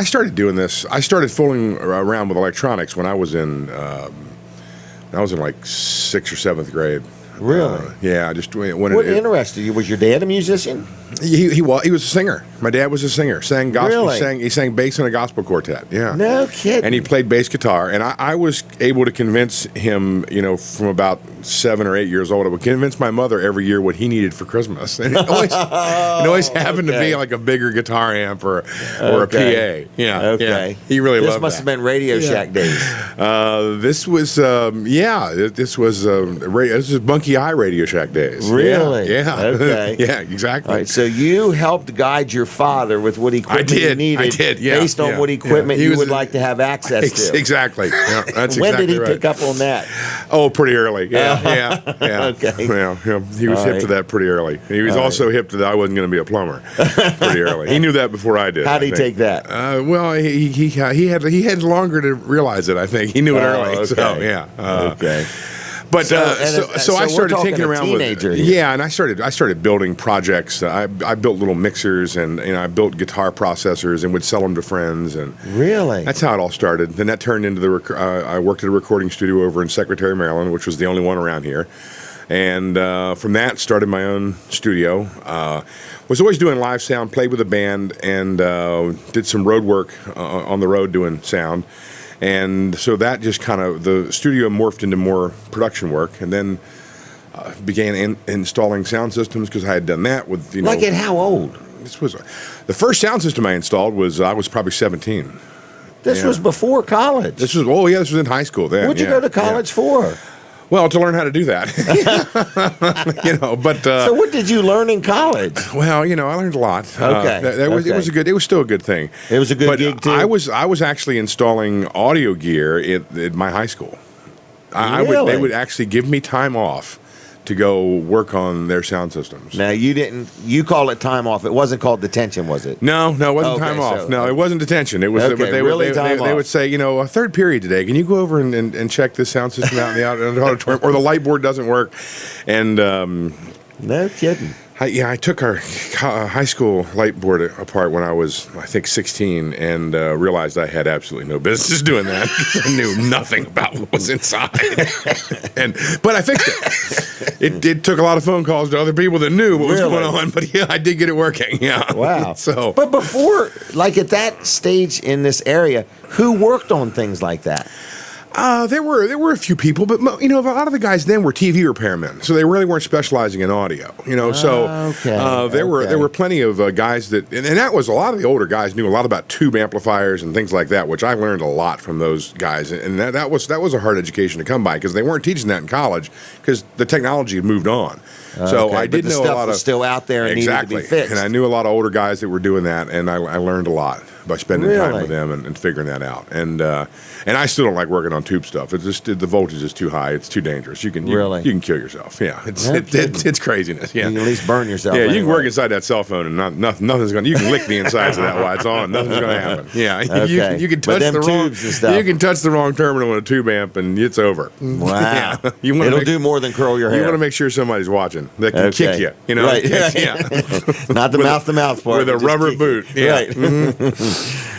started doing this. I started fooling around with electronics when I was in like 6th or 7th grade. Really? Yeah. Just when What interested you? Was your dad a musician? he was a singer. My dad was a singer. Sang gospel. Really? He sang bass in a gospel quartet. Yeah. No kidding. And he played bass guitar. And I was able to convince him, from about 7 or 8 years old, I would convince my mother every year what he needed for Christmas. And it always happened to be like a bigger guitar amp or a PA. Yeah. Okay. Yeah. He really this loved must that. have been Radio Shack days. This was this is Bunky Eye Radio Shack days. Really? Yeah. Okay. Yeah, exactly. All right. So you helped guide your father with what equipment he needed. I did. Yeah. Based on yeah, what equipment yeah. you would like to have access to. Exactly. Yeah, that's When exactly did he right. pick up on that? Oh, pretty early. Yeah. Okay. Yeah, he was All hip right. to that pretty early. He was All also hip to that I wasn't going to be a plumber pretty early. He knew that before I did. How I did he think. take that? Well, he had longer to realize it. I think he knew it early. Okay. So yeah. Okay. But So I we're started talking tinkering a around teenager with here. and I started building projects. I built little mixers and I built guitar processors and would sell them to friends and Really? that's how it all started. Then that turned into I worked at a recording studio over in Secretary, Maryland, which was the only one around here. And from that, started my own studio. Was always doing live sound, played with a band, and did some road work on the road doing sound. And so that just the studio morphed into more production work, and then began installing sound systems because I had done that with, Like at how old? This was the first sound system I installed I was probably 17. This Yeah. was before college. This was in high school then. What'd you go to college for? Well, to learn how to do that. But So what did you learn in college? well, I learned a lot. Okay. It was still a good thing. It was a good But gig too? I was actually installing audio gear at my high school. They Really? would actually give me time off to go work on their sound systems. Now you call it time off. It wasn't called detention, was it? No, it wasn't Okay, time off. so- No, it wasn't detention. It was. Okay, but they really would. time They off. would say, a third period today. Can you go over and check this sound system out in the auditorium, or the light board doesn't work? And No kidding. I took our high school light board apart when I was, I think, 16, and realized I had absolutely no business doing that. I knew nothing about what was inside. But I fixed it. It took a lot of phone calls to other people that knew what was Really? going on, but yeah, I did get it working. Yeah. Wow. So, But before, like at that stage in this area, who worked on things like that? there were a few people, but a lot of the guys then were TV repairmen, so they really weren't specializing in audio. There were plenty of guys and that was a lot of the older guys knew a lot about tube amplifiers and things like that, which I learned a lot from those guys, and that was a hard education to come by because they weren't teaching that in college because the technology had moved on. So Okay, I but did the know stuff a lot was of still out there and exactly, needed to be fixed. and I knew a lot of older guys that were doing that, and I learned a lot by spending time Really? with them and figuring that out. And I still don't like working on tube stuff. It's just the voltage is too high. It's too dangerous. You can can kill yourself. Yeah, it's craziness. Yeah, You can at least burn yourself. yeah. You can anyway. work inside that cell phone and nothing's going. You can lick the insides of that while it's on. Nothing's going to happen. Yeah, Okay. you can But touch them the wrong. tubes and stuff. You can touch the wrong terminal in a tube amp and it's over. Wow. Yeah. You wanna It'll make- do more than curl your hair. You want to make sure somebody's watching that can Okay. kick you. Right. Yeah. Not the mouth-to-mouth part. With a but just rubber kick boot. you. Yeah. Right.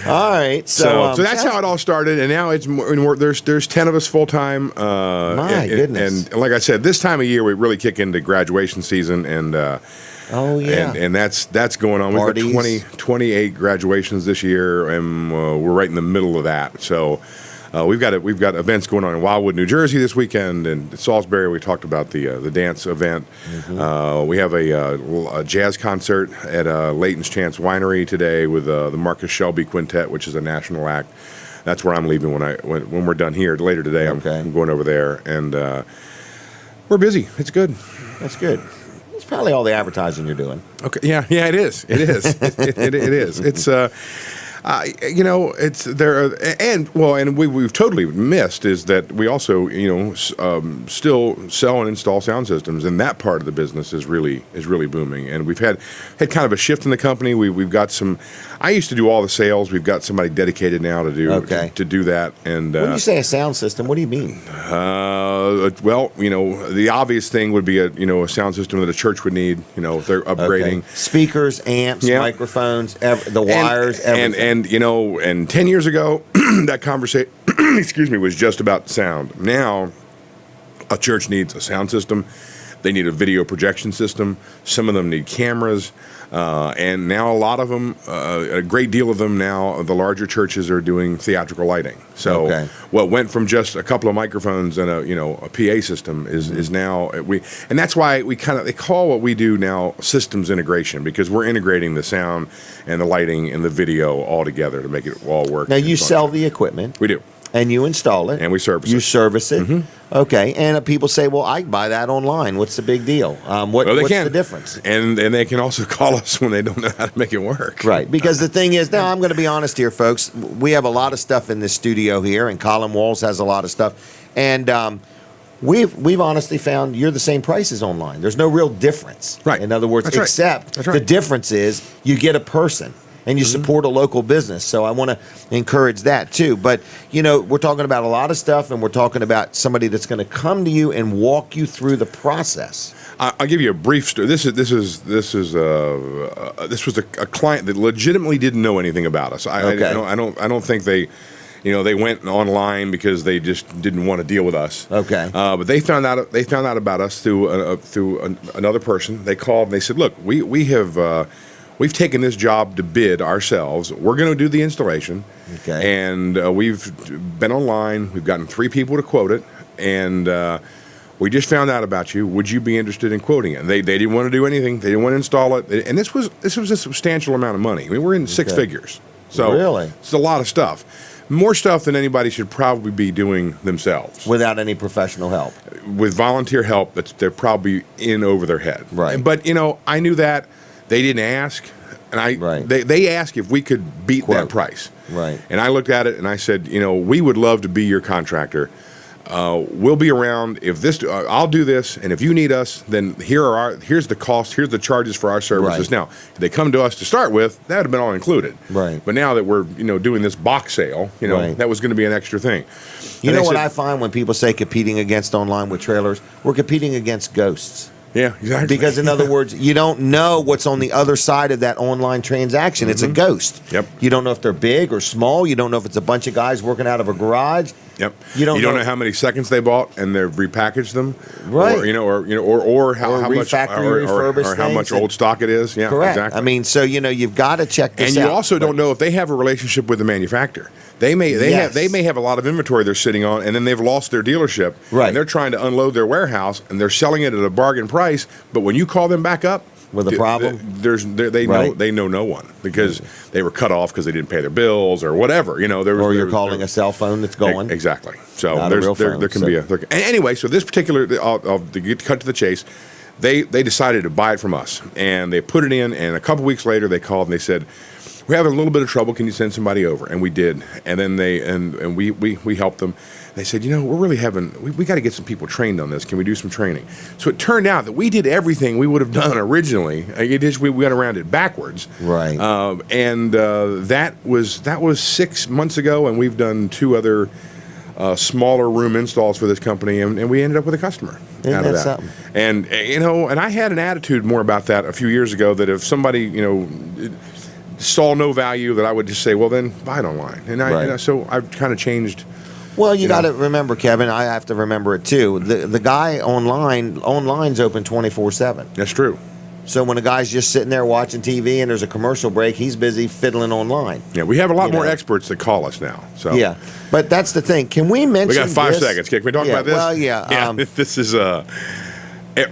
All right. So that's how it all started, and now it's more, there's 10 of us full time. My goodness. And like I said, this time of year we really kick into graduation season, and Oh yeah. and that's going on. Parties. We've got 28 graduations this year, and we're right in the middle of that. So. We've got events going on in Wildwood, New Jersey this weekend, and Salisbury. We talked about the dance event. Mm-hmm. We have a jazz concert at Layton's Chance Winery today with the Marcus Shelby Quintet, which is a national act. That's where I'm leaving when we're done here later today. I'm going over there, and we're busy. It's good. That's good. It's probably all the advertising you're doing. Okay. Yeah. It is. It is. It's it's there, and we've totally missed is that we also, still sell and install sound systems, and that part of the business is really booming. And we've had kind of a shift in the company. We've got some. I used to do all the sales. We've got somebody dedicated now to do to do that. And when you say a sound system, what do you mean? The obvious thing would be a sound system that a church would need. If they're upgrading speakers, amps, microphones, the wires, everything. And 10 years ago, that conversation, was just about sound. Now, a church needs a sound system. They need a video projection system. Some of them need cameras. And now a lot of them, a great deal of them now, the larger churches are doing theatrical lighting. So what went from just a couple of microphones and a PA system is now and that's why they call what we do now systems integration, because we're integrating the sound and the lighting and the video all together to make it all work. Now you sell the equipment. We do. And you install it. And we service it. You service it. Mm-hmm. Okay. And people say, well, I can buy that online. What's the big deal? What's the difference? And they can also call us when they don't know how to make it work. Right. Because the thing is, now I'm going to be honest here, folks. We have a lot of stuff in this studio here, and Colin Walls has a lot of stuff. And we've honestly found you're the same price as online. There's no real difference. Right. In other words, That's right. except That's right. the difference is you get a person. And you support a local business. So I want to encourage that too. But, we're talking about a lot of stuff, and we're talking about somebody that's going to come to you and walk you through the process. I'll give you a brief story. This was a client that legitimately didn't know anything about us. I don't think they went online because they just didn't want to deal with us. Okay. But they found out about us through another person. They called and they said, "Look, we've taken this job to bid ourselves. We're going to do the installation." Okay. And we've been online. We've gotten 3 people to quote it. And we just found out about you. Would you be interested in quoting it? And they didn't want to do anything. They didn't want to install it. And this was a substantial amount of money. I mean, we're in 6 figures. So really? It's a lot of stuff. More stuff than anybody should probably be doing themselves. Without any professional help. With volunteer help, they're probably in over their head. Right. But, I knew that. They didn't ask, and they asked if we could beat that price. Right. And I looked at it and I said, we would love to be your contractor. We'll be around if this. I'll do this, and if you need us, then here's the cost. Here's the charges for our services. Right. Now, if they come to us to start with, that would have been all included. Right. But now that we're doing this box sale, that was going to be an extra thing. You know what I find when people say competing against online with trailers? We're competing against ghosts. Yeah, exactly. Because in other words, you don't know what's on the other side of that online transaction. It's a ghost. Yep. You don't know if they're big or small. You don't know if it's a bunch of guys working out of a garage. Yep. You don't know how many seconds they bought and they've repackaged them. Right. Or how much refurbished how much old stock it is. Yeah. Correct. Exactly. I mean, so you've got to check this out. And you also don't know if they have a relationship with the manufacturer. They may have a lot of inventory they're sitting on, and then they've lost their dealership. Right. And they're trying to unload their warehouse, and they're selling it at a bargain price. But when you call them back up with a problem, they know no one because they were cut off because they didn't pay their bills or whatever. Or you're calling a cell phone that's going. Exactly. So there can be a. Anyway, so this particular, I'll cut to the chase. They decided to buy it from us, and they put it in. And a couple weeks later, they called and they said, "We're having a little bit of trouble. Can you send somebody over?" And we did. And then we helped them. They said, we're really we got to get some people trained on this. Can we do some training? So it turned out that we did everything we would have done originally. We went around it backwards. Right. That was 6 months ago, and we've done 2 other smaller room installs for this company, and we ended up with a customer out of that. Something? And and I had an attitude more about that a few years ago, that if somebody saw no value, that I would just say, well, then buy it online. And so I've kind of changed. Well, you got to remember, Kevin, I have to remember it too. The guy online's open 24/7. That's true. So when a guy's just sitting there watching TV and there's a commercial break, he's busy fiddling online. Yeah, we have a lot more experts that call us now. So yeah, but that's the thing. Can we mention? We got 5 seconds. Can we talk about this? Well, yeah. This is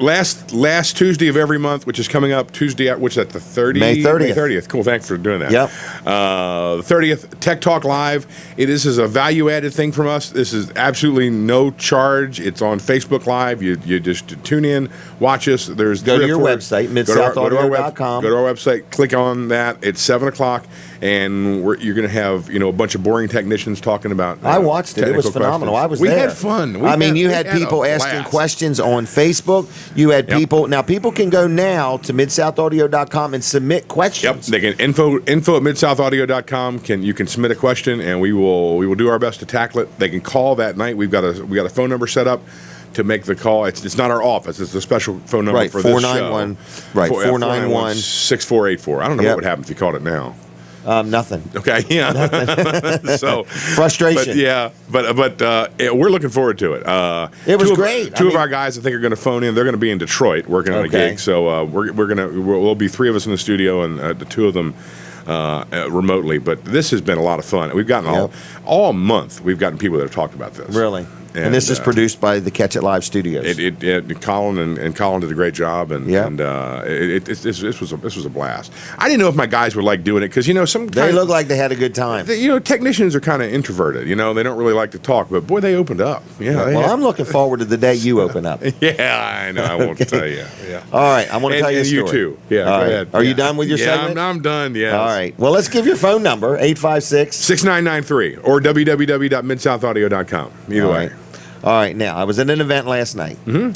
Last Tuesday of every month, which is coming up Tuesday, which is at the 30th? May 30th. May 30th. Cool, thanks for doing that. Yep. The 30th, Tech Talk Live. This is a value-added thing from us. This is absolutely no charge. It's on Facebook Live. You just tune in, watch us. There's Go to your website, midsouthaudio.com. Go to our website, click on that. It's 7 o'clock, and you're going to have a bunch of boring technicians talking about. I watched it. It was technical phenomenal. questions. I was we there. Had fun. You we had people a asking blast. questions on Facebook. You had people. Now people can go now to midsouthaudio.com and submit Yep, questions. they can info at midsouthaudio.com. You can submit a question, and we will do our best to tackle it. They can call that night. We got a phone number set up to make the call. It's not our office. It's a special phone number Right, for 491 this show. right, 491 6484. I don't know Yep. what would happen if you called it now. Nothing. Okay, yeah. So Frustration. but we're looking forward to it. It was great. Two of our guys, I think, are going to phone in. They're going to be in Detroit working on a Okay. gig. So we'll be three of us in the studio and the two of them remotely. But this has been a lot of fun. We've gotten all month. We've gotten people that have talked about this. Really. And this is produced by the Catch It Live Studios. Colin and Colin did a great job, and this was a blast. I didn't know if my guys would like doing it because They look like they had a good time. technicians are kind of introverted. They don't really like to talk, but boy, they opened up. I'm looking forward to the day you open up. Yeah, I know. I won't tell you. Yeah. All right, I want to tell you a and story. you too. Yeah, All go right. ahead. Are you Yeah. done with your segment? I'm done. Yeah. All right. Well, let's give your phone number, 856. 6993 or www.midsouthaudio.com. Either way. All right. Now, I was at an event last night. Mm-hmm.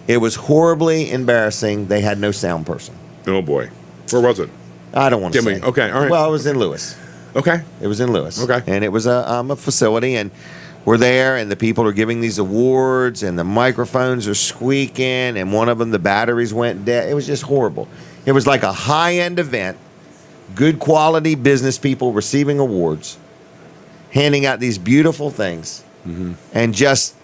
It was horribly embarrassing. They had no sound person. Oh boy, where was it? I don't want to say. Okay, all right. Well, it was in Lewis. Okay. It was in Lewis. Okay. And it was a facility, and we're there, and the people are giving these awards, and the microphones are squeaking, and one of them, the batteries went dead. It was just horrible. It was like a high-end event, good quality business people receiving awards, handing out these beautiful things, and just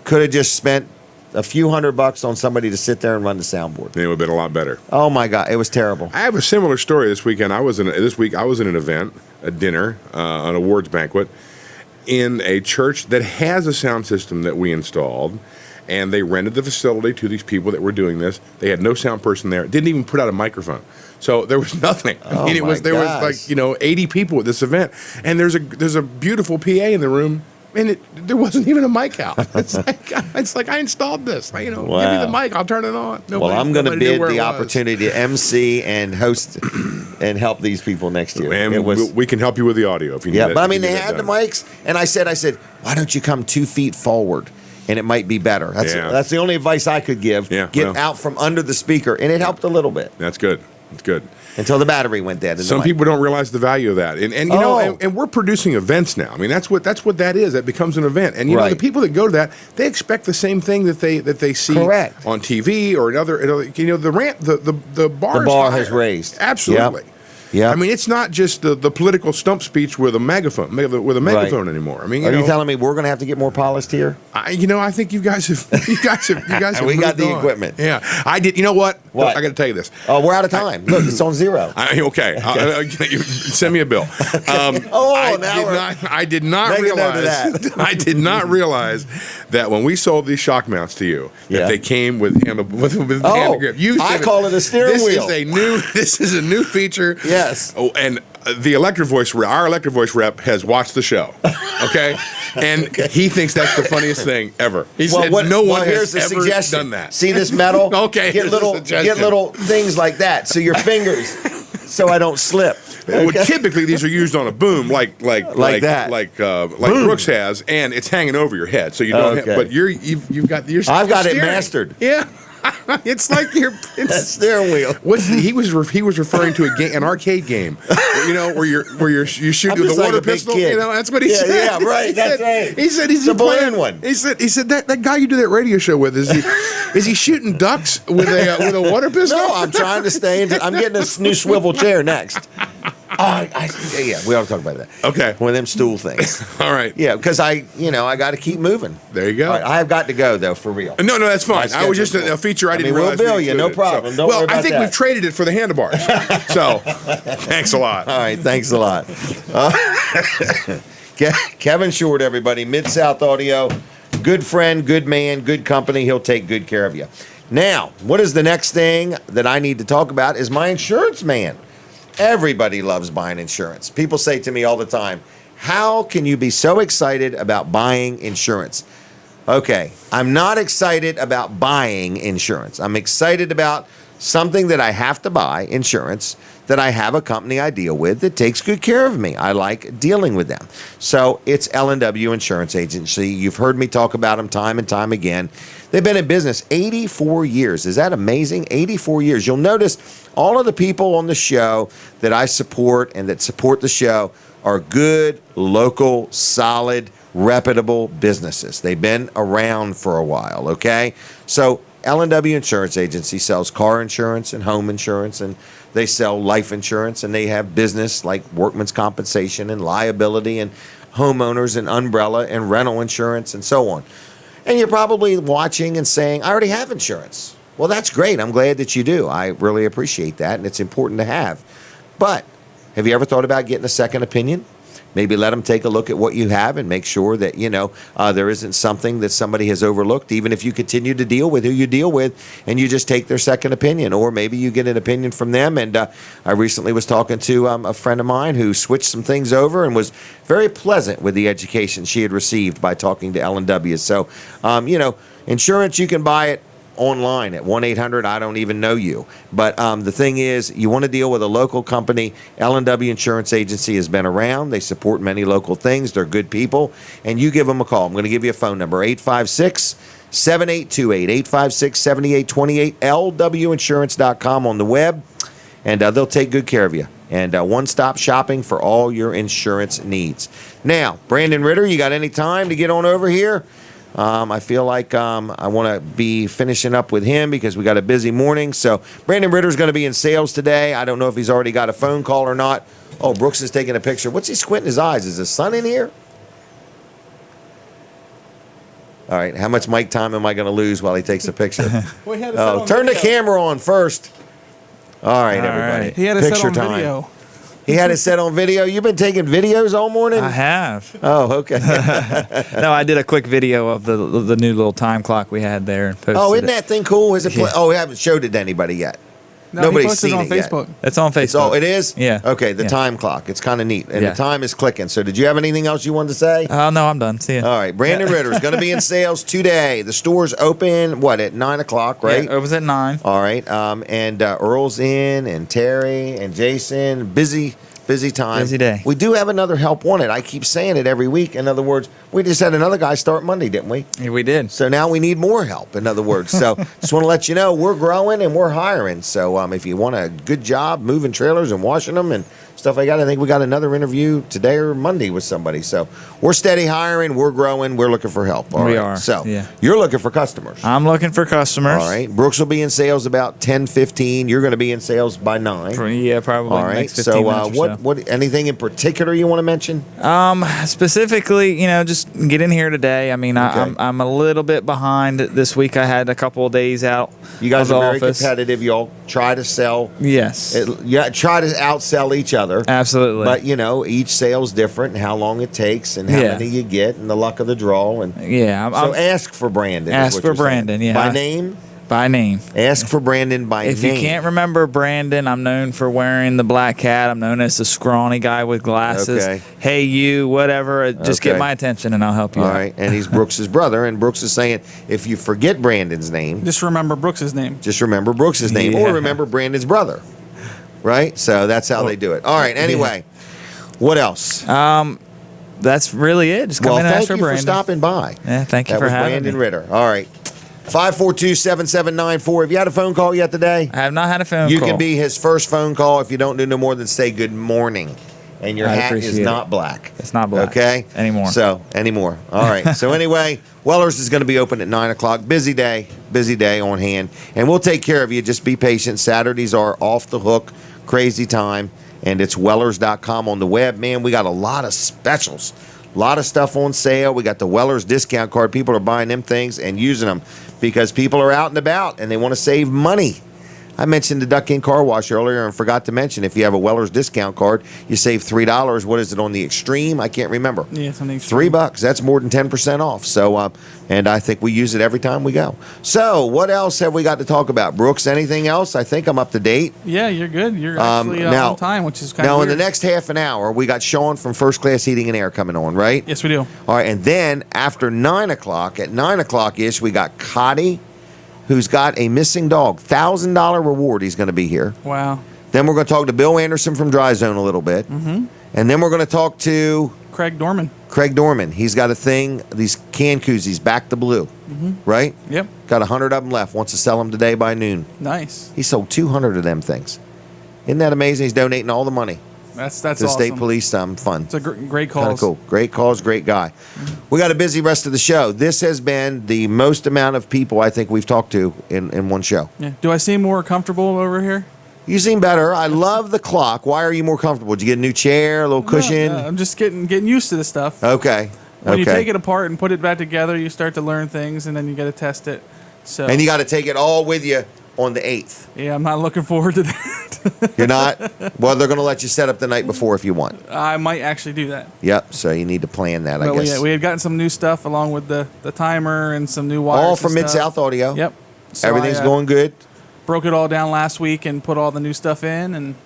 could have just spent a few $100 on somebody to sit there and run the soundboard. It would have been a lot better. Oh my God, it was terrible. I have a similar story this weekend. This week I was in an event, a dinner, an awards banquet, in a church that has a sound system that we installed, and they rented the facility to these people that were doing this. They had no sound person there. Didn't even put out a microphone. So there was nothing. There was like 80 people at this event, and there's a beautiful PA in the room. And there wasn't even a mic out. It's like I installed this. Give me the mic. I'll turn it on. I'm going to bid the opportunity to MC and host and help these people next year. And we can help you with the audio if you need. Yeah, but I mean, they had the mics, and I said, why don't you come 2 feet forward? And it might be better. That's the only advice I could give. Yeah, Get out from under the speaker, and it helped a little bit. That's good. That's good. Until the battery went dead. Some people don't realize the value of that, and we're producing events now. I mean, that's what that is. That becomes an event, and the people that go to that, they expect the same thing that they see on TV or another. The bar has raised. Absolutely. Yeah. I mean, it's not just the political stump speech with a megaphone anymore. I mean, are you telling me we're going to have to get more polished here? I think you guys have. We got the equipment. Yeah, I did. You know what? What? I got to tell you this. Oh, we're out of time. Look, it's on 0. Okay. You send me a bill. I did not realize. I did not realize that when we sold these shock mounts to you, that they came with hand grip. I call it a steering wheel. This is a new feature. Yes. Oh, and our electric voice rep has watched the show. Okay, and he thinks that's the funniest thing ever. He said no one has ever done that. See this metal? Okay, get little things like that, so your fingers, so I don't slip. Okay. Well, typically these are used on a boom, like Brooks has, and it's hanging over your head, so you don't. But you've got your. I've got steering. it mastered. Yeah. It's like that steering wheel. He was referring to an arcade game, where you're shooting with a water pistol. That's what he said. Yeah, right. That's right. He said he's the balloon one. He said that guy you do that radio show with is he shooting ducks with a water pistol? No, I'm trying to stay into. I'm getting a new swivel chair next. We ought to talk about that. Okay. One of them stool things. All right. Yeah, because I got to keep moving. There you go. Right, I have got to go though, for real. No, that's fine. I was just a feature I didn't realize. We'll bill you, no problem. Don't worry about I think that. we've traded it for the handlebars. So, thanks a lot. All right, thanks a lot. Kevin Short, everybody, Mid-South Audio. good friend, good man, good company. He'll take good care of you. Now, what is the next thing that I need to talk about is my insurance man. Everybody loves buying insurance. People say to me all the time, how can you be so excited about buying insurance? Okay, I'm not excited about buying insurance. I'm excited about something that I have to buy, insurance, that I have a company I deal with that takes good care of me. I like dealing with them. So it's L&W Insurance Agency. You've heard me talk about them time and time again. They've been in business 84 years. Is that amazing? 84 years. You'll notice all of the people on the show that I support and that support the show are good, local, solid, reputable businesses. They've been around for a while, okay? So L&W Insurance Agency sells car insurance and home insurance, and they sell life insurance, and they have business like workman's compensation and liability and homeowners and umbrella and rental insurance and so on. And you're probably watching and saying, I already have insurance. Well, that's great. I'm glad that you do. I really appreciate that, and it's important to have. But have you ever thought about getting a second opinion? Maybe let them take a look at what you have and make sure that, there isn't something that somebody has overlooked, even if you continue to deal with who you deal with and you just take their second opinion. Or maybe you get an opinion from them. And I recently was talking to a friend of mine who switched some things over and was very pleasant with the education she had received by talking to L&W. So, insurance, you can buy it online at 1-800 I don't even know you. But the thing is, you want to deal with a local company. L&W Insurance Agency has been around. They support many local things. They're good people. And you give them a call. I'm going to give you a phone number, 856-7828, 856-7828, lwinsurance.com on the web. And they'll take good care of you. And one-stop shopping for all your insurance needs. Now, Brandon Ritter, you got any time to get on over here? I feel like I want to be finishing up with him because we got a busy morning. So Brandon Ritter's going to be in sales today. I don't know if he's already got a phone call or not. Oh, Brooks is taking a picture. What's he squinting his eyes? Is the sun in here? All right. How much mic time am I going to lose while he takes a picture? Turn the camera on first. All right, everybody. Right. He had it set on video. He had it set on video. You've been taking videos all morning? I have. Oh, okay. No, I did a quick video of the new little time clock we had there. And Oh, isn't that thing cool? Is it? We haven't showed it to anybody yet. No, Nobody's posted seen it on Facebook. Yet. It's on Facebook. It is? Yeah. Okay, the Yeah. time clock. It's kind of neat. And Yeah. the time is clicking. So did you have anything else you wanted to say? Oh, no, I'm done. See ya. All right. Brandon Ritter is going to be in sales today. The store's open, at 9 o'clock, right? Yeah, it was at 9. All right. And Earl's in, and Terry, and Jason. Busy time. Busy day. We do have another help wanted. I keep saying it every week. In other words, we just had another guy start Monday, didn't we? Yeah, we did. So now we need more help, in other words. So just want to let you know we're growing and we're hiring. So if you want a good job moving trailers and washing them and stuff like that, I think we got another interview today or Monday with somebody. So we're steady hiring, we're growing, we're looking for help. All We right. are, So yeah. you're looking for customers. I'm looking for customers. All right. Brooks will be in sales about 10:15. You're going to be in sales by 9. Yeah, probably. All right. Next 15 So minutes or what anything in particular you want to mention? Specifically, just get in here today. I mean, Okay. I'm a little bit behind this week. I had a couple of days out. You guys of are the very office. competitive. Y'all try to sell. Yes. Try to outsell each other. Absolutely. But each sale's different, and how long it takes, and how Yeah. many you get, and the luck of the draw. And yeah. so ask for Brandon. is Ask what for you're saying. Brandon, yeah. By name. By name. Ask for Brandon by If name. you can't remember Brandon, I'm known for wearing the black hat. I'm known as the scrawny guy with glasses. Okay. Hey, you, whatever. Just Okay. get my attention and I'll help you All out. right, and he's Brooks's brother, and Brooks is saying if you forget Brandon's name, Just remember Brooks's name. just remember Brooks's name, Yeah. or remember Brandon's brother. Right. So that's how they do it. All right. Anyway, what else? That's really it. Just come Well, in and ask thank for you for Brandon. stopping by. Yeah, thank you That for was having Brandon me. Ritter. All right. 542-7794. Have you had a phone call yet today? I have not had a phone You call. can be his first phone call if you don't do no more than say good morning. And your I hat is appreciate not it. black. It's not black. Okay? Anymore. So, anymore. All right. So, anyway, Weller's is going to be open at 9 o'clock. Busy day on hand. And we'll take care of you. Just be patient. Saturdays are off the hook, crazy time. And it's Wellers.com on the web. Man, we got a lot of specials. A lot of stuff on sale. We got the Wellers discount card. People are buying them things and using them because people are out and about and they want to save money. I mentioned the Duck Inn Car Wash earlier and forgot to mention if you have a Weller's discount card, you save $3. What is it on the Extreme? I can't remember. Yeah, it's on the Extreme. $3. That's more than 10% off. So, and I think we use it every time we go. So, what else have we got to talk about? Brooks, anything else? I think I'm up to date. Yeah, you're good. You're actually now- on time, which is kind of Now, weird. in the next half an hour, we got Sean from First Class Heating and Air coming on, right? Yes, we do. All right, and then after 9 o'clock, at 9 o'clock-ish, we got Cotty, who's got a missing dog. $1,000 reward. He's going to be here. Wow. Then we're going to talk to Bill Anderson from Dry Zone a little bit. Mm-hmm. And then we're going to talk to Craig Dorman. Craig Dorman. He's got a thing, these can koozies, back to blue, right? Yep. Got 100 of them left. Wants to sell them today by noon. Nice. He sold 200 of them things. Isn't that amazing? He's donating all the money That's to the awesome. state police fund. It's a great Kind cause. of cool. Great cause, great guy. We got a busy rest of the show. This has been the most amount of people I think we've talked to in one show. Yeah. Do I seem more comfortable over here? You seem better. I love the clock. Why are you more comfortable? Did you get a new chair, a little cushion? No, I'm just getting used to this stuff. Okay. When you okay. take it apart and put it back together, you start to learn things, and then you got to test it. So And you got to take it all with you on the 8th. yeah, I'm not looking forward to that. You're not? Well, they're going to let you set up the night before if you want. I might actually do that. Yep. So you need to plan that, I But guess. we had gotten some new stuff along with the timer and some new wires. All and from stuff. Mid-South Audio. Yep. So Everything's I, going good. Broke it all down last week and put all the new stuff in, and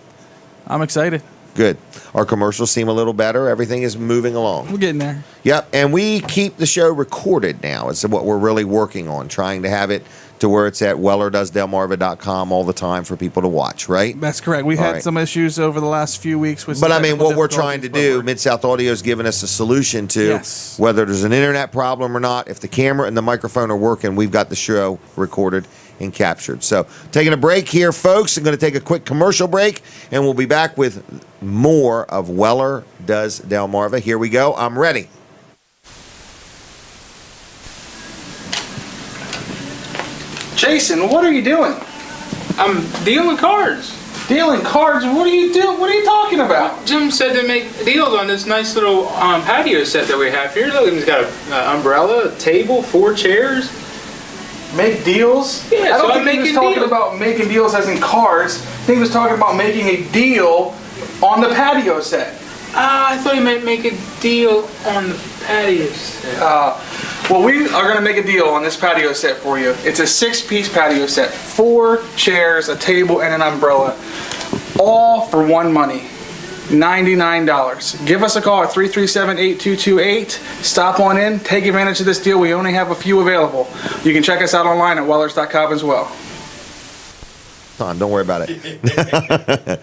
I'm excited. Good. Our commercials seem a little better. Everything is moving along. We're getting there. Yep, and we keep the show recorded now. It's what we're really working on, trying to have it to where it's at wellerdoesdelmarva.com all the time for people to watch, right? That's correct. We All had right. some issues over the last few weeks with. But some I mean, technical what we're trying to difficulties, but do, we're- Mid-South Audio is giving us a solution to Yes. whether there's an internet problem or not. If the camera and the microphone are working, we've got the show recorded and captured. So taking a break here, folks. I'm going to take a quick commercial break, and we'll be back with more of Weller Does Delmarva. Here we go. I'm ready. Jason, what are you doing? I'm dealing cards. Dealing cards? What are you doing? What are you talking about? Jim said to make deals on this nice little patio set that we have here. Look, he's got an umbrella, a table, 4 chairs. Make deals? Yeah, I so don't I'm think he was making talking deals. about making deals as in cards. I think he was talking about making a deal on the patio set. I thought he meant make a deal on the patio set. Well, we are going to make a deal on this patio set for you. It's a 6-piece patio set. 4 chairs, a table, and an umbrella. All for one money. $99. Give us a call at 337-8228. Stop on in. Take advantage of this deal. We only have a few available. You can check us out online at wellers.com as well. Tom, don't worry about it.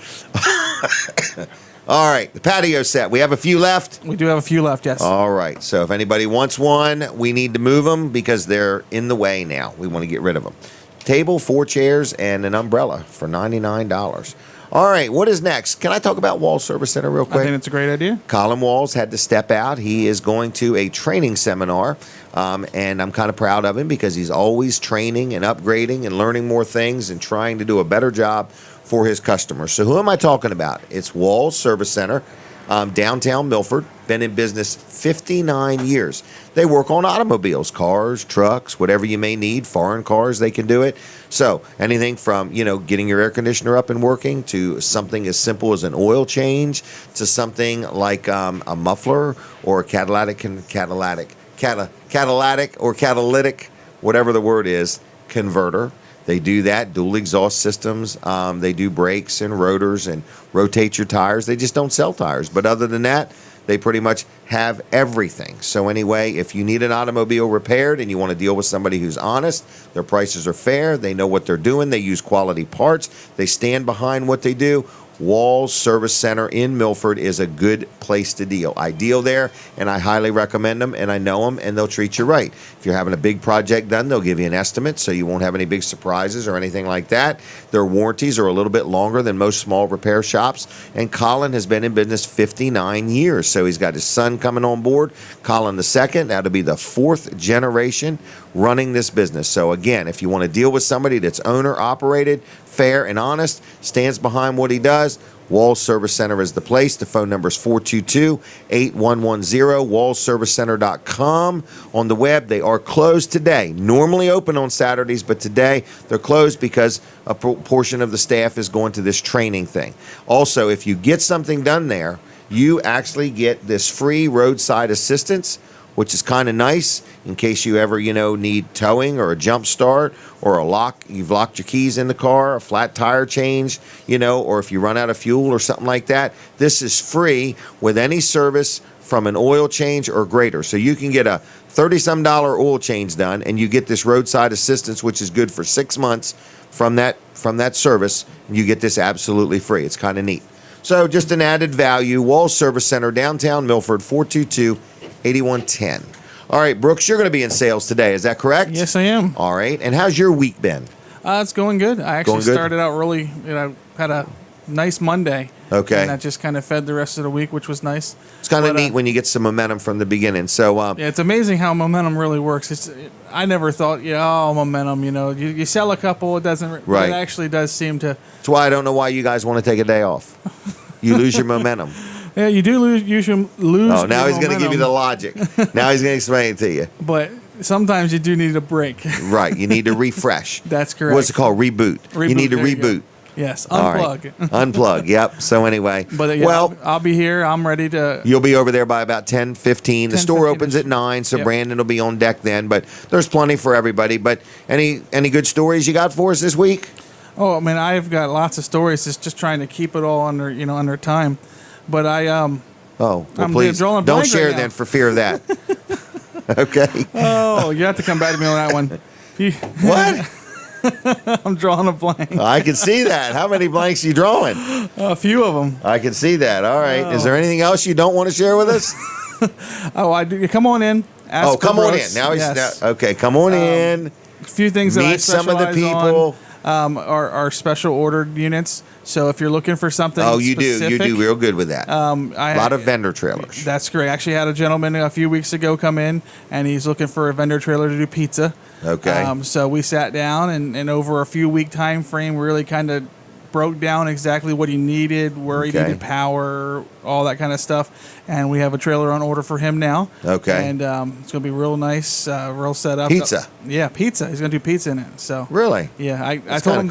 All right, the patio set. We have a few left. We do have a few left, yes. All right, so if anybody wants one, we need to move them because they're in the way now. We want to get rid of them. Table, 4 chairs, and an umbrella for $99. All right, what is next? Can I talk about Walls Service Center real I quick? think it's a great idea. Colin Walls had to step out. He is going to a training seminar, and I'm kind of proud of him because he's always training and upgrading and learning more things and trying to do a better job for his customers. So who am I talking about? It's Walls Service Center, downtown Milford. Been in business 59 years. They work on automobiles, cars, trucks, whatever you may need, foreign cars, they can do it. So anything from, getting your air conditioner up and working to something as simple as an oil change to something like a muffler or a catalytic, whatever the word is, converter. They do that, dual exhaust systems. They do brakes and rotors and rotate your tires. They just don't sell tires. But other than that, they pretty much have everything. So anyway, if you need an automobile repaired and you want to deal with somebody who's honest, their prices are fair, they know what they're doing, they use quality parts, they stand behind what they do, Walls Service Center in Milford is a good place to deal. I deal there, and I highly recommend them, and I know them, and they'll treat you right. If you're having a big project done, they'll give you an estimate, so you won't have any big surprises or anything like that. Their warranties are a little bit longer than most small repair shops, and Colin has been in business 59 years, so he's got his son coming on board, Colin the second. That'll be the 4th generation running this business. So again, if you want to deal with somebody that's owner-operated, fair and honest, stands behind what he does, Walls Service Center is the place. The phone number is 422-8110, wallsservicecenter.com. On the web, they are closed today. Normally open on Saturdays, but today they're closed because a portion of the staff is going to this training thing. Also, if you get something done there, you actually get this free roadside assistance, which is kind of nice in case you ever, need towing or a jump start or a lock. You've locked your keys in the car, a flat tire change, or if you run out of fuel or something like that. This is free with any service from an oil change or greater. So you can get a $30-some oil change done, and you get this roadside assistance, which is good for 6 months from that service. You get this absolutely free. It's kind of neat. So just an added value. Walls Service Center, downtown Milford, 422-8110. All right, Brooks, you're going to be in sales today. Is that correct? Yes, I am. All right. And how's your week been? It's going good. I actually started out really, had a nice Monday. Okay. And that just kind of fed the rest of the week, which was nice. It's kind of neat when you get some momentum from the beginning. So yeah, it's amazing how momentum really works. I never thought, momentum. You sell a couple, it doesn't. Right. It actually does seem to. That's why I don't know why you guys want to take a day off. You lose your momentum. Yeah, you do lose. You should lose. Oh, now he's going to give you the logic. Now he's going to explain it to you. But sometimes you do need a break. Right. You need to refresh. That's correct. What's it called? Reboot. You need to reboot. Yes, unplug. Right. Unplug, yep. So anyway, but I'll be here. I'm ready to. You'll be over there by about 10:15. The store opens at 9, so Brandon will be on deck then. But there's plenty for everybody. But any good stories you got for us this week? Oh, I mean, I've got lots of stories. It's just trying to keep it all under time. But I'm please don't share then for fear of that. Okay. Oh, you have to come back to me on that one. What? I'm drawing a blank. I can see that. How many blanks are you drawing? A few of them. I can see that. All right. Is there anything else you don't want to share with us? I do. Come on in. Ask come on in. Brooks. Now he's yes. okay. Come on in. A few things that I meet some of the people. Are special ordered units. So if you're looking for something, you do real good with that. A lot of vendor trailers. That's great. I actually had a gentleman a few weeks ago come in, and he's looking for a vendor trailer to do pizza. Okay. So we sat down, and over a few week time frame, we really kind of broke down exactly what he needed, where he needed power, all that kind of stuff. And we have a trailer on order for him now. Okay. And it's going to be real nice, real set up. Pizza. Yeah, pizza. He's going to do pizza in it. So really? Yeah, I told him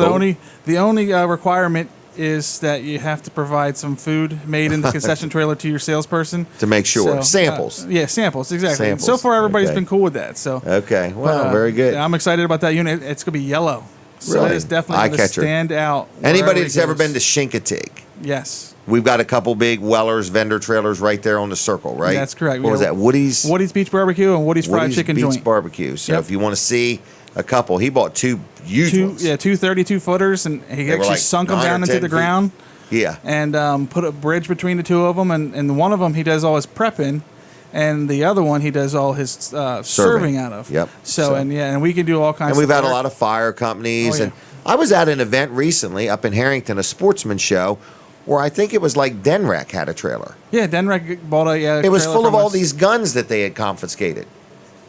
the only requirement is that you have to provide some food made in the concession trailer to your salesperson to make sure. So, samples. Samples, exactly. Samples. So far, everybody's been cool with that. So okay, well, very good. I'm excited about that unit. It's going to be yellow. So really? it's definitely going to stand out. Anybody that's ever been to Chincoteague? Yes. We've got a couple big Weller's vendor trailers right there on the circle, right? That's correct. What was that? Woody's Beach Barbecue and Woody's Fried Chicken Beach Joint. Barbecue. So if you want to see a couple, he bought two huge ones. Yeah, 232 footers, and he actually sunk them down into the ground. Yeah. And put a bridge between the two of them, and one of them he does all his prep in, and the other one he does all his serving out of. Yep. So and we can do all kinds. And we've had a lot of fire companies, and I was at an event recently up in Harrington, a sportsman show, where I think it was like Denrec had a trailer. Yeah, Denrec bought a. It was full of all these guns that they had confiscated.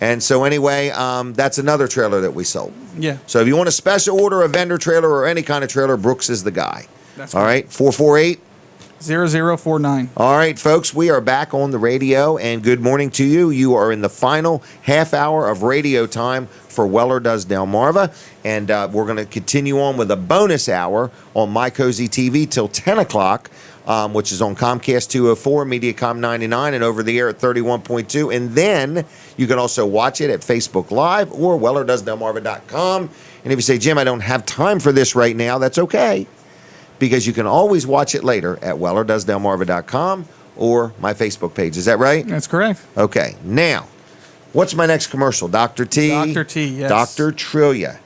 And so anyway, that's another trailer that we sold. Yeah. So if you want a special order, a vendor trailer, or any kind of trailer, Brooks is the guy. That's all right, 448 0049. All right, folks, we are back on the radio, and good morning to you. You are in the final half hour of radio time for Weller Does Delmarva, and we're going to continue on with a bonus hour on My Cozy TV till 10 o'clock, which is on Comcast 204, Mediacom 99, and over the air at 31.2. And then you can also watch it at Facebook Live or WellerDoesDelmarva.com. And if you say, Jim, I don't have time for this right now, that's okay, because you can always watch it later at WellerDoesDelmarva.com or my Facebook page. Is that right? That's correct. Okay. Now, what's my next commercial? Dr. T? Dr. T, yes. Dr. Trillia.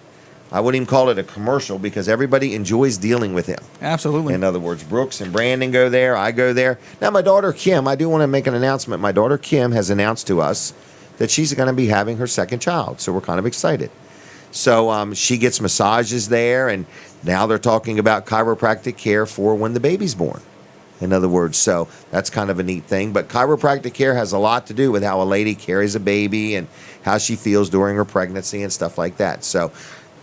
I wouldn't even call it a commercial because everybody enjoys dealing with him. Absolutely. In other words, Brooks and Brandon go there. I go there. Now, my daughter Kim, I do want to make an announcement. My daughter Kim has announced to us that she's going to be having her second child. So we're kind of excited. So she gets massages there, and now they're talking about chiropractic care for when the baby's born. In other words, so that's kind of a neat thing. But chiropractic care has a lot to do with how a lady carries a baby and how she feels during her pregnancy and stuff like that. So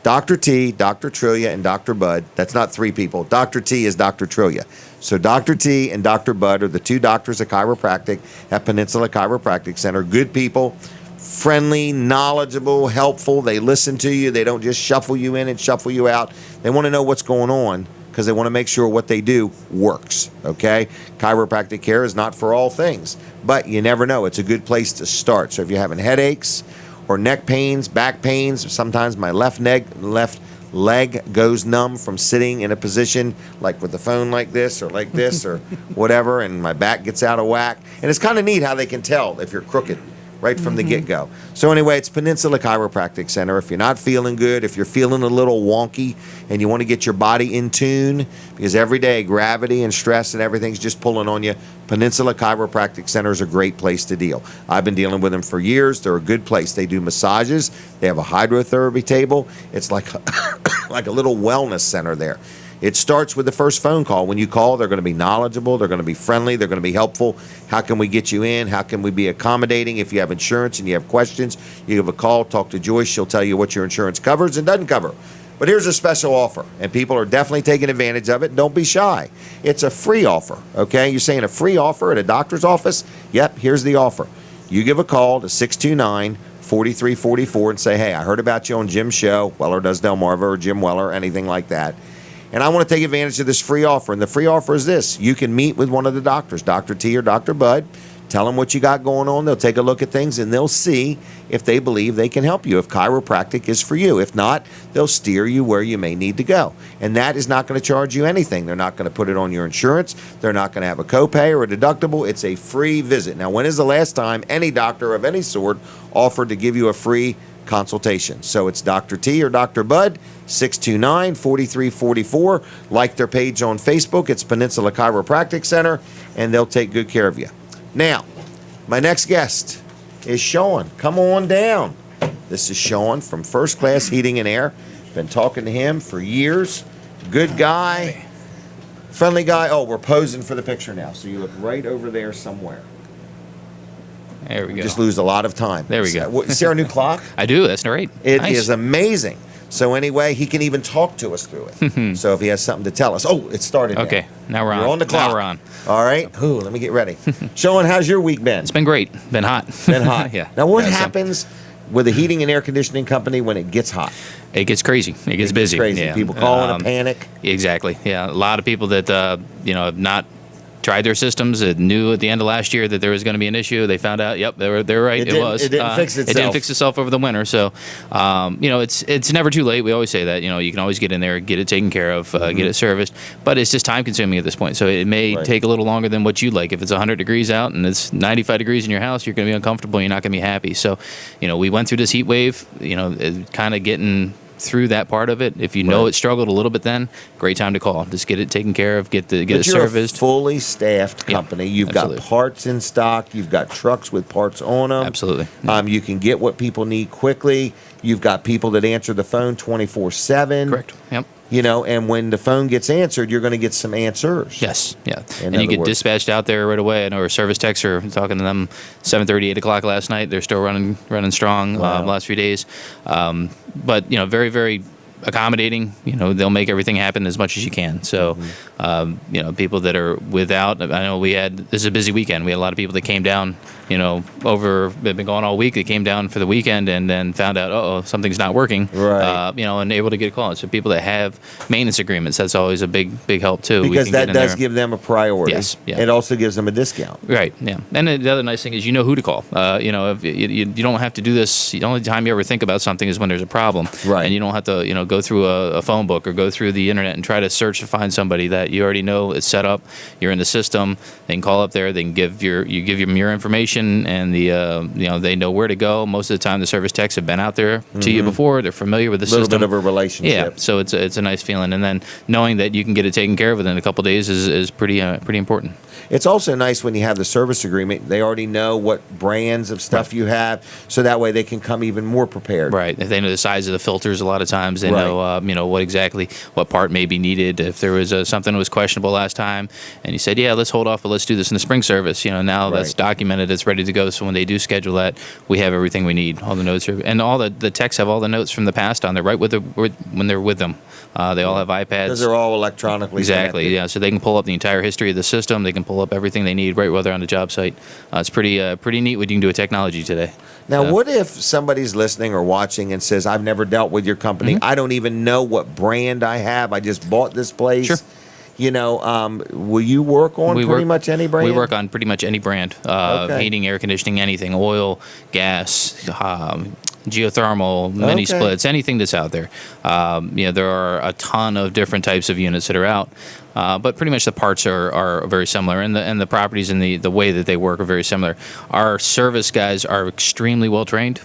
Dr. T, Dr. Trillia, and Dr. Bud. That's not three people. Dr. T is Dr. Trillia. So Dr. T and Dr. Bud are the two doctors of chiropractic at Peninsula Chiropractic Center. Good people, friendly, knowledgeable, helpful. They listen to you. They don't just shuffle you in and shuffle you out. They want to know what's going on because they want to make sure what they do works, okay? Chiropractic care is not for all things, but you never know. It's a good place to start. So if you're having headaches or neck pains, back pains, sometimes my left leg goes numb from sitting in a position like with the phone like this or whatever, and my back gets out of whack. And it's kind of neat how they can tell if you're crooked right from the get-go. So anyway, it's Peninsula Chiropractic Center. If you're not feeling good, if you're feeling a little wonky and you want to get your body in tune, because every day gravity and stress and everything's just pulling on you, Peninsula Chiropractic Center is a great place to deal. I've been dealing with them for years. They're a good place. They do massages. They have a hydrotherapy table. It's like like a little wellness center there. It starts with the first phone call. When you call, they're going to be knowledgeable. They're going to be friendly. They're going to be helpful. How can we get you in? How can we be accommodating? If you have insurance and you have questions, you give a call, talk to Joyce. She'll tell you what your insurance covers and doesn't cover. But here's a special offer, and people are definitely taking advantage of it. Don't be shy. It's a free offer, okay? You're saying a free offer at a doctor's office? Yep, here's the offer. You give a call to 629-4344 and say, hey, I heard about you on Jim's show, Weller Does Delmarva, or Jim Weller, anything like that. And I want to take advantage of this free offer. And the free offer is this. You can meet with one of the doctors, Dr. T or Dr. Bud. Tell them what you got going on. They'll take a look at things, and they'll see if they believe they can help you, if chiropractic is for you. If not, they'll steer you where you may need to go. And that is not going to charge you anything. They're not going to put it on your insurance. They're not going to have a copay or a deductible. It's a free visit. Now, when is the last time any doctor of any sort offered to give you a free consultation? So it's Dr. T or Dr. Bud, 629-4344. Like their page on Facebook. It's Peninsula Chiropractic Center, and they'll take good care of you. Now, my next guest is Sean. Come on down. This is Sean from First Class Heating and Air. Been talking to him for years. Good guy. Friendly guy. Oh, we're posing for the picture now. So you look right over there somewhere. There we go. Just lose a lot of time. There we go. See our new clock? I do. That's great. It Nice. is amazing. So anyway, he can even talk to us through it. So if he has something to tell us. Oh, it started now. Okay, now we're on. You're on the clock. Now we're on. All right. Ooh, let me get ready. Sean, how's your week been? It's been great. Been hot. Been hot. Yeah. Now, what Yeah, so- happens with a heating and air conditioning company when it gets hot? It gets crazy. It gets busy. Crazy. Yeah. People call in a panic. Exactly. Yeah. A lot of people that have not tried their systems. It knew at the end of last year that there was going to be an issue. They found out, yep, they were right. It was. It didn't fix itself. It didn't fix itself over the winter. So, it's never too late. We always say that. You can always get in there, get it taken care of, get it serviced. But it's just time consuming at this point. So it may take a little longer than what you'd like. If it's 100 degrees out and it's 95 degrees in your house, you're going to be uncomfortable. You're not going to be happy. So, we went through this heat wave. Kind of getting through that part of it. If you know it struggled a little bit, then great time to call. Just get it taken care of, get it serviced. You're a fully staffed company. You've absolutely. got parts in stock. You've got trucks with parts on them. Absolutely. You can get what people need quickly. You've got people that answer the phone 24/7. Correct. Yep. And when the phone gets answered, you're going to get some answers. Yes, yeah. In And you other get words. dispatched out there right away. I know our service techs are talking to them 7:30, 8 o'clock last night. They're still running strong last few days. But, very, very accommodating. They'll make everything happen as much as you can. So, people that are without, I know this is a busy weekend. We had a lot of people that came down, they've been gone all week. They came down for the weekend and then found out, something's not working. Right. And able to get a call. So people that have maintenance agreements, that's always a big help too. Because that does give them a priority. Yes, yeah. It also gives them a discount. Right. Yeah. And the other nice thing is who to call. If you don't have to do this. The only time you ever think about something is when there's a problem. Right. And you don't have to go through a phone book or go through the internet and try to search to find somebody that you already know is set up. You're in the system. They can call up there. They can give them your information, and they know where to go. Most of the time, the service techs have been out there to you before. They're familiar with the system. A little bit of a relationship. Yeah. So it's a nice feeling, and then knowing that you can get it taken care of within a couple of days is pretty important. It's also nice when you have the service agreement. They already know what brands of stuff you have, so that way they can come even more prepared. Right. If they know the size of the filters a lot of times, they what part may be needed. If there was something that was questionable last time, and you said, yeah, let's hold off, but let's do this in the spring service. Now that's documented, it's ready to go. So when they do schedule that, we have everything we need. All the notes are, and all the techs have all the notes from the past on there right when they're with them. They all have iPads. Because they're all electronically exactly, connected. yeah. So they can pull up the entire history of the system. They can pull up everything they need right while they're on the job site. It's pretty neat what you can do with technology today. Now, what if somebody's listening or watching and says, I've never dealt with your company. I don't even know what brand I have. I just bought this place. Sure. Will you work on much any brand? We work on pretty much any brand. Heating, air conditioning, anything. Oil, gas, geothermal, mini splits, anything that's out there. There are a ton of different types of units that are out. But pretty much the parts are very similar, and the properties and the way that they work are very similar. Our service guys are extremely well trained.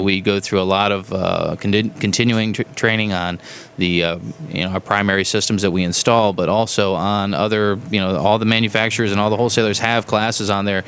We go through a lot of continuing training on our primary systems that we install, but also on other, all the manufacturers and all the wholesalers have classes on there,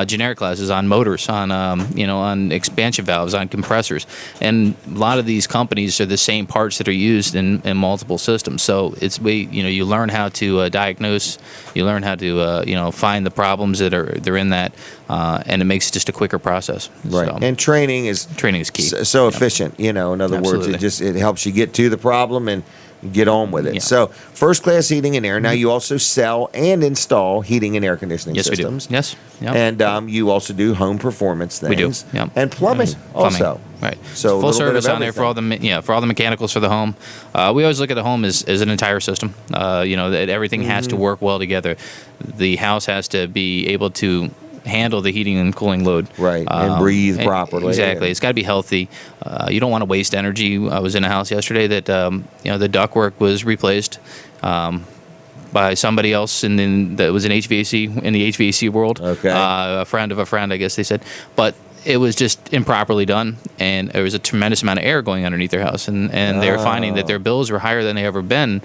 generic classes on motors, on expansion valves, on compressors, and a lot of these companies are the same parts that are used in multiple systems. So you learn how to diagnose, you learn how to find the problems they're in that, and it makes it just a quicker process. Right. So, And training is key. So efficient. In other words, it helps you get to the problem and get on with it. Yeah. So first class heating and air. Now you also sell and install heating and air conditioning systems. We do. Yes. Yep. And you also do home performance things. We do. Yep. And plumbing also. Right. So full service on there for all the mechanicals for the home. We always look at the home as an entire system. That everything has to work well together. The house has to be able to handle the heating and cooling load. Right, and breathe properly. Yeah. Exactly. It's got to be healthy. You don't want to waste energy. I was in a house yesterday that the ductwork was replaced by somebody else, and then that was in the HVAC world. Okay. A friend of a friend, I guess they said, but it was just improperly done, and there was a tremendous amount of air going underneath their house, and they were finding that their bills were higher than they ever been.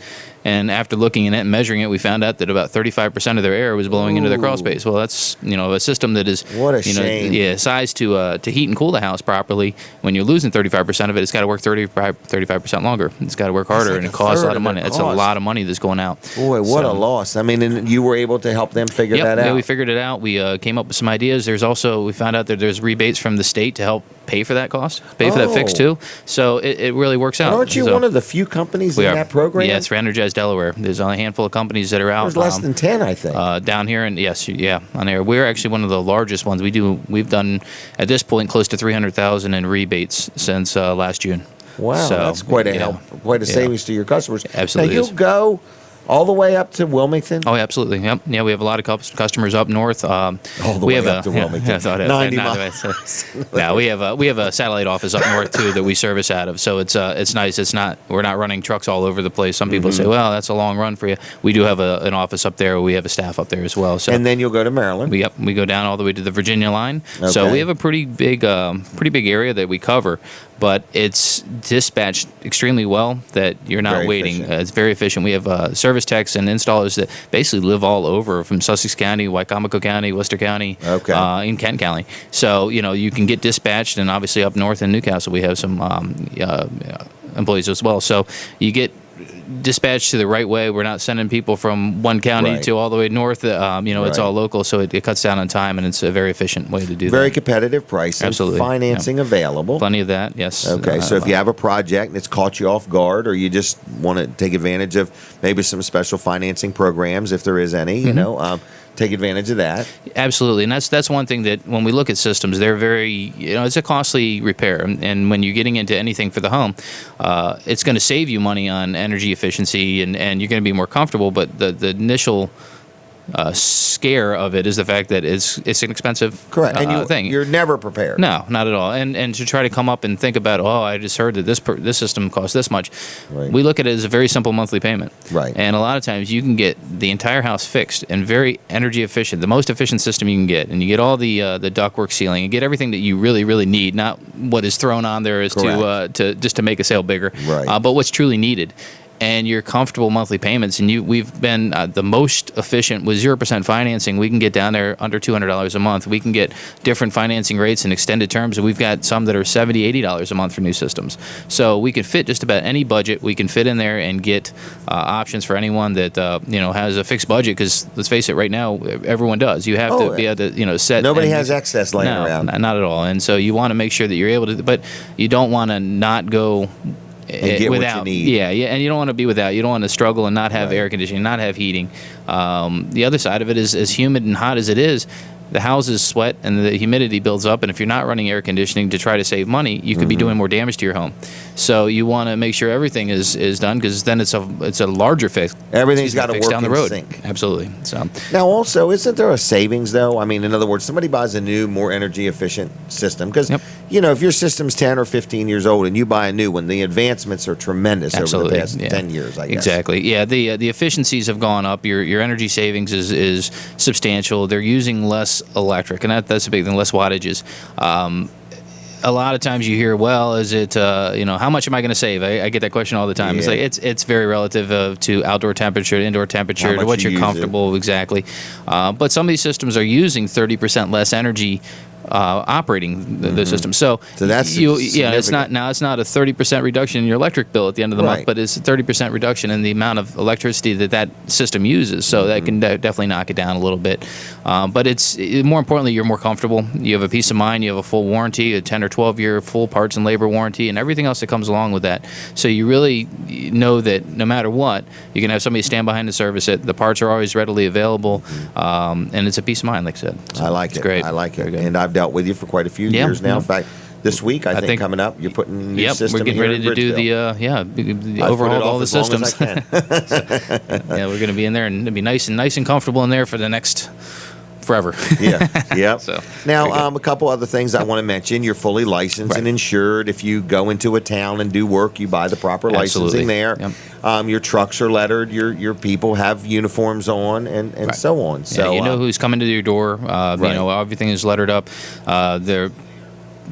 And after looking at it and measuring it, we found out that about 35% of their air was blowing into their crawl space. Well, that's a system that is shame. Sized to heat and cool the house properly. When you're losing 35% of it, it's got to work 35% longer. It's got to work harder, and it costs a lot of money. It's a lot of money that's going out. Boy, what a loss! I mean, and you were able to help them figure that out. Yeah, we figured it out. We came up with some ideas. We found out that there's rebates from the state to help pay for that cost, pay for that fix too. So it really works out. Aren't you one of the few companies in that program? Yeah, it's for Energized Delaware. There's only a handful of companies that are out. There's less than 10, I think. Down here, and on there. We're actually one of the largest ones. We've done at this point close to $300,000 in rebates since last June. Wow, so, that's quite a help, quite a savings to your customers. Absolutely, now you'll go all the way up to Wilmington. Oh, absolutely. Yep. Yeah, we have a lot of customers up north. All the way up to Wilmington. 90 miles. No, we have a satellite office up north too that we service out of. So it's nice. We're not running trucks all over the place. Some people say, well, that's a long run for you. We do have an office up there. We have a staff up there as well. So and then you'll go to Maryland. We go down all the way to the Virginia line. Okay. So we have a pretty big area that we cover. But it's dispatched extremely well that you're not very waiting. Efficient. It's very efficient. We have service techs and installers that basically live all over from Sussex County, Wycomico County, Worcester County, in Kent County. So, you can get dispatched, and obviously up north in Newcastle we have some employees as well. So you get dispatched to the right way. We're not sending people from one county to all the way north. It's all local, so it cuts down on time, and it's a very efficient way to do that. Very competitive pricing. Absolutely. Financing available. Plenty of that, yes. Okay, so if you have a project and it's caught you off guard, or you just want to take advantage of maybe some special financing programs, if there is any, take advantage of that. Absolutely, and that's one thing that when we look at systems, they're very, it's a costly repair, and when you're getting into anything for the home, it's going to save you money on energy efficiency, and you're going to be more comfortable, but the initial scare of it is the fact that it's an expensive thing. You're never prepared. No, not at all. And to try to come up and think about, I just heard that this system costs this much. Right. We look at it as a very simple monthly payment. Right. And a lot of times you can get the entire house fixed and very energy efficient, the most efficient system you can get, and you get all the ductwork sealing, you get everything that you really, really need, not what is thrown on there is to just to make a sale bigger, right. But what's truly needed. and you're comfortable monthly payments, and we've been the most efficient with 0% financing. We can get down there under $200 a month. We can get different financing rates and extended terms, and we've got some that are $70, $80 a month for new systems. So we can fit just about any budget. We can fit in there and get options for anyone that has a fixed budget, because let's face it, right now everyone does. You have to be able to set. Nobody has excess laying around. Not at all. And so you want to make sure that you're able to, but you don't want to not go and get without. what you need. Yeah, and you don't want to be without. You don't want to struggle and not have air conditioning, not have heating. The other side of it is, as humid and hot as it is, the houses sweat and the humidity builds up, and if you're not running air conditioning to try to save money, you could be doing more damage to your home. So you want to make sure everything is done, because then it's a larger fix. Everything's got to work down the in road. sync. Absolutely. So now, also, isn't there a savings though? I mean, in other words, somebody buys a new, more energy efficient system, because if your system's 10 or 15 years old and you buy a new one, the advancements are tremendous over the past 10 years. I guess. Exactly. Yeah. The efficiencies have gone up. Your energy savings is substantial. They're using less electric, and that's a big thing. Less wattages. A lot of times you hear, well, is it, how much am I going to save? I get that question all the time. It's like, it's very relative to outdoor temperature, indoor temperature, to what you're comfortable. Exactly. But some of these systems are using 30% less energy operating the system. So that's it's not a 30% reduction in your electric bill at the end of the month, but it's a 30% reduction in the amount of electricity that system uses. So that can definitely knock it down a little bit. But it's more importantly, you're more comfortable. You have a peace of mind. You have a full warranty, a 10 or 12 year full parts and labor warranty, and everything else that comes along with that. So you really know that no matter what, you can have somebody stand behind to service it. The parts are always readily available, and it's a peace of mind, like I said. So I like it. Great. I like it. And I've dealt with you for quite a few years now. In fact, this week I think coming up, you're putting new system. We're getting ready to do the overhaul all the systems. So, yeah, we're going to be in there, and it'll be nice and comfortable in there for the next forever. Yeah. So now, a couple other things I want to mention. You're fully licensed and insured. If you go into a town and do work, you buy the proper licensing there. Your trucks are lettered. Your people have uniforms on, and so on. So you know who's coming to your door. Everything is lettered up. They're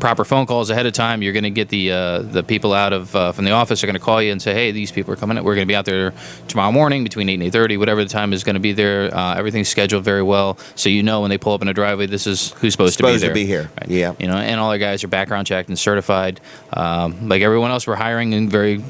proper phone calls ahead of time. You're going to get the people out of from the office are going to call you and say, hey, these people are coming in. We're going to be out there tomorrow morning between 8 and 8:30, whatever the time is going to be there. Everything's scheduled very well, so when they pull up in a driveway, this is who's supposed to be there. Supposed to be here. Right. Yeah. And all our guys are background checked and certified. Like everyone else, we're hiring and very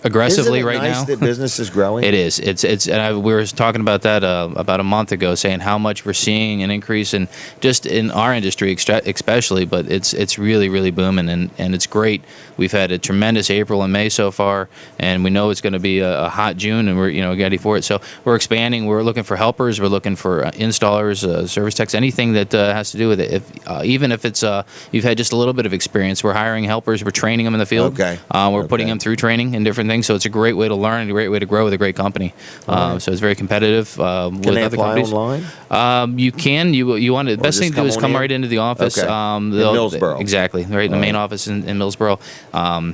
aggressively Isn't it right nice now. That business is growing. It is. We were talking about that about a month ago, saying how much we're seeing an increase in just in our industry, especially. But it's really, really booming, and it's great. We've had a tremendous April and May so far, and we know it's going to be a hot June, and we're ready for it. So we're expanding. We're looking for helpers. We're looking for installers, service techs, anything that has to do with it. Even if it's you've had just a little bit of experience, we're hiring helpers. We're training them in the field. We're putting them through training and different things. So it's a great way to learn and a great way to grow with a great company. So it's very competitive with other companies. Online? You can. You want to. The best thing to do is come right into the office. In Millsboro. Exactly. Right in the main office in Millsboro. All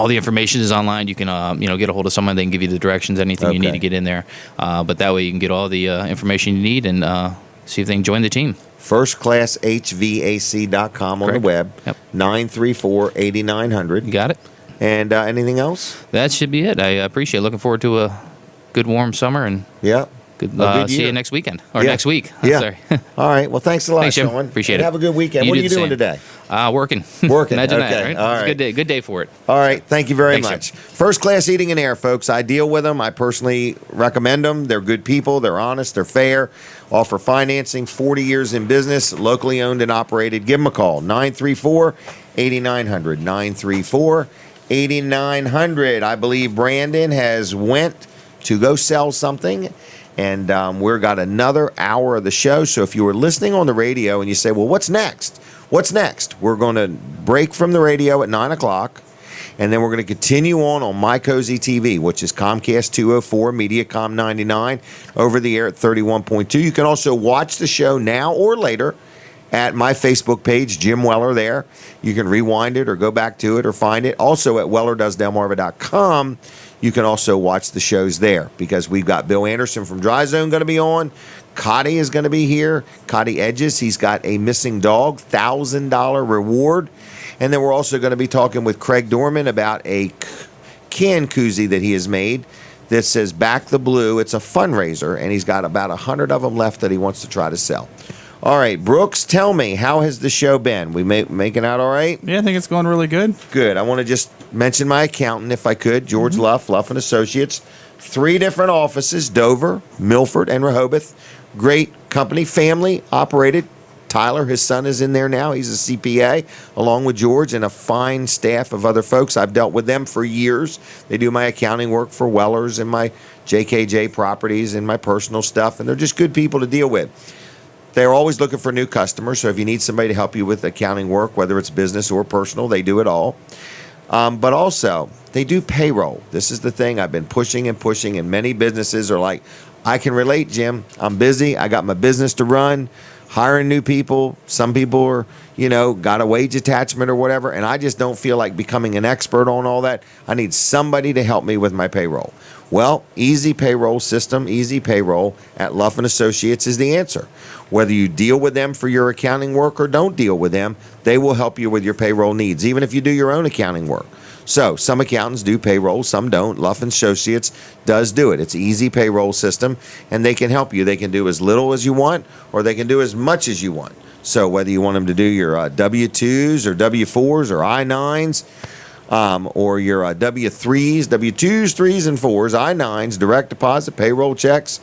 the information is online. You can get a hold of someone. They can give you the directions, anything you need to get in there. But that way you can get all the information you need and see if they can join the team. FirstClassHVAC.com on the web. 934-8900. You got it. And anything else? That should be it. I appreciate it. Looking forward to a good warm summer and good see you next weekend or next week. Sorry. All right. Well, thanks a lot, Thanks, Jim. Sean. Appreciate and it. Have a good weekend. What are you doing today? Working. Working. Imagine okay. that, right? All right. It's a good day. Good day for it. All right. Thank you very Thanks, much. First Class Heating and Air, folks. I deal with them. I personally recommend them. They're good people. They're honest. They're fair. Offer financing. 40 years in business. Locally owned and operated. Give them a call. 934-8900. 934-8900. I believe Brandon has went to go sell something, and we've got another hour of the show. So if you were listening on the radio and you say, well, what's next? What's next? We're going to break from the radio at 9 o'clock, and then we're going to continue on My Cozy TV, which is Comcast 204, Mediacom 99, over the air at 31.2. You can also watch the show now or later at my Facebook page, Jim Weller there. You can rewind it or go back to it or find it. Also at wellerdoesdelmarva.com, you can also watch the shows there, because we've got Bill Anderson from Dry Zone going to be on. Cotty is going to be here. Cotty Edges, he's got a missing dog, $1,000 reward. And then we're also going to be talking with Craig Dorman about a can koozie that he has made that says Back the Blue. It's a fundraiser, and he's got about 100 of them left that he wants to try to sell. All right, Brooks, tell me, how has the show been? We making out all right? Yeah, I think it's going really good. Good. I want to just mention my accountant, if I could, George Luff and Associates. 3 different offices, Dover, Milford, and Rehoboth. Great company, family operated. Tyler, his son, is in there now. He's a CPA, along with George and a fine staff of other folks. I've dealt with them for years. They do my accounting work for Weller's and my JKJ properties and my personal stuff, and they're just good people to deal with. They're always looking for new customers, so if you need somebody to help you with accounting work, whether it's business or personal, they do it all. But also, they do payroll. This is the thing I've been pushing, and many businesses are like, I can relate, Jim. I'm busy. I got my business to run, hiring new people. Some people are, got a wage attachment or whatever, and I just don't feel like becoming an expert on all that. I need somebody to help me with my payroll. Well, Easy Payroll System, Easy Payroll at Luff & Associates is the answer. Whether you deal with them for your accounting work or don't deal with them, they will help you with your payroll needs, even if you do your own accounting work. So some accountants do payroll, some don't. Luff & Associates does do it. It's Easy Payroll System, and they can help you. They can do as little as you want, or they can do as much as you want. So whether you want them to do your W-2s or W-4s or I-9s, or your W-3s, W-2s, 3s, and 4s, I-9s, direct deposit, payroll checks,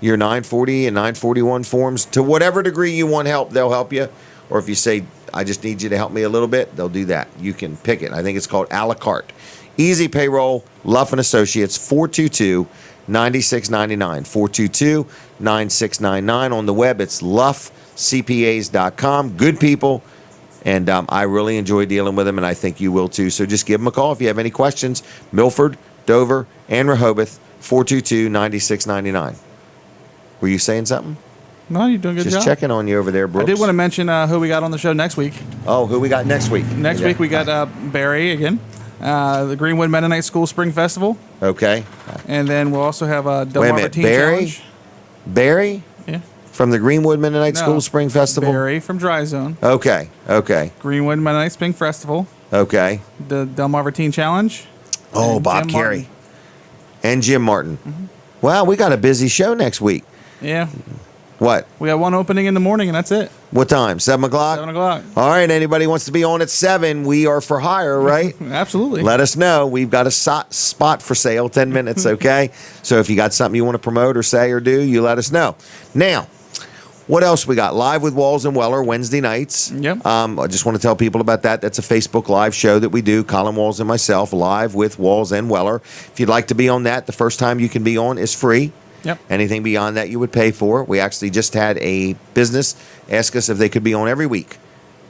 your 940 and 941 forms, to whatever degree you want help, they'll help you. Or if you say, I just need you to help me a little bit, they'll do that. You can pick it. I think it's called a la carte. Easy Payroll, Luff & Associates, 422-9699, 422-9699. On the web, it's luffcpas.com. Good people. And I really enjoy dealing with them, and I think you will too. So just give them a call if you have any questions. Milford, Dover, and Rehoboth, 422-9699. Were you saying something? No, you're doing a good job. Just checking on you over there, Brooks. I did want to mention who we got on the show next week. Oh, who we got next week? Next week we got Barry again, the Greenwood Mennonite School Spring Festival. Okay. And then we'll also have Delmarva Wait a minute, Teen Barry? Challenge. Barry? Yeah. From the Greenwood Mennonite School Spring Festival? Barry from Dry Zone. Okay. Greenwood Mennonite Spring Festival. Okay. The Delmarva Teen Challenge. Oh, Bob Carey. And Jim Martin. Mm-hmm. Wow, we got a busy show next week. Yeah. What? We got one opening in the morning, and that's it. What time? 7 o'clock? 7 o'clock. All right, anybody wants to be on at 7, we are for hire, right? Absolutely. Let us know. We've got a spot for sale, 10 minutes, okay? So if you got something you want to promote or say or do, you let us know. Now, what else we got? Live with Walls and Weller, Wednesday nights. Yep. I just want to tell people about that. That's a Facebook Live show that we do, Colin Walls and myself, live with Walls and Weller. If you'd like to be on that, the first time you can be on is free. Yep. Anything beyond that you would pay for. We actually just had a business ask us if they could be on every week.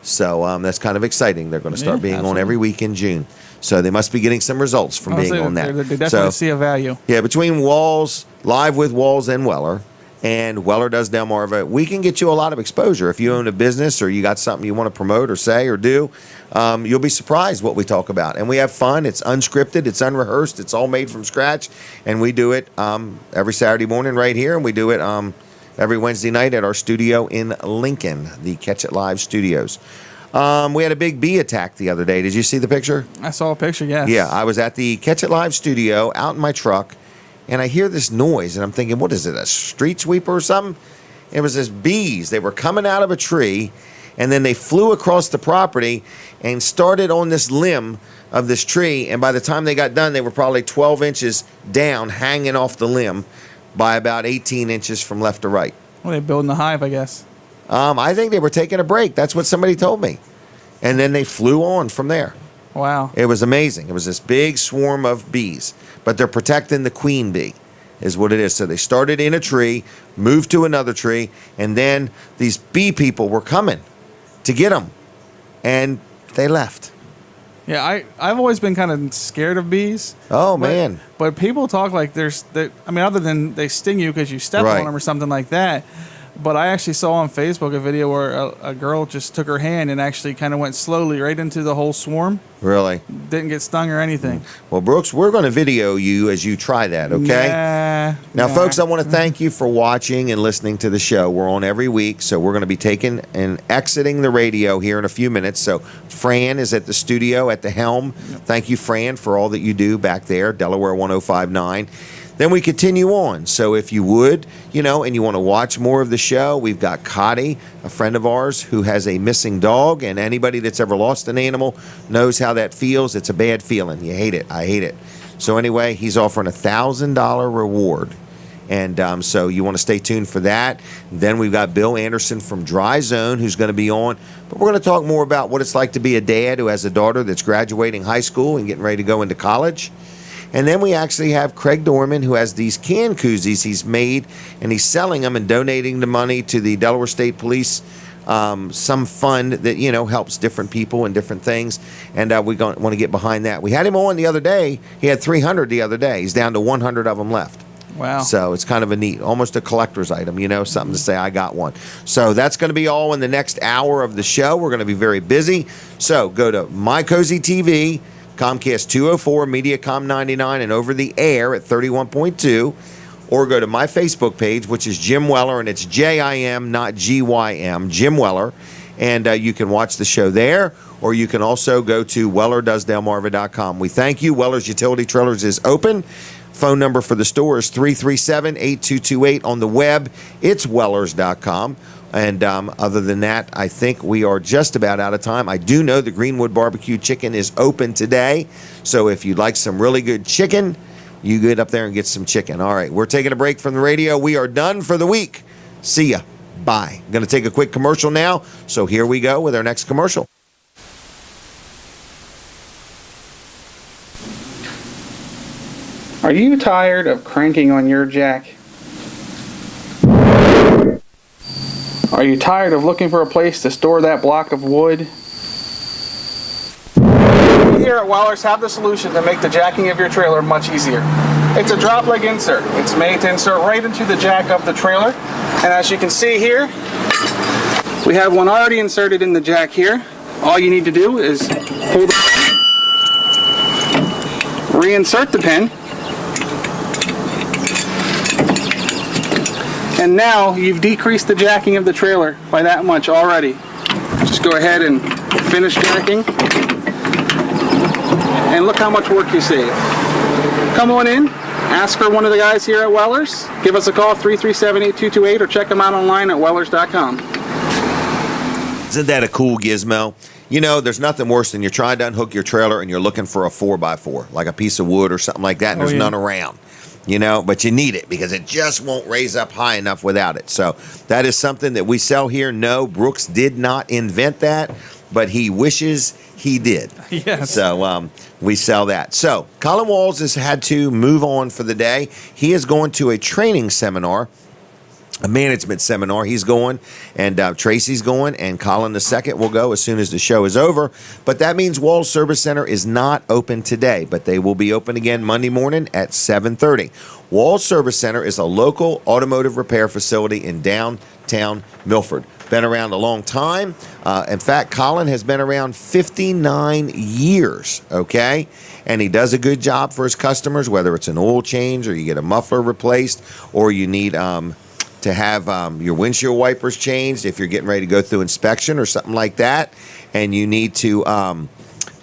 So that's kind of exciting. They're going to start being on every week in June. So they must be getting some results from being on that. They definitely see a value. Yeah, between Walls, Live with Walls and Weller, and Weller Does Delmarva, we can get you a lot of exposure. If you own a business or you got something you want to promote or say or do, you'll be surprised what we talk about. And we have fun. It's unscripted. It's unrehearsed. It's all made from scratch. And we do it every Saturday morning right here, and we do it every Wednesday night at our studio in Lincoln, the Catch It Live studios. We had a big bee attack the other day. Did you see the picture? I saw a picture, yes. Yeah, I was at the Catch It Live studio out in my truck, and I hear this noise, and I'm thinking, what is it, a street sweeper or something? It was this bees. They were coming out of a tree, and then they flew across the property and started on this limb of this tree, and by the time they got done, they were probably 12 inches down, hanging off the limb by about 18 inches from left to right. Well, they're building the hive, I guess. I think they were taking a break. That's what somebody told me. And then they flew on from there. Wow. It was amazing. It was this big swarm of bees, but they're protecting the queen bee is what it is. So they started in a tree, moved to another tree, and then these bee people were coming to get them, and they left. Yeah, I've always been kind of scared of bees. Oh, man. But people talk like other than they sting you because you step on them or something like that, But I actually saw on Facebook a video where a girl just took her hand and actually kind of went slowly right into the whole swarm. Really? Didn't get stung or anything. Well, Brooks, we're going to video you as you try that, okay? Now, folks, I want to thank you for watching and listening to the show. We're on every week, so we're going to be taking and exiting the radio here in a few minutes. So Fran is at the studio at the helm. Thank you, Fran, for all that you do back there, Delaware 1059. Then we continue on. So if you would, and you want to watch more of the show, we've got Cotty, a friend of ours who has a missing dog, and anybody that's ever lost an animal knows how that feels. It's a bad feeling. You hate it. I hate it. So anyway, he's offering a $1,000 reward. And so you want to stay tuned for that. Then we've got Bill Anderson from Dry Zone who's going to be on. But we're going to talk more about what it's like to be a dad who has a daughter that's graduating high school and getting ready to go into college. And then we actually have Craig Dorman, who has these can koozies he's made, and he's selling them and donating the money to the Delaware State Police, some fund that, helps different people and different things. And we want to get behind that. We had him on the other day. He had 300 the other day. He's down to 100 of them left. Wow. So it's kind of a neat, almost a collector's item, something to say, I got one. So that's going to be all in the next hour of the show. We're going to be very busy. So go to My Cozy TV, Comcast 204, Mediacom 99, and over the air at 31.2, or go to my Facebook page, which is Jim Weller, and it's Jim, not GYM, Jim Weller, and you can watch the show there, or you can also go to WellerDoesDelmarva.com. We thank you. Weller's Utility Trailers is open. Phone number for the store is 337-8228. On the web, it's Wellers.com. And other than that, I think we are just about out of time. I do know the Greenwood Barbecue Chicken is open today. So if you'd like some really good chicken, you get up there and get some chicken. All right, we're taking a break from the radio. We are done for the week. See ya. Bye. I'm going to take a quick commercial now. So here we go with our next commercial. Are you tired of cranking on your jack? Are you tired of looking for a place to store that block of wood? We here at Wellers have the solution to make the jacking of your trailer much easier. It's a drop leg insert. It's made to insert right into the jack of the trailer. And as you can see here, we have one already inserted in the jack here. All you need to do is pull the pin, reinsert the pin, and now you've decreased the jacking of the trailer by that much already. Just go ahead and finish jacking. And look how much work you save. Come on in, ask for one of the guys here at Wellers. Give us a call, 337-8228, or check them out online at Wellers.com. Isn't that a cool gizmo? There's nothing worse than you're trying to unhook your trailer and you're looking for a 4x4, like a piece of wood or something like that, and there's none around. But you need it because it just won't raise up high enough without it. So that is something that we sell here. No, Brooks did not invent that, but he wishes he did. Yes. So we sell that. So Colin Walls has had to move on for the day. He is going to a training seminar, a management seminar. He's going, and Tracy's going, and Colin the second will go as soon as the show is over. But that means Walls Service Center is not open today, but they will be open again Monday morning at 7:30. Walls Service Center is a local automotive repair facility in downtown Milford. Been around a long time. In fact, Colin has been around 59 years, okay? And he does a good job for his customers, whether it's an oil change or you get a muffler replaced or you need to have your windshield wipers changed if you're getting ready to go through inspection or something like that, and you need to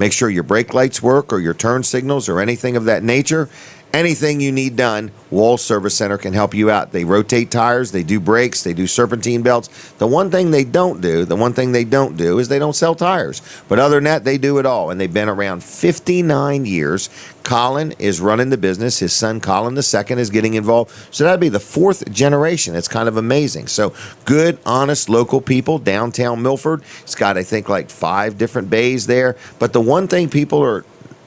make sure your brake lights work or your turn signals or anything of that nature. Anything you need done, Walls Service Center can help you out. They rotate tires, they do brakes, they do serpentine belts. The one thing they don't do is they don't sell tires. But other than that, they do it all, and they've been around 59 years. Colin is running the business. His son, Colin the second, is getting involved. So that'd be the fourth generation. It's kind of amazing. So good, honest, local people, downtown Milford. It's got, I think, like 5 different bays there. But the one thing people are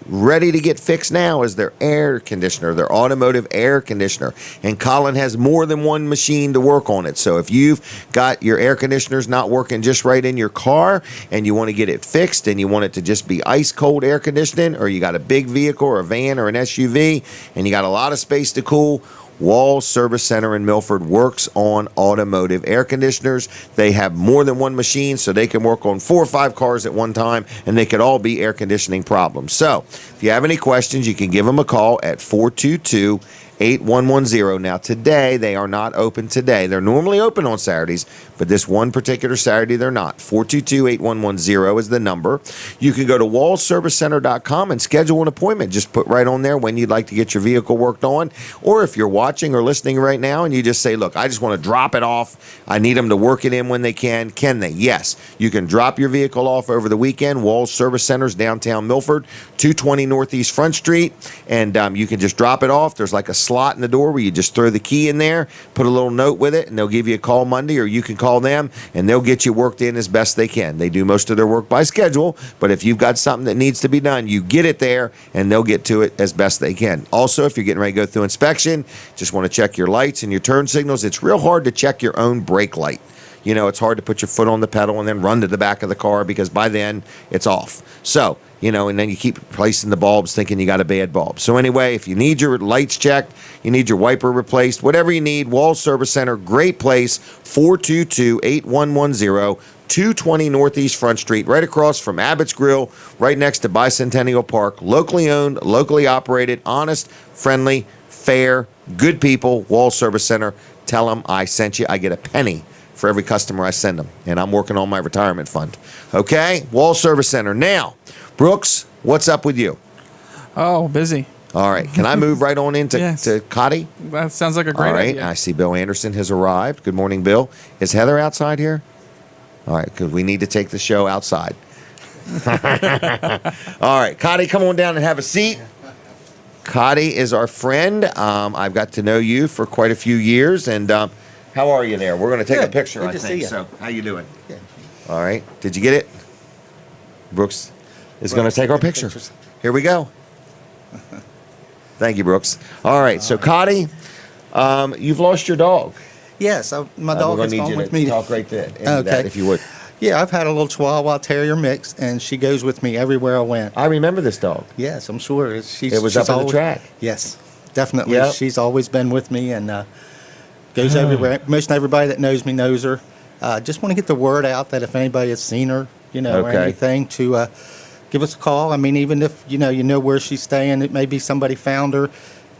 ready to get fixed now is their air conditioner, their automotive air conditioner. And Colin has more than one machine to work on it. So if you've got your air conditioners not working just right in your car and you want to get it fixed and you want it to just be ice cold air conditioning, or you got a big vehicle or a van or an SUV and you got a lot of space to cool, Walls Service Center in Milford works on automotive air conditioners. They have more than one machine, so they can work on 4 or 5 cars at one time, and they could all be air conditioning problems. So if you have any questions, you can give them a call at 422-8110. Now, today, they are not open today. They're normally open on Saturdays, but this one particular Saturday, they're not. 422-8110 is the number. You can go to wallservicecenter.com and schedule an appointment. Just put right on there when you'd like to get your vehicle worked on. Or if you're watching or listening right now and you just say, look, I just want to drop it off. I need them to work it in when they can. Can they? Yes. You can drop your vehicle off over the weekend. Walls Service Centers, downtown Milford, 220 Northeast Front Street. And you can just drop it off. There's like a slot in the door where you just throw the key in there, put a little note with it, and they'll give you a call Monday, or you can call them and they'll get you worked in as best they can. They do most of their work by schedule, but if you've got something that needs to be done, you get it there and they'll get to it as best they can. Also, if you're getting ready to go through inspection, just want to check your lights and your turn signals. It's real hard to check your own brake light. You know, it's hard to put your foot on the pedal and then run to the back of the car because by then it's off. So, you know, and then you keep replacing the bulbs thinking you got a bad bulb. So anyway, if you need your lights checked, you need your wiper replaced, whatever you need, Walls Service Center, great place, 422-8110, 220 Northeast Front Street, right across from Abbott's Grill, right next to Bicentennial Park. Locally owned, locally operated, honest, friendly, fair, good people, Walls Service Center. Tell them I sent you. I get a penny for every customer I send them, and I'm working on my retirement fund. Okay? Walls Service Center. Now, Brooks, what's up with you? Oh, busy. All right. Can I move right on into Yes. to Cotty? That sounds like a great All right. idea. I see Bill Anderson has arrived. Good morning, Bill. Is Heather outside here? All right, because we need to take the show outside. All right. Cotty, come on down and have a seat. Cotty is our friend. I've got to know you for quite a few years, and how are you there? We're going to take a picture, Good I to see think. you. So, how you doing? Good. All right. Did you get it? Brooks is going to take our picture. Here we go. Thank you, Brooks. All right. So, Cotty, you've lost your dog. Yes, my dog We're has going to gone need with you me. to talk right there. Okay. That, if you would. Yeah, I've had a little Chihuahua Terrier mix, and she goes with me everywhere I went. I remember this dog. Yes, I'm sure. It was up on the track. Yes, definitely. Yep. She's always been with me and goes everywhere. Most everybody that knows me knows her. Just want to get the word out that if anybody has seen her, or Okay. anything, to give us a call. I mean, even if you know where she's staying, it may be somebody found her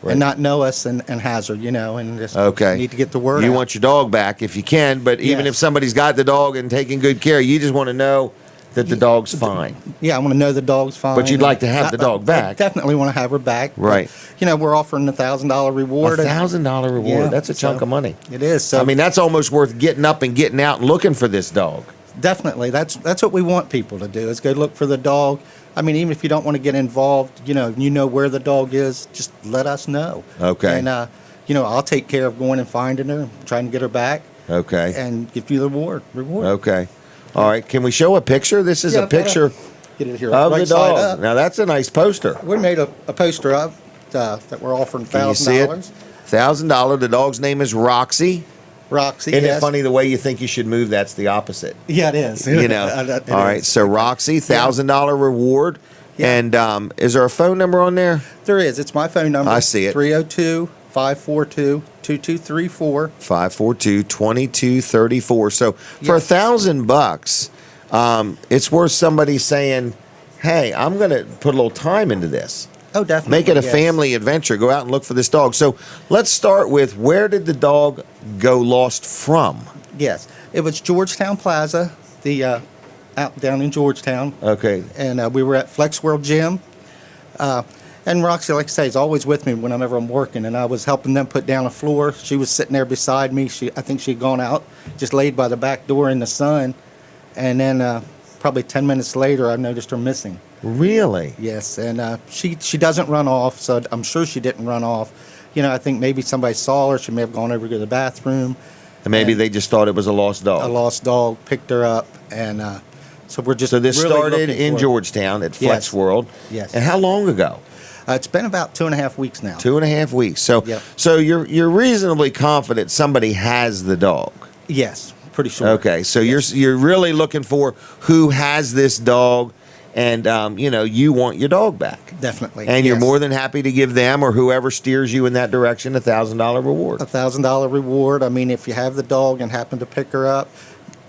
Right. and not know us and has her, and just Okay. need to get the word You out. want your dog back if you can, but even Yes. if somebody's got the dog and taking good care, you just want to know that the dog's fine. Yeah, I want to know the dog's fine. But you'd like to have the dog I back. definitely want to have her back. Right. But, we're offering $1,000 reward. $1,000 reward. Yeah, That's a chunk so of money. It is. So I mean, that's almost worth getting up and getting out and looking for this dog. definitely, that's what we want people to do is go look for the dog. I mean, even if you don't want to get involved, you know where the dog is, just let us know. Okay. And I'll take care of going and finding her, trying to get her back, Okay. and give you the reward. Okay. All right. Can we show a picture? This is Yeah, a picture Get it here of right the side dog. up. Now, that's a nice poster. We made a poster up that we're offering Can you see it? $1,000. $1,000. The dog's name is Roxy. Roxy. Isn't yes. it funny the way you think you should move? That's the opposite. Yeah, it is. You know. It All right. is. So Roxy, $1,000 reward. Yeah. And is there a phone number on there? There is. It's my phone number. I see it. 302-542-2234. 542-2234. So for Yes. $1,000, it's worth somebody saying, "Hey, I'm going to put a little time into this. Oh, definitely. Make it a yes. family adventure. Go out and look for this dog." So let's start with, where did the dog go lost from? Yes. It was Georgetown Plaza, the out down in Georgetown. Okay. And we were at Flex World Gym. And Roxy, like I say, is always with me whenever I'm working. And I was helping them put down a floor. She was sitting there beside me. I think she'd gone out, just laid by the back door in the sun. And then probably 10 minutes later, I noticed her missing. Really? Yes, and she doesn't run off, so I'm sure she didn't run off. I think maybe somebody saw her. She may have gone over to the bathroom. And maybe And they just thought it was a lost dog. A lost dog picked her up, and so we're just So this really started looking in for her. Georgetown at Flex Yes. World. Yes. And how long ago? It's been about 2.5 weeks now. 2.5 weeks. So Yep. so you're reasonably confident somebody has the dog. Yes, pretty sure. Okay, so Yes. you're really looking for who has this dog and you want your dog back. Definitely. And you're yes. more than happy to give them or whoever steers you in that direction $1,000 reward. $1,000 reward. I mean, if you have the dog and happen to pick her up,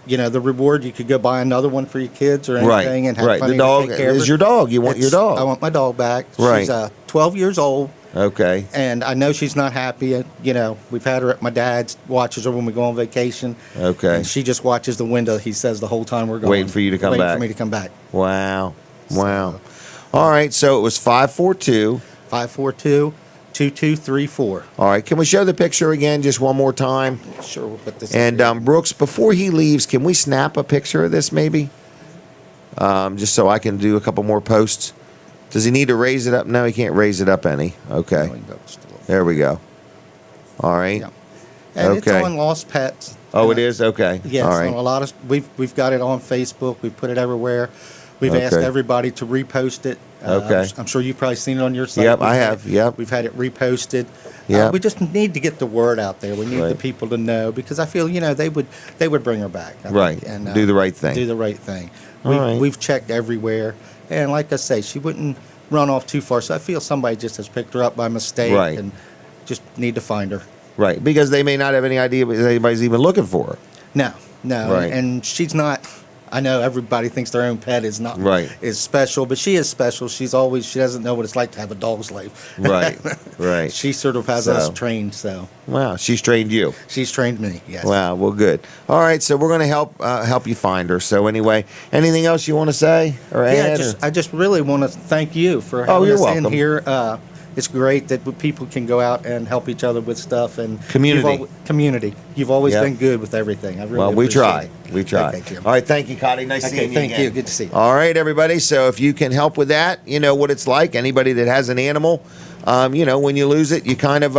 the reward, you could go buy another one for your kids or anything and have Right. money The dog to take care of is her. your dog. You want your dog. I want my dog back. Right. She's 12 years old. Okay. And I know she's not happy. We've had her at my dad's, watches her when we go on vacation. Okay. And she just watches the window, he says, the whole time we're going. Waiting for you to come waiting back. for me to come back. Wow. All right, so it was 542. 542-2234. All right, can we show the picture again just one more time? Sure, we'll put this And up here. Brooks, before he leaves, can we snap a picture of this maybe? Just so I can do a couple more posts. Does he need to raise it up? No, he can't raise it up any. Okay. There we go. All right. Yeah. And okay. it's on Lost Pets. Oh, it is? Okay. Yes, All on right. a lot of we've got it on Facebook. We've put it everywhere. We've asked Okay. everybody to repost it. Okay. I'm sure you've probably seen it on your site. Yep, We've I had have. it- Yep. We've had it reposted. Yep. We just need to get the word out there. We need the Right. people to know because I feel they would bring her back. I Right. think, and Do the right thing. Do the right thing. All right. We've checked everywhere, and like I say, she wouldn't run off too far. So I feel somebody just has picked her up by mistake, Right. and just need to find her. Right, because they may not have any idea that anybody's even looking for her. No, Right. and she's not. I know everybody thinks their own pet is not Right. is special, but she is special. She doesn't know what it's like to have a dog's life. Right, right. She sort of has us So- trained, so Wow, she's trained you. she's trained me. Yes. Wow, well, good. All right, so we're going to help you find her. So anyway, anything else you want to say or add? Yeah, or- I just really want to thank you for Oh, having you're us welcome. in here. It's great that people can go out and help each other with stuff and Community. Community. You've always Yep. been good with everything. I really Well, we appreciate try. it. We try. Okay, Jim. All right, thank you, Cotty. Nice Okay, seeing you thank again. you. Good to see you. All right, everybody. So if you can help with that, you know what it's like. Anybody that has an animal, when you lose it, you kind of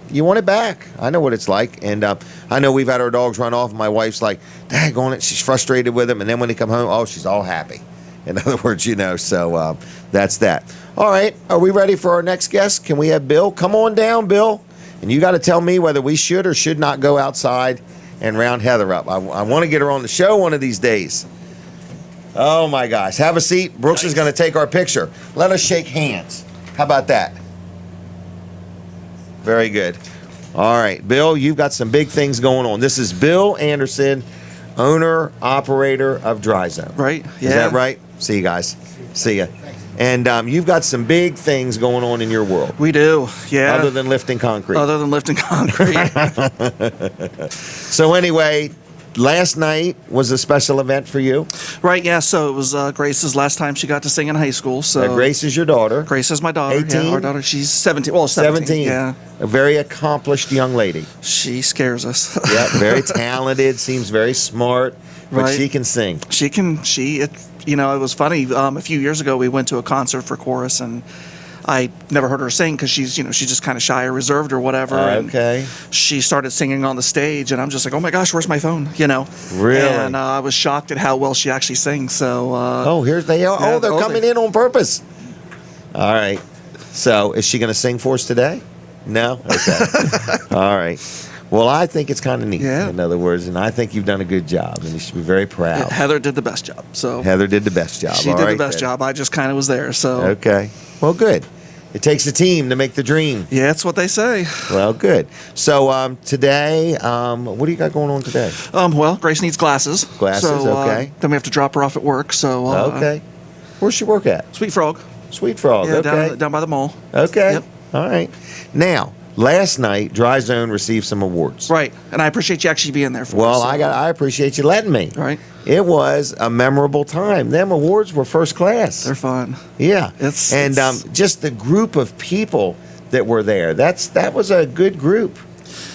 you want it back. I know what it's like, and I know we've had our dogs run off. And my wife's like, "Daggone it," she's frustrated with them, and then when they come home, oh, she's all happy. In other words, so that's that. All right, are we ready for our next guest? Can we have Bill? Come on down, Bill. And you got to tell me whether we should or should not go outside and round Heather up. I want to get her on the show one of these days. Oh, my gosh. Have a seat. Brooks is going to take our picture. Let us shake hands. How about that? Very good. All right, Bill, you've got some big things going on. This is Bill Anderson, owner, operator of Dry Zone. Right, yeah. Is that right? See you guys. See ya. And you've got some big things going on in your world. We do, yeah. Other than lifting concrete. Other than lifting concrete. So anyway, last night was a special event for you. Right, yeah. So it was Grace's last time she got to sing in high school. So Grace is your daughter. Grace is my daughter. 18? Yeah, our daughter. She's 17. Well, 17. Yeah. A very accomplished young lady. She scares us. Yep, very talented, seems very smart, but Right. she can sing. She can. It was funny. A few years ago, we went to a concert for chorus, and I never heard her sing because she's just kind of shy or reserved or whatever. And Okay. she started singing on the stage, and I'm just like, oh my gosh, where's my phone? Really? And I was shocked at how well she actually sings. So. Oh, here they are. yeah, Oh, they're coming in on purpose. All right. So, is she going to sing for us today? No? Okay. All right. Well, I think it's kind of neat, in other words, and I think you've done a good job, and you should be very proud. Heather did the best job. So Heather did the best job. she All did right, the best then. job. I just kind of was there. So Okay. Well, good. It takes a team to make the dream. yeah, that's what they say. Well, good. So today, what do you got going on today? Well, Grace needs glasses. Glasses, So, okay. Then we have to drop her off at work. So Okay. Where's she work at? Sweet Frog. Sweet Frog. Yeah, Okay. down by the mall. Okay. Yep. All right. Now, last night, Dry Zone received some awards. Right, and I appreciate you actually being there for Well, us. I appreciate you letting me. Right. It was a memorable time. Them awards were first class. They're fun. Yeah. It's just the group of people that were there. That was a good group.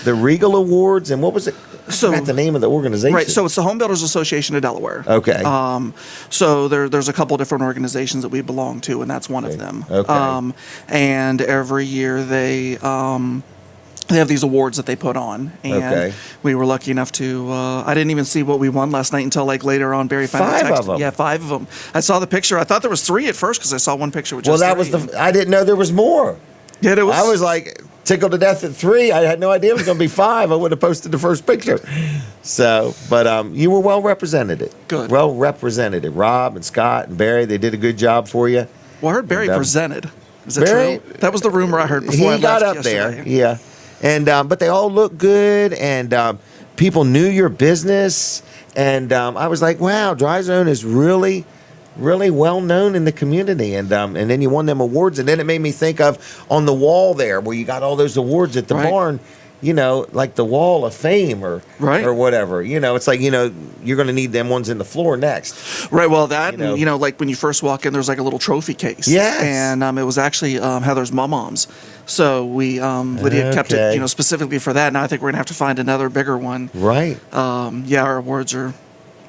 The Regal Awards and what was it? I forgot the name of the organization. Right, so it's the Home Builders Association of Delaware. Okay. So there's a couple different organizations that we belong to, and that's one of them. Okay. And every year they have these awards that they put on, and Okay. we were lucky enough to. I didn't even see what we won last night until like later on. Barry finally 5 texted. of them? Yeah, 5 of them. I saw the picture. I thought there was 3 at first because I saw one picture with Well, just that was 3. I didn't know there was more. Yeah, there was. I was like, tickled to death at 3. I had no idea it was going to be 5. I would have posted the first picture. So, but you were well represented. Good. Well represented. Rob and Scott and Barry, they did a good job for you. Well, I heard Barry presented. Is that Barry, true? That was the rumor I heard before I he got left up yesterday. there, yeah. And but they all looked good, and people knew your business. And I was like, wow, Dry Zone is really well known in the community. And then you won them awards, and then it made me think of on the wall there where you got all those awards at the barn. You know, like the Wall of Fame or whatever. You know, it's like, you know, you're going to need them ones in the floor next. Right. Well, that, you know, like when you first walk in, there's like a little trophy case. Yes. And it was actually Heather's mom's. So we, Lydia kept it, you know, specifically for that. And I think we're going to have to find another bigger one. Right. Yeah, our awards are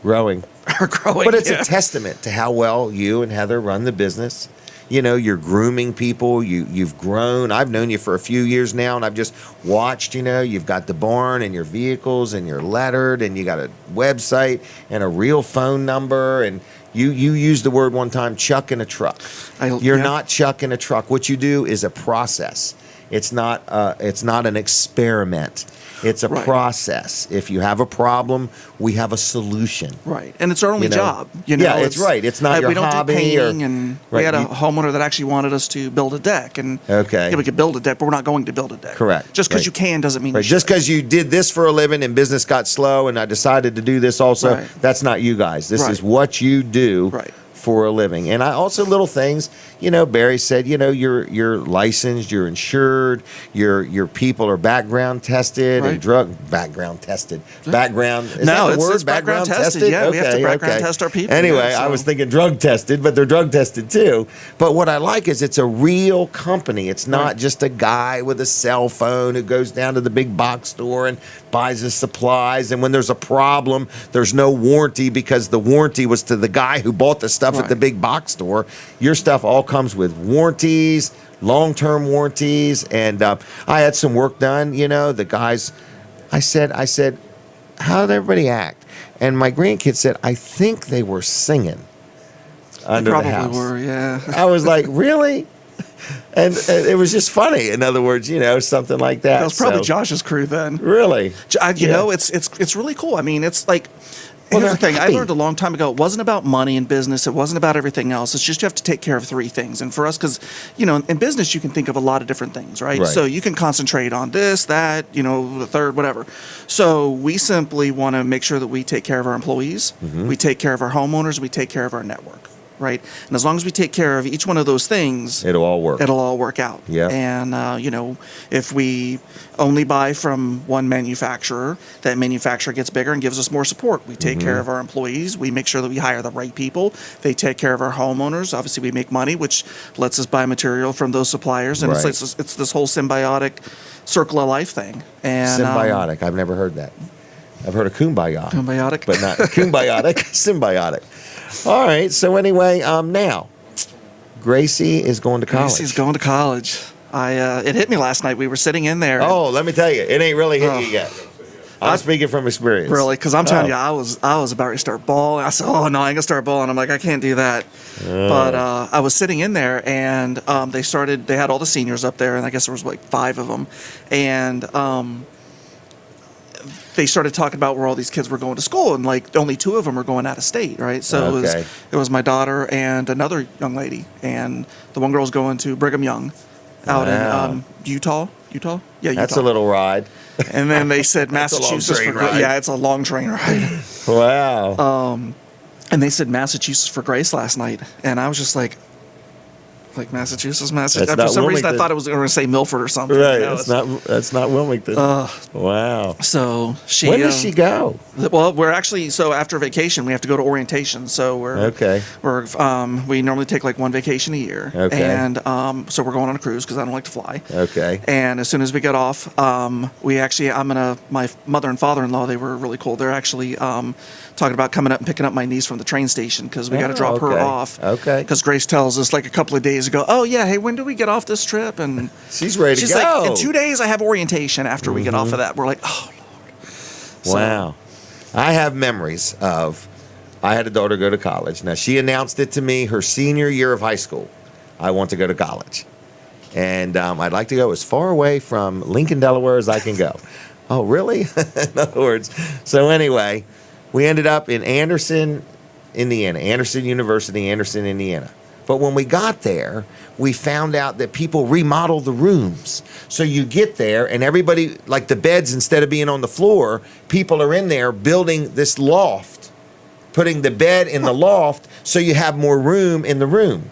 growing. But it's a testament to how well you and Heather run the business. You know, you're grooming people. You've grown. I've known you for a few years now, and I've just watched. You know, you've got the barn and your vehicles, and you're lettered, and you got a website and a real phone number. And you used the word one time, chucking a truck. You're not chucking a truck. What you do is a process. It's not an experiment. It's a process. If you have a problem, we have a solution. Right, and it's our only job. You know, yeah, it's right. It's not your we don't hobby. Do painting, and right, we had a homeowner that actually wanted us to build a deck, and yeah, we could build a deck, but we're not going to build a deck. Correct. Just because you can doesn't mean you just because you did this for a living and business got slow, and I decided to do this also. That's not you guys. This is what you do. Right. For a living. And I also little things, you know, Barry said, you know, you're licensed, you're insured, your people are background tested and drug background tested. Background is that the word? It's background tested. Yeah, we have to background test our people. Anyway, I was thinking drug tested, but they're drug tested too. But what I like is it's a real company. It's not just a guy with a cell phone who goes down to the big box store and buys his supplies, and when there's a problem, there's no warranty because the warranty was to the guy who bought the stuff at the big box store. Your stuff all comes with warranties, long-term warranties, and I had some work done. You know, the guys, I said, how did everybody act? And my grandkids said, I think they were singing under the house. Probably were, yeah. I was like, really? And it was just funny. In other words, you know, something like that. That was probably Josh's crew then. Really? You know, it's really cool. I mean, it's like. Here's the thing. I learned a long time ago, it wasn't about money in business. It wasn't about everything else. It's just you have to take care of 3 things. And for us, because, you know, in business, you can think of a lot of different things, right? So you can concentrate on this, that, you know, the third, whatever. So we simply want to make sure that we take care of our employees, we take care of our homeowners, we take care of our network. Right, and as long as we take care of each one of those things, it'll all work. It'll all work out. Yeah. And you know, if we only buy from one manufacturer, that manufacturer gets bigger and gives us more support. We take care of our employees. We make sure that we hire the right people. They take care of our homeowners. Obviously, we make money, which lets us buy material from those suppliers, and it's this whole symbiotic circle of life thing. And symbiotic. I've never heard that. I've heard of kumbaya. Kumbiotic, but not kumbiotic. Symbiotic. All right. So anyway, now Gracie is going to college. Gracie's going to college. It hit me last night. We were sitting in there. Oh, let me tell you, it ain't really hit you yet. I'm speaking from experience. Really, because I'm telling you, I was about to start bawling. I said, "Oh no, I ain't gonna start bawling." I'm like, I can't do that. But I was sitting in there, and they had all the seniors up there, and I guess there was like 5 of them, and they started talking about where all these kids were going to school, and like only 2 of them were going out of state, right? So it was my daughter and another young lady, and the one girl's going to Brigham Young out in Utah. Yeah, Utah. That's a little ride. And then they said Massachusetts yeah, it's a long train ride. Wow. And they said Massachusetts for Grace last night, and I was just like Massachusetts. For some reason, I thought it was going to say Milford or something. Right. You know, that's not Wilmington. Wow. So when does she go? Well, we're actually after vacation we have to go to orientation. So we normally take like 1 vacation a year. Okay. And so we're going on a cruise because I don't like to fly. Okay. And as soon as we get off, my mother and father-in-law, they were really cool. They're actually talking about coming up and picking up my niece from the train station because we got to drop her off. Okay. Because Grace tells us like a couple of days ago, oh yeah, hey, when do we get off this trip? And she's ready to go. She's like, in 2 days I have orientation after we get off of that. We're like, oh Lord. Wow. I have memories of, I had a daughter go to college. Now she announced it to me her senior year of high school. I want to go to college. And I'd like to go as far away from Lincoln, Delaware as I can go. Oh, really? In other words. So anyway, we ended up in Anderson, Indiana. Anderson University, Anderson, Indiana. But when we got there, we found out that people remodel the rooms. So you get there and everybody, like the beds, instead of being on the floor, people are in there building this loft, putting the bed in the loft so you have more room in the room.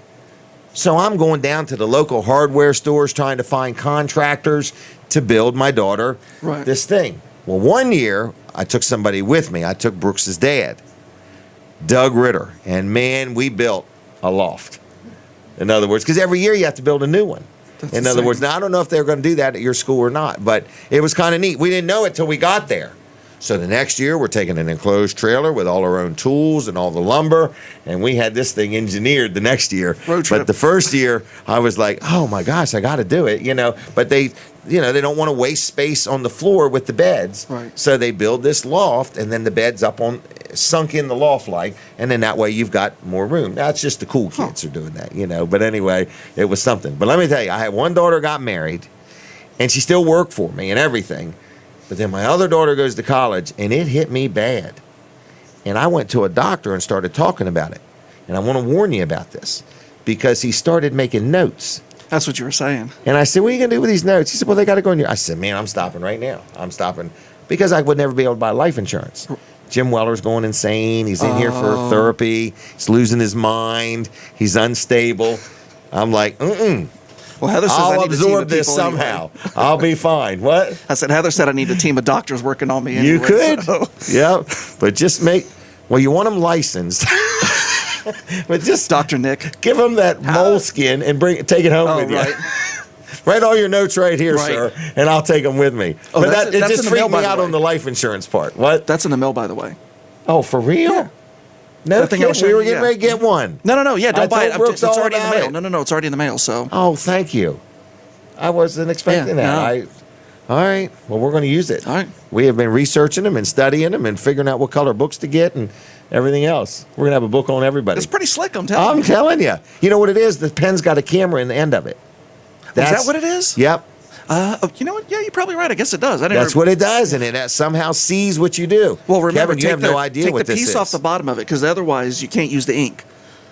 So I'm going down to the local hardware stores trying to find contractors to build my daughter this thing. Well, one year I took somebody with me. I took Brooks's dad, Doug Ritter, and man, we built a loft. In other words, because every year you have to build a new one. In other words, now I don't know if they're going to do that at your school or not, but it was kind of neat. We didn't know it till we got there. So the next year, we're taking an enclosed trailer with all our own tools and all the lumber, and we had this thing engineered the next year. Road trip. But the first year, I was like, oh my gosh, I got to do it, But they don't want to waste space on the floor with the beds. Right. So they build this loft, and then the bed's sunk in the loft and then that way you've got more room. That's just the cool kids are doing that, But anyway, it was something. But let me tell you, I had one daughter got married, and she still worked for me and everything. But then my other daughter goes to college, and it hit me bad. And I went to a doctor and started talking about it. And I want to warn you about this because he started making notes. That's what you were saying. And I said, what are you going to do with these notes? He said, well, they got to go in your... I said, man, I'm stopping right now. I'm stopping because I would never be able to buy life insurance. Jim Weller's going insane. He's in here for therapy. He's losing his mind. He's unstable. I'm like, Well, Heather says I'll I need absorb a team of this people somehow. Anyway. I'll be fine. What? I said Heather said I need a team of doctors working on me. Anyway, You could. So. Yeah. But just you want them licensed. But just Dr. Nick. give them that moleskin and take it home with you. Right. Write all your notes right here, Right. sir, and I'll take them with me. Oh, But that's it in just the freaked mail, me by the out way. on the life insurance part. What? That's in the mail, by the way. Oh, for real? Yeah. No That thing I was kidding. We showing were you, getting yeah. ready to get one. No. Yeah, I don't buy told it. Brooks It's all already in the about mail. it. No. It's already in the mail. So. Oh, thank you. I wasn't expecting Yeah, that. no. All right. Well, we're going to use it. All right. We have been researching them and studying them and figuring out what color books to get and everything else. We're going to have a book on everybody. It's pretty slick, I'm telling you. I'm telling you. You know what it is? The pen's got a camera in the end of it. Is that what it is? Yep. You know what? Yeah, you're probably right. I guess it does. That's what it does, and it somehow sees what you do. Well, remember, Kevin, you have no idea take what the this piece is. off the bottom of it because otherwise you can't use the ink.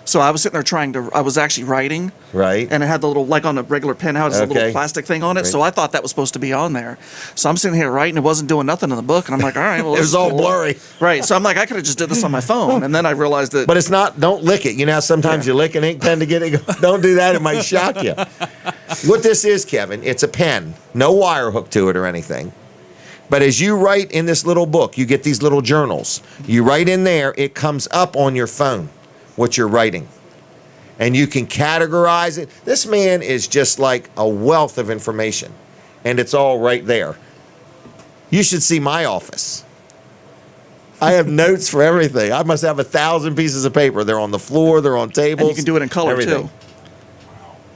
So I was sitting there I was actually writing. Right. And it had the little, like on a regular pen, how it has a Okay. little plastic thing on it. Right. So I thought that was supposed to be on there. So I'm sitting here writing. It wasn't doing nothing in the book. And I'm like, all right, well, It this was is all cool. blurry. Right. So I'm like, I could have just did this on my phone. And then I realized that. But it's not, don't lick it. You know how sometimes you lick an ink pen to get it? Don't do that. It might shock you. What this is, Kevin, it's a pen. No wire hook to it or anything. But as you write in this little book, you get these little journals. You write in there, it comes up on your phone, what you're writing. And you can categorize it. This man is just like a wealth of information. And it's all right there. You should see my office. I have notes for everything. I must have 1,000 pieces of paper. They're on the floor, they're on tables. And you can do it in color, everything. too.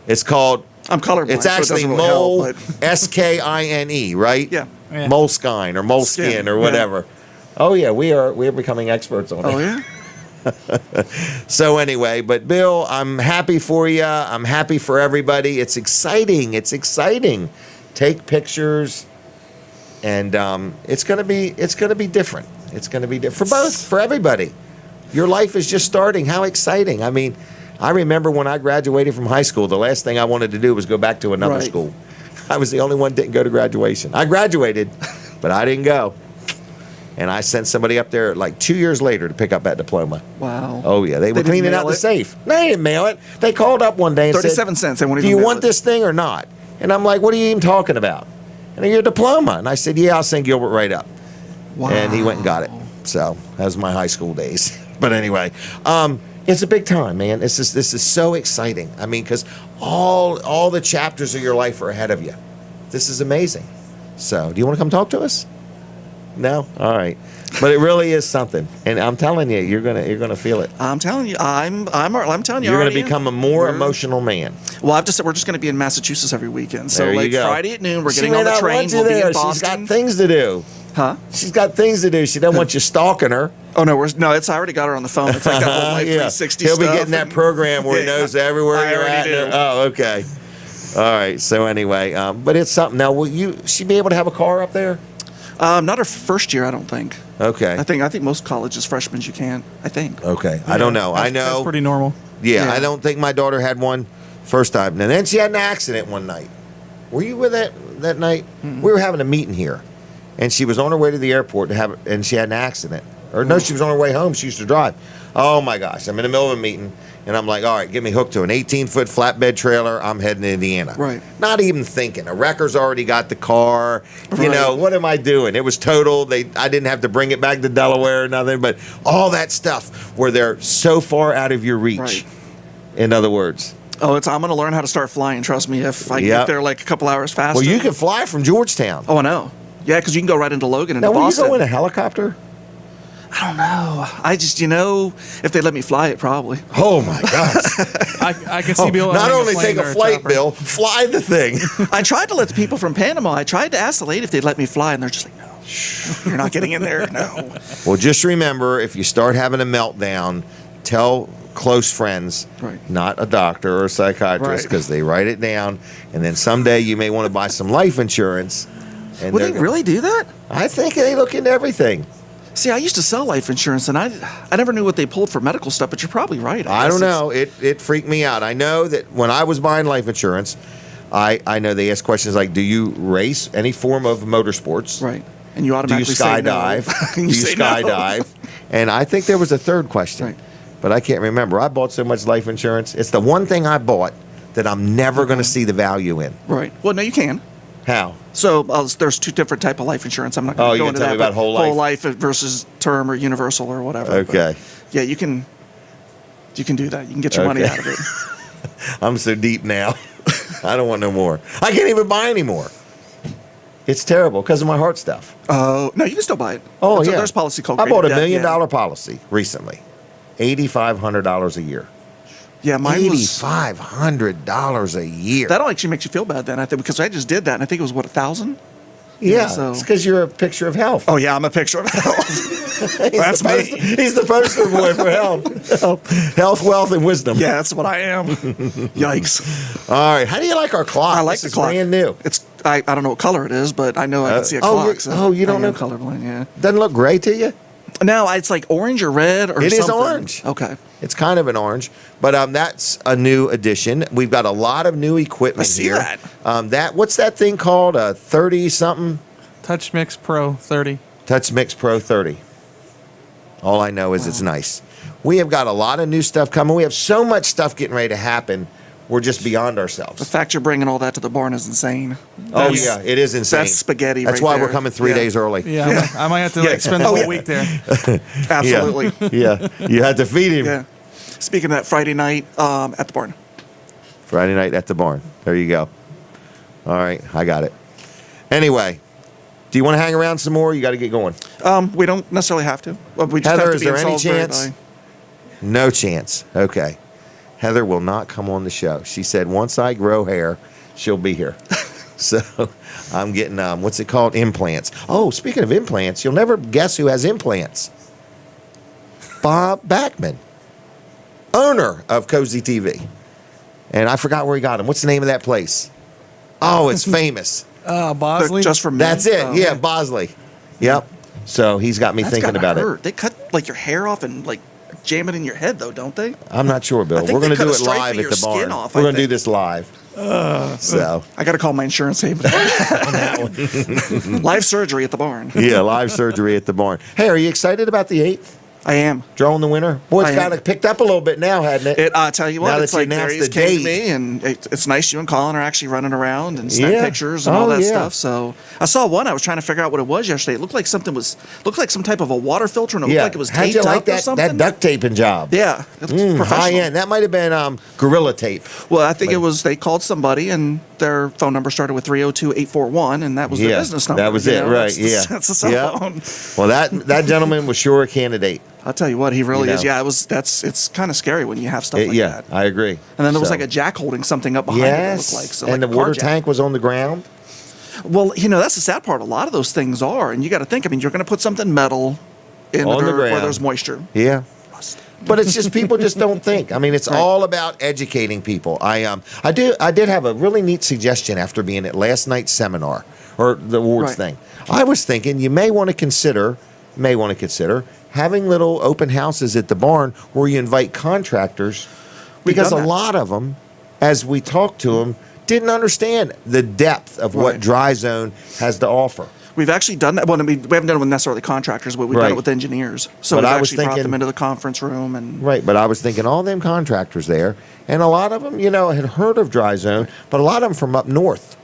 It's called... I'm colorblind. It's so it actually doesn't really help, mole, but- S-K-I-N-E, right? Yeah. Yeah. Moleskine or moleskin Skin, or yeah. whatever. Oh yeah, we are becoming experts on Oh, it. yeah? So anyway, but Bill, I'm happy for you. I'm happy for everybody. It's exciting. It's exciting. Take pictures, and it's gonna be different. It's gonna be different for everybody. Your life is just starting. How exciting! I mean, I remember when I graduated from high school, the last thing I wanted to do was go back to another Right. school. I was the only one that didn't go to graduation. I graduated, but I didn't go. And I sent somebody up there like 2 years later to pick up that diploma. Wow. Oh, yeah. They were didn't cleaning mail out the it? safe. No, they didn't mail it. They called up one day and 37 said, cents. They won't do even you mail want it. this thing or not? And I'm like, what are you even talking about? And your diploma. And I said, yeah, I'll send Gilbert right up. Wow. And he went and got it. So that was my high school days. But anyway, it's a big time, man. This is so exciting. I mean, because all the chapters of your life are ahead of you. This is amazing. So do you want to come talk to us? No? All right. But it really is something. And I'm telling you, you're gonna feel it. I'm telling you, I'm telling you, You're going already to become a more We're- emotional man. Well, we're just going to be in Massachusetts every weekend. So There you like go. Friday at noon, we're She getting may on the not train. want you We'll be there. in Boston. She's got things to do. Huh? She's got things to do. She doesn't want you stalking her. Oh no, it's I already got her on the phone. It's like that whole Life 360 He'll stuff. be getting that program where he knows everywhere I you're at. already do. Oh, okay. All right. So anyway, but it's something. Now, will she be able to have a car up there? Not her first year, I don't think. Okay. I think most colleges, freshmen, you can. I think. Okay. I don't know. I know. That's pretty normal. Yeah, Yeah. I don't think my daughter had one first time. And then she had an accident one night. Were you with that night? Mm-mm. We were having a meeting here, and she was on her way to the airport and she had an accident. Or no, she was on her way home. She used to drive. Oh my gosh! I'm in the middle of a meeting, and I'm like, all right, get me hooked to an 18-foot flatbed trailer. I'm heading to Indiana. Right. Not even thinking. A wrecker's already got the car. You Right. know, what am I doing? It was total. I didn't have to bring it back to Delaware or nothing. But all that stuff where they're so far out of your reach. Right. In other words. Oh, I'm going to learn how to start flying. Trust me, if I get there like a couple hours faster. Well, you can fly from Georgetown. Oh, I know. Yeah, because you can go right into Logan and Now, will you Boston. go in a helicopter? I don't know. I just, if they let me fly it, probably. Oh my gosh! I can see Bill. Not owning only plane take or a flight, chopper. Bill, fly the thing. I tried to let the people from Panama. I tried to ask the lady if they'd let me fly, and they're just like, "No, you're not getting in there." No. Well, just remember, if you start having a meltdown, tell close friends, Right. not a doctor or a psychiatrist, Right. because they write it down, and then someday you may want to buy some life insurance. And Would they're they really do that? I think they look into everything. See, I used to sell life insurance, and I never knew what they pulled for medical stuff. But you're probably right. I don't guess know. It freaked me out. I know that when I was buying life insurance, I know they ask questions like, do you race any form of motorsports? Right. And you Do you automatically say no. skydive? And Do you say no. skydive? And I think there was a third question, Right. but I can't remember. I bought so much life insurance. It's the one thing I bought that I'm never going to see the value in. Right. Well, no, you can. How? So there's two different type of life insurance. I'm not Oh, going to you go can into tell that. me about but whole life? versus term or universal or whatever. Okay. But yeah, you can do that. You can get your money Okay. out of it. I'm so deep now. I don't want no more. I can't even buy anymore. It's terrible because of my heart stuff. Oh no, you can still buy it. Oh, yeah. There's policy called. I bought a $1 Graded million Debt, policy recently. $8,500 a year. Yeah, mine was. $8,500 a year. That actually makes you feel bad then, I think, because I just did that, and I think it was what 1,000. Yeah, so- it's because you're a picture of health. Oh yeah, I'm a picture of health. That's me. He's the poster boy for health. Health, wealth, and wisdom. Yeah, that's what I am. Yikes! All right. How do you like our clock? I like This the is clock. brand new. It's I don't know what color it is, but I know I can see a clock. you don't I know? am colorblind. Yeah. Doesn't look gray to you? No, it's like orange or red or It is something. orange. Okay. It's kind of an orange, but that's a new addition. We've got a lot of new equipment I see here. that. What's that thing called? A 30 something? Touch Mix Pro 30. Touch Mix Pro 30. All I know is it's nice. We have got a lot of new stuff coming. We have so much stuff getting ready to happen. We're just beyond The ourselves. fact you're bringing all that to the barn is insane. Oh That's- yeah, it is insane. That's spaghetti. That's right why there. we're coming 3 Yeah. days early. Yeah, I might have to spend the whole week there. Absolutely. Yeah, you had to feed him. Yeah. Speaking of that, Friday night at the barn. Friday night at the barn. There you go. All right, I got it. Anyway, do you want to hang around some more? Or you got to get going. We don't necessarily have to. We just Heather, have to is be in there any Salisbury chance? by- No chance. Okay. Heather will not come on the show. She said once I grow hair, she'll be here. So I'm getting what's it called? Implants. Oh, speaking of implants, you'll never guess who has implants. Bob Backman, owner of Cozy TV. And I forgot where he got them. What's the name of that place? Oh, it's famous. Bosley. Just for men? That's it. Oh, Yeah, okay. Bosley. Yep. So he's got me That's thinking gotta about hurt. it. They cut like your hair off and like jam it in your head, though, don't they? I'm not sure, Bill. I think We're going they to do cut a it stripe live of at your the skin barn. off, We're I going to do think. this live. So I got to call my insurance agent. Live surgery at the barn. yeah, live surgery at the barn. Hey, are you excited about the 8th? I am. Draw in the winter? Boy, it's I am. kind of picked up a little bit now, hadn't it? I tell you what, Now it's that you like announced Mary's the came date. to me, and it's nice you and Colin are actually running around and snap Yeah. pictures and Oh, all that yeah. stuff. So I saw one. I was trying to figure out what it was yesterday. It looked like looked like some type of a water filter, and it looked like it was How'd taped you like up or that, something. that duct taping job? Yeah, it looks High professional. end. That might have been Gorilla Tape. Well, I think it was they called somebody and their phone number started with 302-841, and that was their Yeah, business number. that was you it, know? right, That's the- yeah. That's a cell Yeah. phone. Well, that gentleman was sure a candidate. I'll tell you what, he really You is. know. Yeah, it's kind of scary when you have stuff like yeah, that. I agree. And then there was So- like a jack holding something up behind it, it Yes, looked like. So and like the a car water jack. tank was on the ground. Well, that's the sad part. A lot of those things are, and you got to think. I mean, you're going to put something metal in On the the dirt where ground. there's moisture. Yeah. But it's just people just don't think. I mean, it's all about educating people. I did have a really neat suggestion after being at last night's seminar or the awards thing. I was thinking you may want to consider having little open houses at the barn where you invite contractors, because a lot of them, as we talked to them, didn't understand the depth of what Dry Zone has to offer. We've actually done that. Well, I mean, we haven't done it with necessarily contractors, but we've done it with engineers. So we've actually brought them into the conference room. But I was thinking all them contractors there, and a lot of them, had heard of Dry Zone, but a lot of them from up north.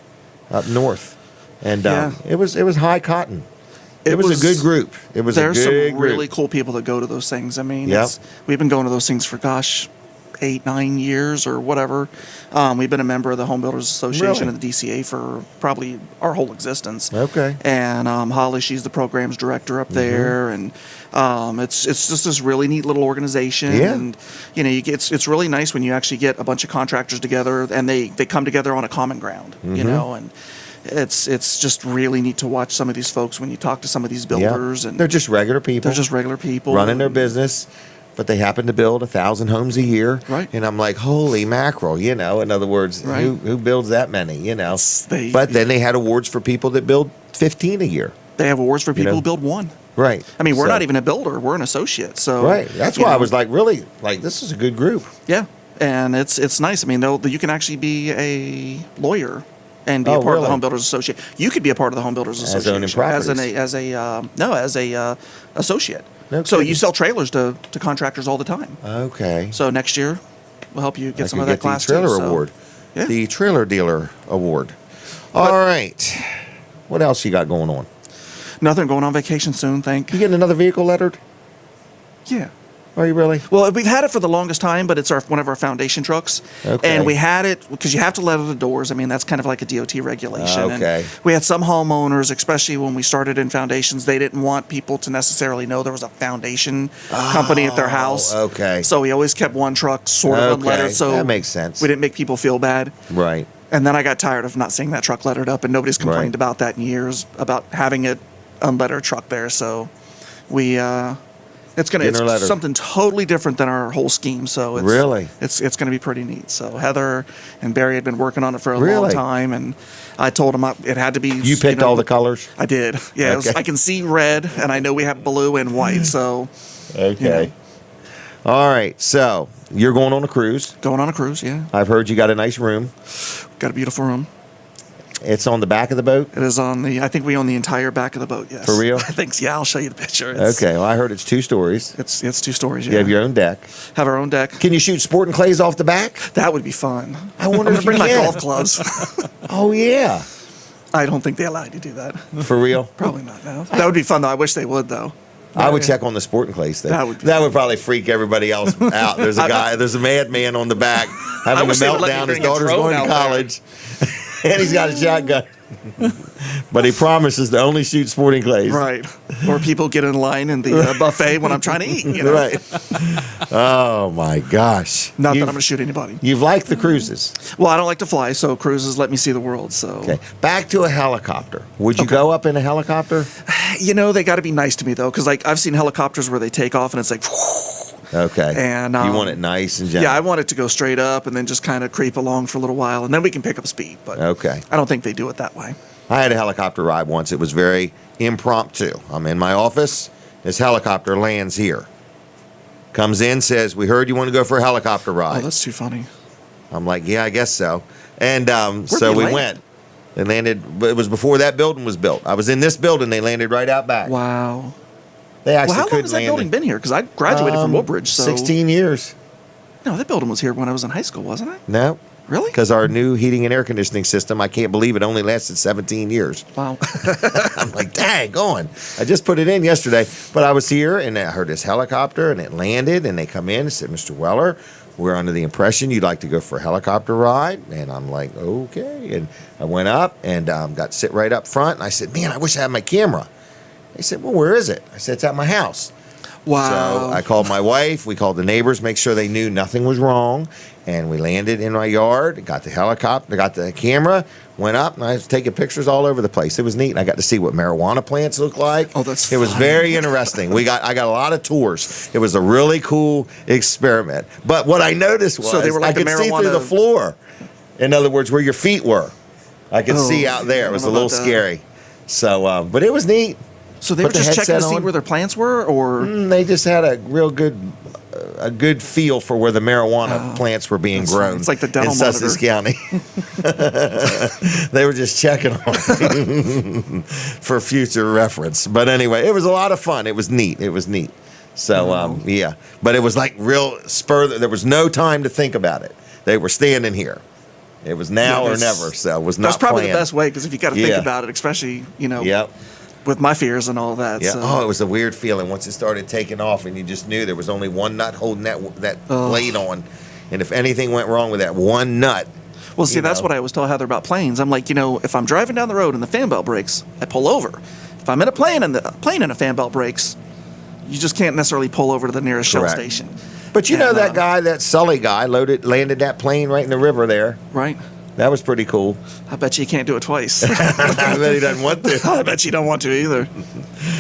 And it was high cotton. It was a good group. There's some really cool people that go to those things. I mean, we've been going to those things for, 8-9 years or whatever. We've been a member of the Home Builders Association and the DCA for probably our whole existence. Okay. And Holly, she's the programs director up there, and it's just this really neat little organization. Yeah. And it's really nice when you actually get a bunch of contractors together and they come together on a common ground. And it's just really neat to watch some of these folks when you talk to some of these builders, and they're just regular people. Running their business. But they happen to build 1,000 homes a year. Right. And I'm like, holy mackerel, in other words, who builds that many, But then they had awards for people that build 15 a year. They have awards for people who build one. Right. I mean, we're not even a builder. We're an associate. So That's why I was like, really, this is a good group. Yeah. And it's nice. I mean, you can actually be a lawyer and be a part of the Home Builders Association. You could be a part of the Home Builders Association as a associate. No so kidding. you sell trailers to contractors all the time. Okay. So next year, we'll help you get some of that that class the trailer too. award. Yeah. The trailer dealer award. All right. What else you got going on? Nothing. Going on vacation soon, You getting another vehicle lettered? Yeah. Are you really? Well, we've had it for the longest time, but it's one of our foundation trucks. Okay. And we had it because you have to letter the doors. I mean, that's kind of like a DOT regulation. Okay. And we had some homeowners, especially when we started in foundations, they didn't want people to necessarily know there was a foundation company at their house. Okay. So we always kept one truck sort of unlettered. So that makes sense. We didn't make people feel bad. Right. And then I got tired of not seeing that truck lettered up, and nobody's complained about that in years, about having an unlettered truck there. So we... It's something totally different than our whole scheme. So it's going to be pretty neat. So Heather and Barry had been working on it for a long time, and I told them it had to be. You picked all the colors? I did. Yeah, I can see red, and I know we have blue and white. So okay. All right. So you're going on a cruise. Going on a cruise, yeah. I've heard you got a nice room. Got a beautiful room. It's on the back of the boat? It is I think we own the entire back of the boat, yes. For real? I think, yeah, I'll show you the picture. Okay, well, I heard it's 2 stories. It's 2 stories, yeah. You have your own deck. Have our own deck. Can you shoot sporting clays off the back? That would be fun. I wonder if you bring my can. golf clubs. Oh, yeah. I don't think they allow you to do that. For real? Probably not, no. That would be fun, though. I wish they would, though. I would check on the sporting clays thing. That would probably freak everybody else out. There's a madman on the back having a meltdown. His daughter's going to college, and he's got a shotgun. But he promises to only shoot sporting clays. Right. Or people get in line in the buffet when I'm trying to eat. Right. Oh, my gosh. Not that I'm going to shoot anybody. You've liked the cruises. Well, I don't like to fly, so cruises let me see the world. So okay. Back to a helicopter. Would you go up in a helicopter? They got to be nice to me, though, because I've seen helicopters where they take off and it's like... Okay. And you want it nice and gentle. Yeah, I want it to go straight up and then just kind of creep along for a little while, and then we can pick up speed. But okay. I don't think they do it that way. I had a helicopter ride once. It was very impromptu. I'm in my office. This helicopter lands here. Comes in, says, "We heard you want to go for a helicopter ride." Oh, that's too funny. I'm like, "Yeah, I guess so." And so we went. They landed. It was before that building was built. I was in this building. They landed right out back. Wow. They actually how long has that building been here? Because I graduated from Woodbridge. So 16 years. No, that building was here when I was in high school, wasn't it? No. Really? Because our new heating and air conditioning system, I can't believe it only lasted 17 years. Wow. I'm like, dang, going. I just put it in yesterday. But I was here, and I heard this helicopter, and it landed, and they come in and said, "Mr. Weller, we're under the impression you'd like to go for a helicopter ride." And I'm like, okay. And I went up and got to sit right up front. And I said, "Man, I wish I had my camera." They said, "Well, where is it?" I said, "It's at my house." Wow. So I called my wife. We called the neighbors, make sure they knew nothing was wrong. And we landed in my yard, got the helicopter, got the camera, went up, and I was taking pictures all over the place. It was neat. I got to see what marijuana plants look like. Oh, that's It was fun. very interesting. I got a lot of tours. It was a really cool experiment. But what I noticed was So they were like I the could see through marijuana- the floor. In other words, where your feet were. I could Oh, see out there. It was I a don't know little about that. scary. So, but it was neat. So they Put were the just checking to headset see on. where their plants were, or They just had a real good feel for where the marijuana plants were being that's grown fine. It's like the dental in Sussex County. They were just checking on for future reference. But anyway, it was a lot of fun. It was neat. So, yeah. But it was like real spur. There was no time to think about it. They were standing here. It was now or never. So it was not that's probably planned. the best way, because if you got to Yeah. think about it, especially Yep. with my fears and all that. Yeah. So. Oh, it was a weird feeling once it started taking off, and you just knew there was only one nut holding that blade on, and if anything went wrong with that one nut. Well, see, that's what I always tell Heather about planes. I'm like, if I'm driving down the road and the fan belt breaks, I pull over. If I'm in a plane and the plane and a fan belt breaks, you just can't necessarily pull over to the nearest Correct. shell station. But you know And, that guy, that Sully guy, landed that plane right in the river there. Right. That was pretty cool. I bet you can't do it twice. I bet he doesn't want to. I bet you don't want to either.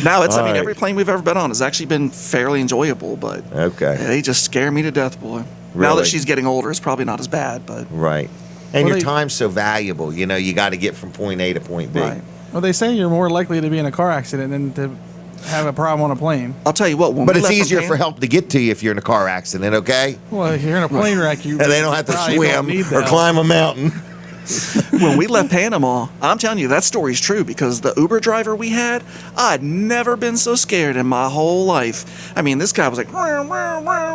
No, All right. every plane we've ever been on has actually been fairly enjoyable, but Okay. they just scare me to death, boy. Now Really? that she's getting older, it's probably not as bad, but Right. And Well, your they- time's so valuable. You got to get from point A to point B. right. Well, they say you're more likely to be in a car accident than to have a problem on a plane. I'll tell you what. When But we it's left from easier Pan- for help to get to you if you're in a car accident, okay? Well, if you're in a plane wreck, you And they don't have to probably don't swim need or that. climb a mountain. when we left Panama, I'm telling you, that story's true, because the Uber driver we had, I'd never been so scared in my whole life. I mean, this guy was like,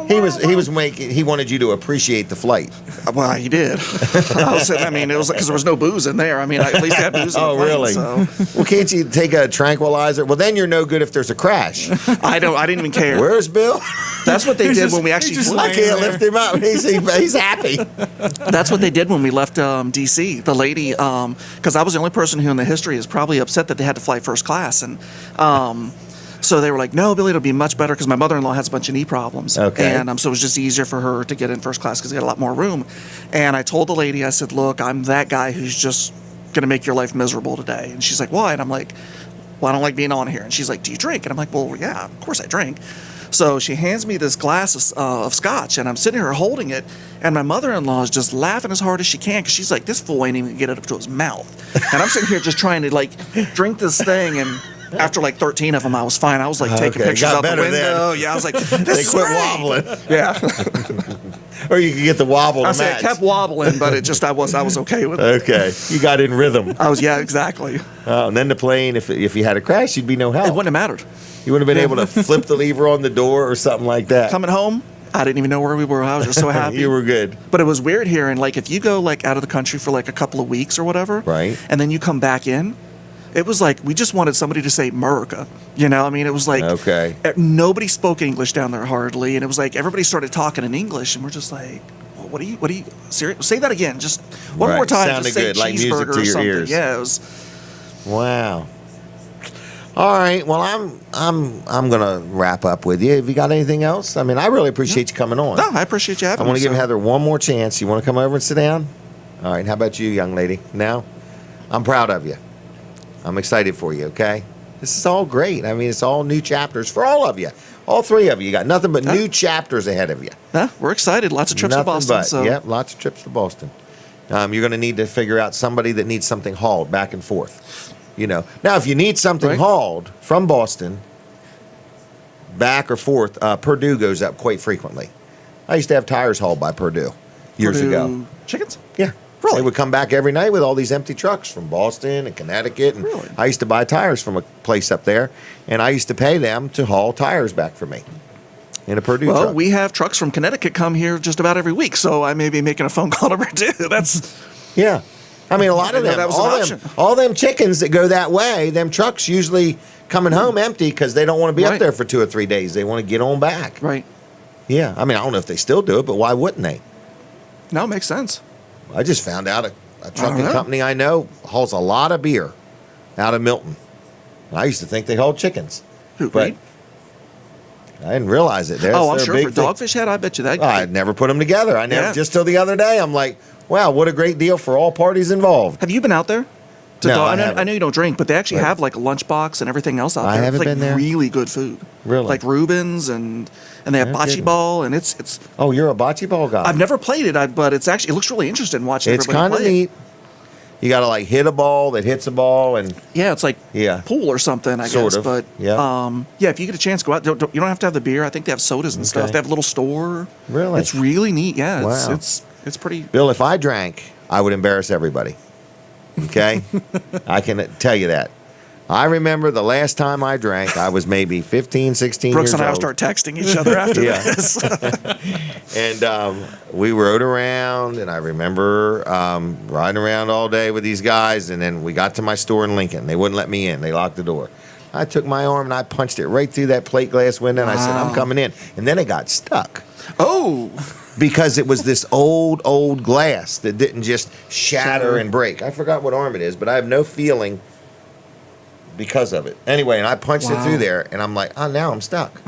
He wanted you to appreciate the flight. well, he did. It was because there was no booze in there. I mean, at least they had booze in the Oh, plane, really? So Well, can't you take a tranquilizer? Well, then you're no good if there's a crash. I didn't even care. Where's Bill? That's what they He's did just- when we he's actually just flew. I laying can't there. lift him up. He's happy. That's what they did when we left D.C. The lady, because I was the only person who in the history is probably upset that they had to fly first class, and so they were like, "No, Billy, it'll be much better," because my mother-in-law has a bunch of knee problems, Okay. and so it was just easier for her to get in first class because they had a lot more room. And I told the lady, I said, "Look, I'm that guy who's just gonna make your life miserable today." And she's like, "Why?" And I'm like, "Well, I don't like being on here." And she's like, "Do you drink?" And I'm like, "Well, yeah, of course I drink." So she hands me this glass of scotch, and I'm sitting here holding it, and my mother-in-law is just laughing as hard as she can, because she's like, this fool ain't even gonna get it up to his mouth. And I'm sitting here just trying to drink this thing, and after 13 of them, I was fine. I was taking Okay, pictures got out the better window. then. Yeah, I was like, this They is quit great. wobbling. Yeah, Or you could get the wobble to I said match. it kept wobbling, but I was okay with it. Okay, you got in rhythm. Exactly. And then the plane, if you had a crash, you'd be no help. It wouldn't have mattered. You would have been able to flip the lever on the door or something like that. Coming home, I didn't even know where we were. I was just so happy. You were good. But it was weird hearing, if you go out of the country for a couple of weeks or whatever, Right. and then you come back in, it was like we just wanted somebody to say America. It was like Okay. nobody spoke English down there hardly, and it was like everybody started talking in English, and we're just like, well, what are you serious? Say that again, just one Right. more time. Sounded just say good, like music cheeseburger to or your something. ears. Yeah, it was. Wow. All right. Well, I'm gonna wrap up with you. Have you got anything else? I mean, I really appreciate you coming on. No, I appreciate you I having want me. to give so. Heather one more chance. You want to come over and sit down? All right. How about you, young lady? Now, I'm proud of you. I'm excited for you. Okay. This is all great. I mean, it's all new chapters for all of you. All three of you. You got nothing but new chapters ahead of you. Yeah, we're excited. Lots of trips Nothing to Boston. but, So yep, lots of trips to Boston. You're going to need to figure out somebody that needs something hauled back and forth. Now if you need something Right. hauled from Boston back or forth, Purdue goes up quite frequently. I used to have tires hauled by Purdue years Purdue ago. Chickens? Yeah. Really? They would come back every night with all these empty trucks from Boston and Connecticut. And Really? I used to buy tires from a place up there, and I used to pay them to haul tires back for me in a Purdue Well, truck. we have trucks from Connecticut come here just about every week, so I may be making a phone call to Purdue. That's Yeah. I mean, a lot I of didn't know them, that was an option. all them chickens that go that way, them trucks usually coming home empty because they don't want to be up Right. there for 2 or 3 days. They want to get on back. right. Yeah. I mean, I don't know if they still do it, but why wouldn't they? No, it makes sense. I just found out a trucking know. company I know hauls a lot of beer out of Milton. I used to think they hauled chickens. Who, But Reed? I didn't realize it. I'm sure for Dogfish Head, I bet you that. I'd never put them together. I never, Yeah. just till the other day, I'm like, wow, what a great deal for all parties involved. Have you been out there? No, I haven't. know you don't drink, but they actually Right. have like a lunchbox and everything else out I there. haven't it's like been there. really good food. Really? Like Reuben's and they have No bocce kidding. ball and it's. Oh, you're a bocce ball guy. I've never played it, but it looks really interesting watching It's everybody kind of play. neat. You got to like hit a ball that hits a ball, and Yeah, it's like Yeah. pool or something, I Sort guess. of, But yeah. yeah, if you get a chance, go out. You don't have to have the beer. I think they have sodas and stuff. Okay. They have a little store. Really? It's really neat. Yeah, Wow. it's pretty. Bill, if I drank, I would embarrass everybody. Okay? I can tell you that. I remember the last time I drank, I was maybe 15, 16 Brooks years and I will old. start texting each other after Yeah. this. And we rode around, and I remember riding around all day with these guys, and then we got to my store in Lincoln. They wouldn't let me in. They locked the door. I took my arm, and I punched it right through that plate glass window, and I said, I'm coming in. And then it got stuck. Oh. Because it was this old glass that didn't just shatter and break. I forgot what arm it is, but I have no feeling because of it. Anyway, and I punched it through there, and I'm like, oh, now I'm stuck.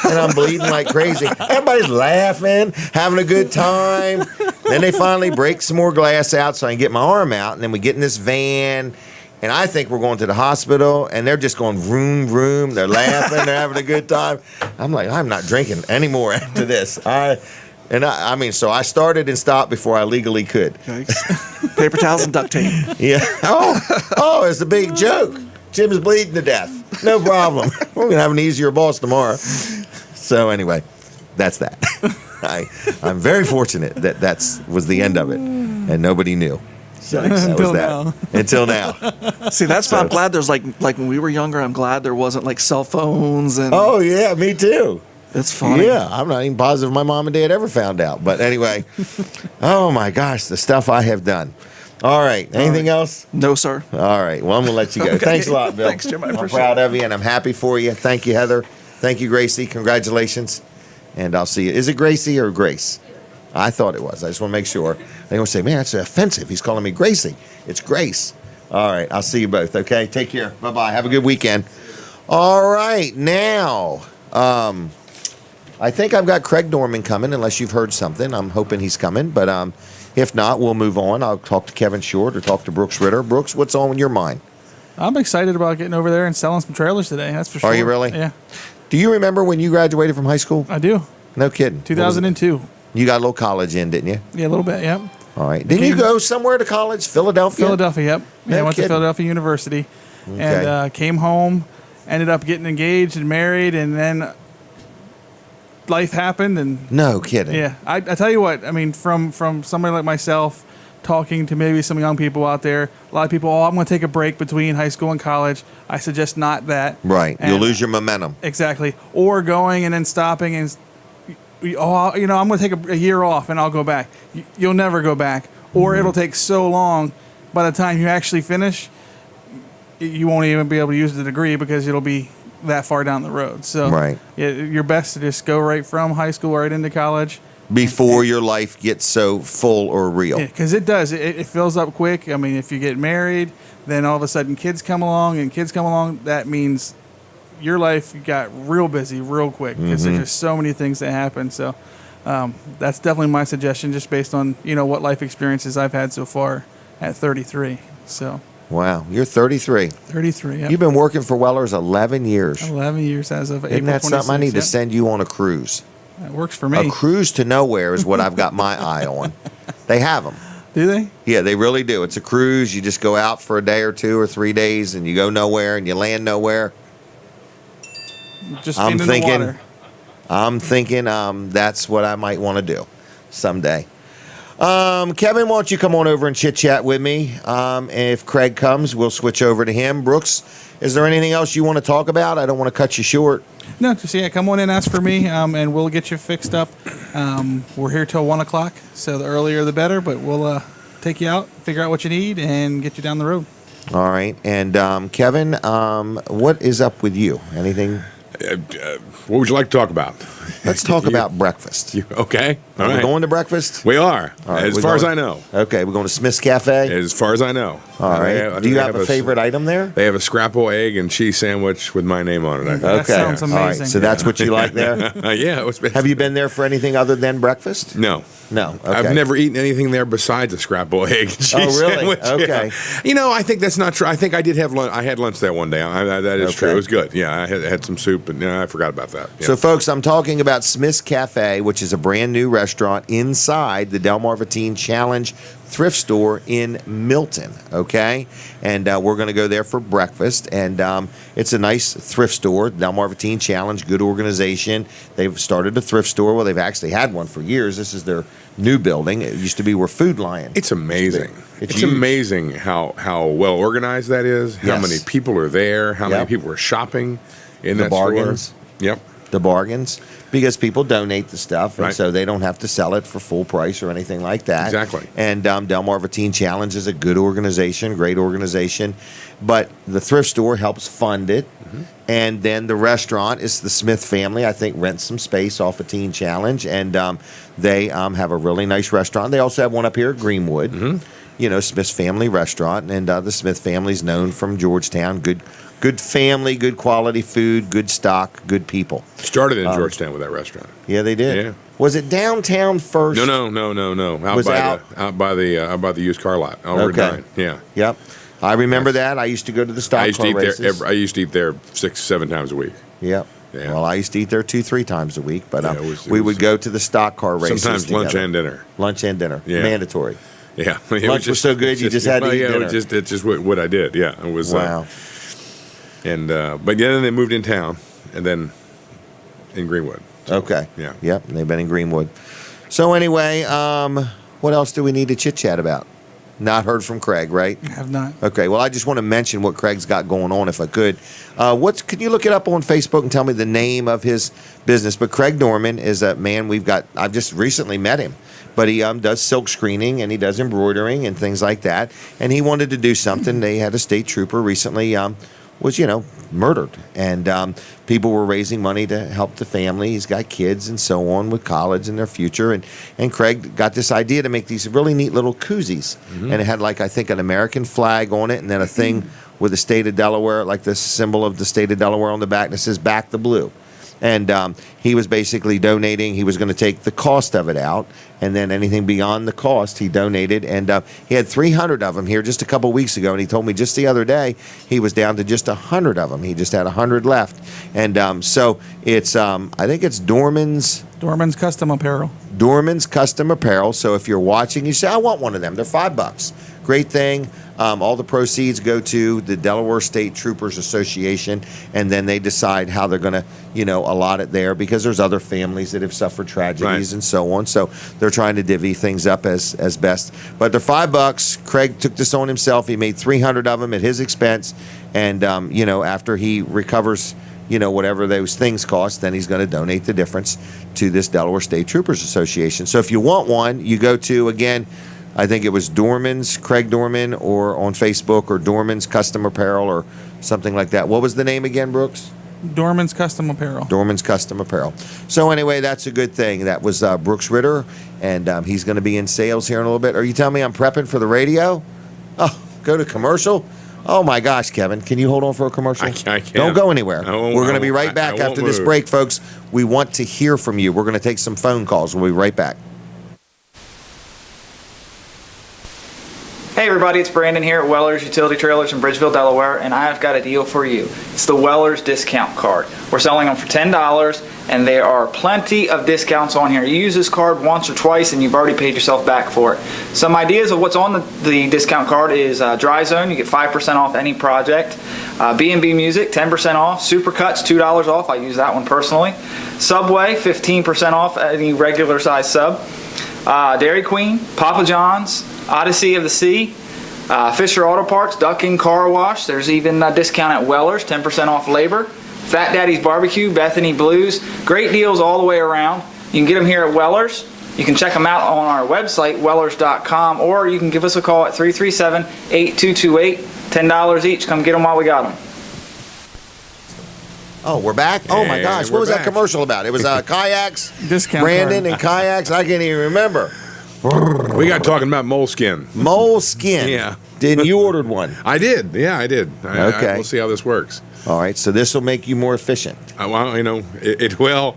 And I'm bleeding like crazy. Everybody's laughing, having a good time. Then they finally break some more glass out so I can get my arm out, and then we get in this van, and I think we're going to the hospital, and they're just going vroom, vroom. They're laughing, they're having a good time. I'm like, I'm not drinking anymore after this. I mean, so I started and stopped before I legally could. Yikes. Paper towels and duct tape. Yeah. Oh, it's a big joke. Jim's bleeding to death. No problem. We're going to have an easier boss tomorrow. So anyway, that's that. I'm very fortunate that was the end of it, and nobody knew. So that Until was that. now. Until now. See, that's why I'm glad there's like when we were younger. I'm glad there wasn't like cell phones and. Oh yeah, me too. It's funny. Yeah, I'm not even positive my mom and dad ever found out. But anyway, oh my gosh, the stuff I have done. All right, anything else? No, sir. All right, well, I'm going to let you go. Okay. Thanks a lot, Bill. Thanks, Jim. I I'm appreciate proud it. of you, and I'm happy for you. Thank you, Heather. Thank you, Gracie. Congratulations. And I'll see you. Is it Gracie or Grace? I thought it was. I just want to make sure. They going to say, man, that's offensive. He's calling me Gracie. It's Grace. All right, I'll see you both, okay? Take care. Bye-bye. Have a good weekend. All right, now, I think I've got Craig Norman coming, unless you've heard something. I'm hoping he's coming, but if not, we'll move on. I'll talk to Kevin Short or talk to Brooks Ritter. Brooks, what's on your mind? I'm excited about getting over there and selling some trailers today. That's for sure. Are you really? Yeah, Do you remember when you graduated from high school? I do. No kidding. 2002. You got a little college in, didn't you? Yeah, a little bit. Yep. All right. Didn't you go somewhere to college? Philadelphia? Philadelphia. Yep. No Yeah, I went to kidding. Philadelphia University, Okay. and came home. Ended up getting engaged and married, and then life happened, and No kidding. yeah, I tell you what. I mean, from somebody like myself, talking to maybe some young people out there, a lot of people, I'm going to take a break between high school and college. I suggest not that. Right. And- You'll lose your momentum. Exactly. Or going and then stopping and, I'm going to take a year off and I'll go back. You'll never go back. Or it'll take so long by the time you actually finish, you won't even be able to use the degree because it'll be that far down the road. So Right. yeah, you're best to just go right from high school right into college. Before your life gets so full or real. Yeah, because it does. It fills up quick. I mean, if you get married, then all of a sudden kids come along, that means your life got real busy real quick because there's just so many things that happen. So that's definitely my suggestion, just based on what life experiences I've had so far at 33. So Wow. You're 33. 33. Yep. You've been working for Weller's 11 years. 11 years as of Isn't April that something? I 26th, need to yep. send you on a cruise. That works for me. A cruise to nowhere is what I've got my eye on. They have them. Do they? Yeah, they really do. It's a cruise. You just go out for a day or 2 or 3 days, and you go nowhere, and you land nowhere. Just I'm being in the thinking, water. that's what I might want to do someday. Kevin, why don't you come on over and chit chat with me? If Craig comes, we'll switch over to him. Brooks, is there anything else you want to talk about? I don't want to cut you short. No, just come on in, ask for me, and we'll get you fixed up. We're here till 1 o'clock, so the earlier the better. But we'll take you out, figure out what you need, and get you down the road. All right, and Kevin, what is up with you? Anything? What would you like to talk about? Let's talk about breakfast. Okay. All Are we right. going to breakfast? We are. All right, as we're far as going- I know. Okay, we're going to Smith's Cafe. As far as I know. All right. Do you have a favorite item there? They have a scrapple egg and cheese sandwich with my name on it. I think. That Okay. sounds All right. amazing. So that's what you like there? Yeah. It was, Have you been there for anything other than breakfast? No. No. Okay. I've never eaten anything there besides a scrapple egg and cheese really? sandwich. Yeah. Okay. You know, I think that's not true. I think I did have lunch. I had lunch there one day. That is true. Okay. It was good. Yeah, I had some soup, and I forgot about that. Yeah. So, folks, I'm talking about Smith's Cafe, which is a brand new restaurant inside the Delmarva Teen Challenge thrift store in Milton, okay? And we're going to go there for breakfast. And it's a nice thrift store, Delmarva Teen Challenge, good organization. They've started a thrift store. Well, they've actually had one for years. This is their new building. It used to be where Food Lion. It's amazing. It's It's huge. amazing how well organized that is. How Yes. many people are there? How many Yep. people are shopping in The that bargains. store? Yep. The bargains, because people donate the stuff, and Right. so they don't have to sell it for full price or anything like that. Exactly. And Delmarva Teen Challenge is a good organization, great organization, but the thrift store helps fund it, and then the restaurant is the Smith family. I think rents some space off of Teen Challenge, and they have a really nice restaurant. They also have one up here at Greenwood. You know, Smith's Family Restaurant, and the Smith family's known from Georgetown. Good family, good quality food, good stock, good people. Started in Georgetown with that restaurant. Yeah, they did. Yeah. Was it downtown first? No. Out Was by out- out by the used car lot. Over Okay. 9. Yeah. Yep. I remember that. I used to go to the stock I used to car eat races. there. I used to eat there 6-7 times a week. Yep. Yeah. Well, I used to eat there 2-3 times a week, but Yeah, it was- we would go to the stock car races. Sometimes lunch together. and dinner. Lunch and dinner. Yeah. Mandatory. Yeah. Lunch was so good, you just had to eat dinner. It's just what I did. Yeah. It was. Wow. But yeah, then they moved in town, and then in Greenwood. So, Okay. Yeah. Yep. They've been in Greenwood. So anyway, what else do we need to chit chat about? Not heard from Craig, right? I have not. Okay, well, I just want to mention what Craig's got going on, if I could. Can you look it up on Facebook and tell me the name of his business? But Craig Norman is a man I've just recently met him, but he does silk screening and he does embroidering and things like that. And he wanted to do something. They had a state trooper recently was murdered, and people were raising money to help the family. He's got kids and so on with college and their future, and Craig got this idea to make these really neat little koozies, and it had I think an American flag on it, and then a thing with the state of Delaware, like the symbol of the state of Delaware on the back that says "Back the Blue." And he was basically donating. He was going to take the cost of it out, and then anything beyond the cost, he donated. And he had 300 of them here just a couple weeks ago, and he told me just the other day he was down to just 100 of them. He just had 100 left. And so it's, I think it's Dorman's Custom Apparel. Dorman's Custom Apparel. So if you're watching, you say, I want one of them. They're $5. Great thing. All the proceeds go to the Delaware State Troopers Association, and then they decide how they're going to, allot it there, because there's other families that have suffered tragedies Right. and so on. So they're trying to divvy things up as best. But they're $5. Craig took this on himself. He made 300 of them at his expense, and after he recovers, whatever those things cost, then he's going to donate the difference to this Delaware State Troopers Association. So if you want one, you go to, again, I think it was Dorman's, Craig Dorman, or on Facebook, or Dorman's Custom Apparel, or something like that. What was the name again, Brooks? Dorman's Custom Apparel. Dorman's Custom Apparel. So anyway, that's a good thing. That was Brooks Ritter, and he's going to be in sales here in a little bit. Are you telling me I'm prepping for the radio? Oh, go to commercial? Oh my gosh, Kevin, can you hold on for a commercial? I can't. Don't go anywhere. I won't- We're going to I be won't- right back I won't after this move. break, folks. We want to hear from you. We're going to take some phone calls. We'll be right back. Hey everybody, it's Brandon here at Weller's Utility Trailers in Bridgeville, Delaware, and I've got a deal for you. It's the Weller's discount card. We're selling them for $10, and there are plenty of discounts on here. You use this card once or twice, and you've already paid yourself back for it. Some ideas of what's on the discount card is Dry Zone. You get 5% off any project. B&B Music, 10% off. Supercuts, $2 off. I use that one personally. Subway, 15% off any regular size sub. Dairy Queen, Papa John's, Odyssey of the Sea, Fisher Auto Parts, Ducking Car Wash. There's even a discount at Weller's, 10% off labor. Fat Daddy's Barbecue, Bethany Blues. Great deals all the way around. You can get them here at Weller's. You can check them out on our website, wellers.com, or you can give us a call at 337-8228. $10 each. Come get them while we got them. Oh, we're back? Oh, my And gosh. What we're was that back. commercial about? It was kayaks, Discount Brandon card. and kayaks. I can't even remember. We got talking about moleskin. Moleskin. Yeah. Didn't you ordered one? I did. Yeah, I did. Okay. We'll see how this works. All right, so this will make you more efficient. Well,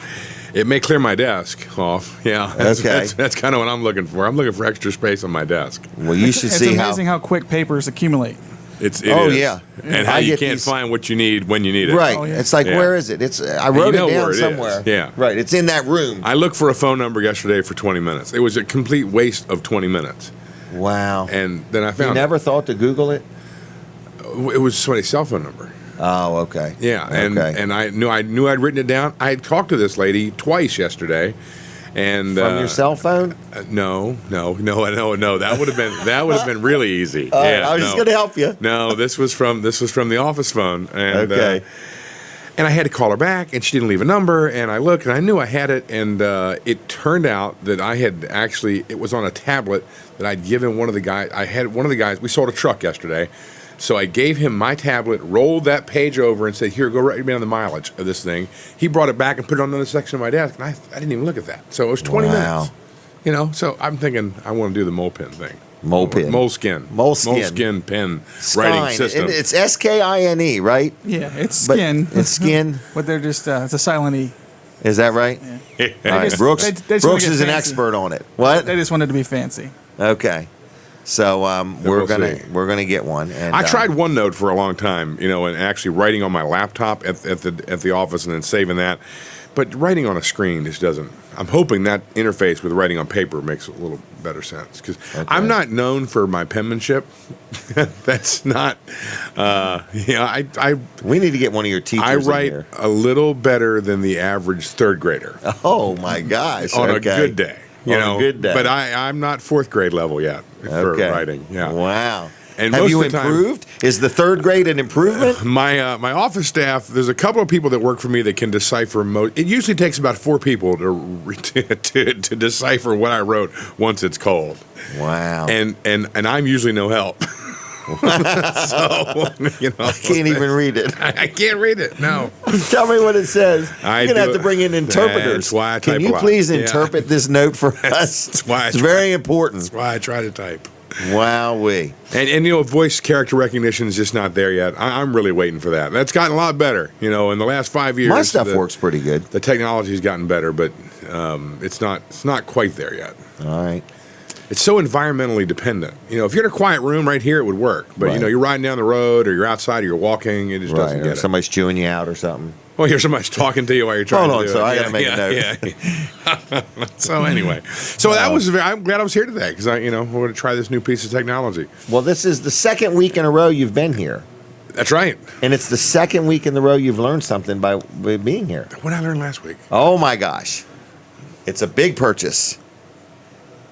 it may clear my desk off. Yeah. Okay. That's kind of what I'm looking for. I'm looking for extra space on my desk. Well, you should It's see amazing how quick papers accumulate. It Oh, is. yeah. And how I you get can't these- find what you need when you need it. Right. Oh, yeah. It's like, Yeah. where is it? I wrote You know it where down it is. somewhere. Yeah. Right. It's in that room. I looked for a phone number yesterday for 20 minutes. It was a complete waste of 20 minutes. Wow. And then I You found never thought to Google it? it was somebody's cell phone number. Oh, okay. Yeah, and Okay. and I knew I'd written it down. I had talked to this lady twice yesterday, and From your cell phone? No. That would have been really easy. I was just going to help you. No, this was from the office phone, and Okay. and I had to call her back, and she didn't leave a number. And I looked, and I knew I had it, and it turned out that I had actually it was on a tablet that I'd given one of the guys. I had one of the guys. We sold a truck yesterday. So I gave him my tablet, rolled that page over, and said, "Here, go write me down the mileage of this thing." He brought it back and put it on another section of my desk, and I didn't even look at that. So it was 20 Wow. minutes. So I'm thinking I want to do the mole pen thing. Moleskine. Moleskine pen writing system. And it's SKINE, right? Yeah, it's But skin. it's skin. But they're just, it's a silent E. Is that right? Yeah. All right. just- Brooks, they just wanna Brooks get is an fancy. expert on it. What? They just wanted to be fancy. Okay. So we'll see. we're gonna get one. And I tried OneNote for a long time, and actually writing on my laptop at the office and then saving that. But writing on a screen just doesn't. I'm hoping that interface with writing on paper makes a little better sense because I'm not known for my penmanship. That's not. We need to get one of your teachers. I in write here. a little better than the average third grader Oh my gosh! on a Okay. good day. On a good day. But I'm not fourth grade level yet for Okay. writing. Yeah. Wow. And have most you of the time- improved? Is the third grade an improvement? My office staff. There's a couple of people that work for me that can decipher. It usually takes about 4 people to decipher what I wrote once it's cold. Wow. And I'm usually no help. So I can't even read it. I can't read it. No. Tell me what it says. I You're gonna do have to it. bring in interpreters. That's why I Can type you a lot. please Yeah. interpret this note for us? That's why I it's try. very important. That's why I try to type. Wowee. And voice character recognition is just not there yet. I'm really waiting for that. That's gotten a lot better. In the last 5 years, My stuff works pretty good. The technology's gotten better, but it's not quite there yet. All right. It's so environmentally dependent. If you're in a quiet room right here, it would work. But Right. you're riding down the road, or you're outside, or you're walking, it just doesn't Right. get Or it. somebody's chewing you out or something. Well, here's somebody's talking to you while you're trying Hold to on, do so it. I gotta make a note. Yeah. So anyway, that was. I'm glad I was here today because I want to try this new piece of technology. Well, this is the second week in a row you've been here. That's right. And it's the second week in a row you've learned something by being here. What did I learned last week? Oh my gosh. It's a big purchase.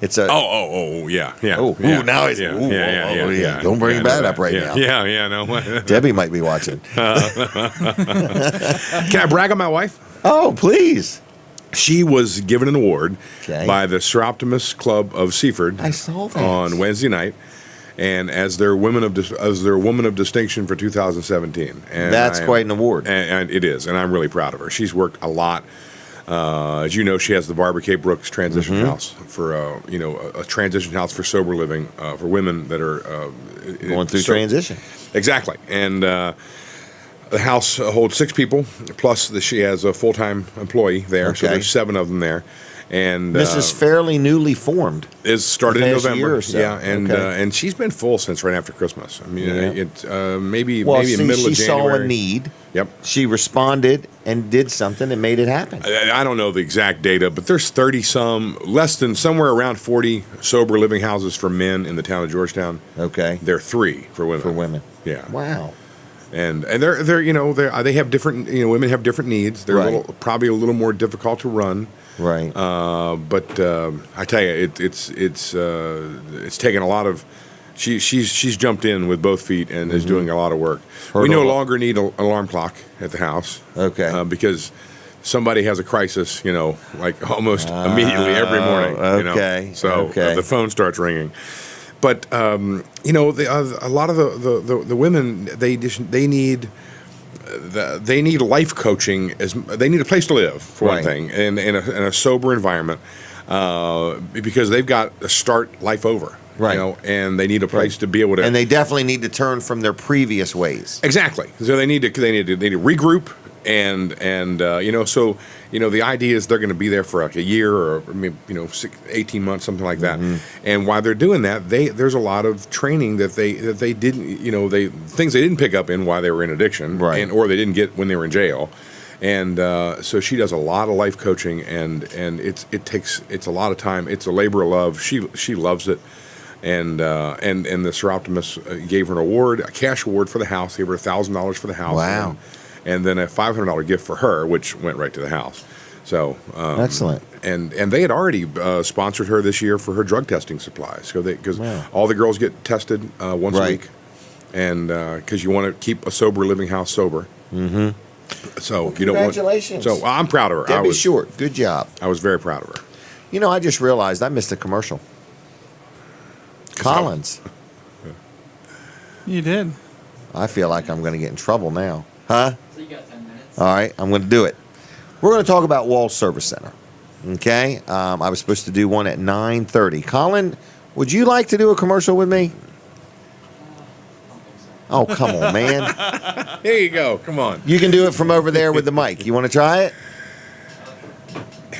It's a yeah. Oh, yeah. ooh, now it's yeah, ooh, yeah, oh, yeah, yeah. Don't bring yeah, that no, up right yeah, now. Yeah, no. Debbie might be watching. Can I brag on my wife? Oh, please. She was given an award Okay. by the Sir Optimus Club of Seaford. I saw that. On Wednesday night, and as their woman of distinction for 2017. And That's quite an award. and it is, and I'm really proud of her. She's worked a lot. As you know, she has the Barbara K. Brooks Transition Mm-hmm. House for a transition house for sober living for women that are Going through transition. Exactly, and the house holds 6 people plus she has a full-time employee there, so Okay. there's 7 of them there. And This is fairly newly formed. is started the in past November. year or so. Yeah, and Okay. and she's been full since right after Christmas. I mean, Yeah. it maybe Well, maybe in the middle she of January. saw a need. Yep. She responded and did something and made it happen. I don't know the exact data, but there's 30-some, less than somewhere around 40 sober living houses for men in the town of Georgetown. Okay. There are 3 for women. For women. Yeah. Wow. And they're they have different women have different needs. They're Right. probably a little more difficult to run. Right. But I tell you, it's taken a lot of. She's jumped in with both feet and is doing a lot of work. Heard We no a lot. longer need an alarm clock at the house. Okay. Because somebody has a crisis, like almost immediately every morning. okay, So okay. the phone starts ringing. But a lot of the women they need they need life coaching. They need a place to live for one Right. thing, and in a sober environment, because they've got to start life over. Right. You know, and they need a place to be able to. And they definitely need to turn from their previous ways. Exactly. So they need to regroup and so the idea is they're going to be there for like a year or maybe 18 months, something like that. And while they're doing that, there's a lot of training that they didn't things they didn't pick up in while they were in addiction, Right. or they didn't get when they were in jail. And so she does a lot of life coaching, and it's a lot of time. It's a labor of love. She loves it. And the Sir Optimus gave her an award, a cash award for the house. Gave her $1,000 for the house. Wow. And then a $500 gift for her, which went right to the house. So Excellent. And they had already sponsored her this year for her drug testing supplies, because Wow. all the girls get tested once a Right. week, and because you want to keep a sober living house sober. Mm-hmm. So you don't want. Congratulations. So I'm proud of her. Debbie Short, good job. I was very proud of her. I just realized I missed a commercial. Collins. You did. I feel like I'm going to get in trouble now. Huh? So you got 10 minutes. All right, I'm going to do it. We're going to talk about Walls Service Center. Okay? I was supposed to do one at 9:30. Colin, would you like to do a commercial with me? Oh, come on, man. There you go. Come on. You can do it from over there with the mic. You want to try it?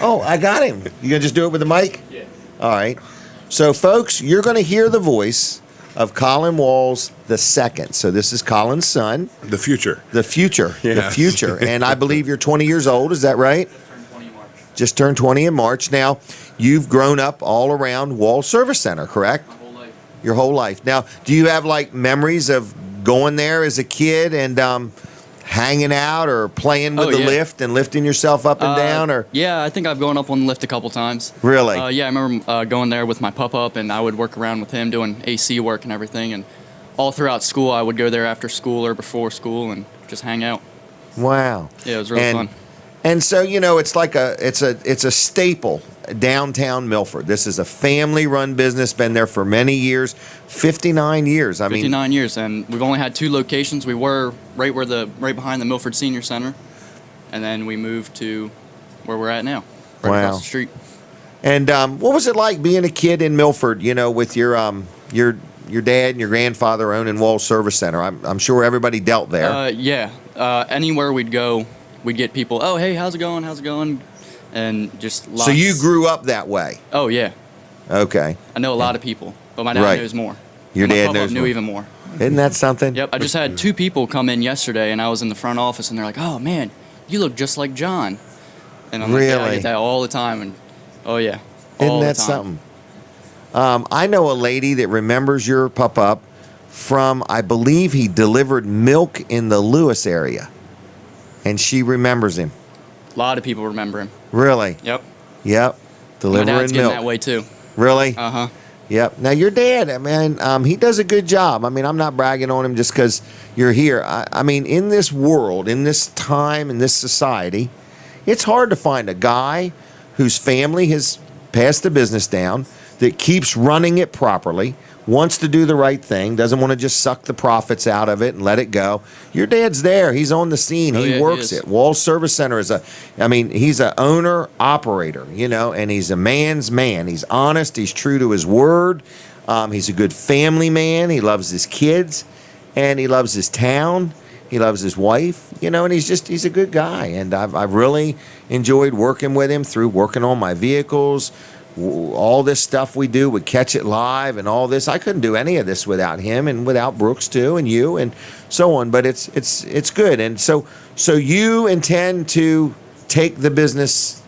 Oh, I got him. You going to just do it with the mic? Yeah. All right. So, folks, you're going to hear the voice of Colin Walls II. So this is Colin's son. The future. The future. The Yes. future. And I believe you're 20 years old. Is that right? Turned 20 in March. Just turned 20 in March. Now, you've grown up all around Walls Service Center, correct? My whole life. Your whole life. Now, do you have, like, memories of going there as a kid and hanging out or playing with Oh, the yeah. lift and lifting yourself up and down? Or Yeah, I think I've gone up on the lift a couple times. Really? Yeah, I remember going there with my pup and I would work around with him doing AC work and everything. And all throughout school, I would go there after school or before school and just hang out. Wow. Yeah, it was really fun. And so, it's like it's a staple downtown Milford. This is a family-run business, been there for many years, 59 years. I mean, 59 years, and we've only had 2 locations. We were right behind the Milford Senior Center, and then we moved to where we're at now, right Wow. across the street. And what was it like being a kid in Milford, with your dad and your grandfather owning Walls Service Center? I'm sure everybody dealt there. Yeah, anywhere we'd go, we'd get people, oh, hey, how's it going? How's it going? And just lots. So you grew up that way? Oh, yeah. Okay. I know a lot of people, but my dad Right. knows more. Your My dad papa knows knew more. even more. Isn't that something? Yep, I just had 2 people come in yesterday, and I was in the front office, and they're like, "Oh man, you look just like John." And I'm like, "Yeah, I Really? get that all the time." And oh yeah, Isn't all that the time. something? I know a lady that remembers your pup from, I believe he delivered milk in the Lewis area. And she remembers him. A lot of people remember him. Really? Yep. Yep. My Delivering dad's getting milk. that way too. Really? Uh huh. Yep. Now, your dad, man, he does a good job. I mean, I'm not bragging on him just because you're here. I mean, in this world, in this time, in this society, it's hard to find a guy whose family has passed the business down, that keeps running it properly, wants to do the right thing, doesn't want to just suck the profits out of it and let it go. Your dad's there. He's on the scene. Oh, yeah, he he works is. it. Walls Service Center is he's an owner, operator, and he's a man's man. He's honest. He's true to his word. He's a good family man. He loves his kids, and he loves his town. He loves his wife, and he's a good guy. And I've really enjoyed working with him through working on my vehicles, all this stuff we do with Catch It Live and all this. I couldn't do any of this without him and without Brooks too, and you and so on. But it's good. And so you intend to take the business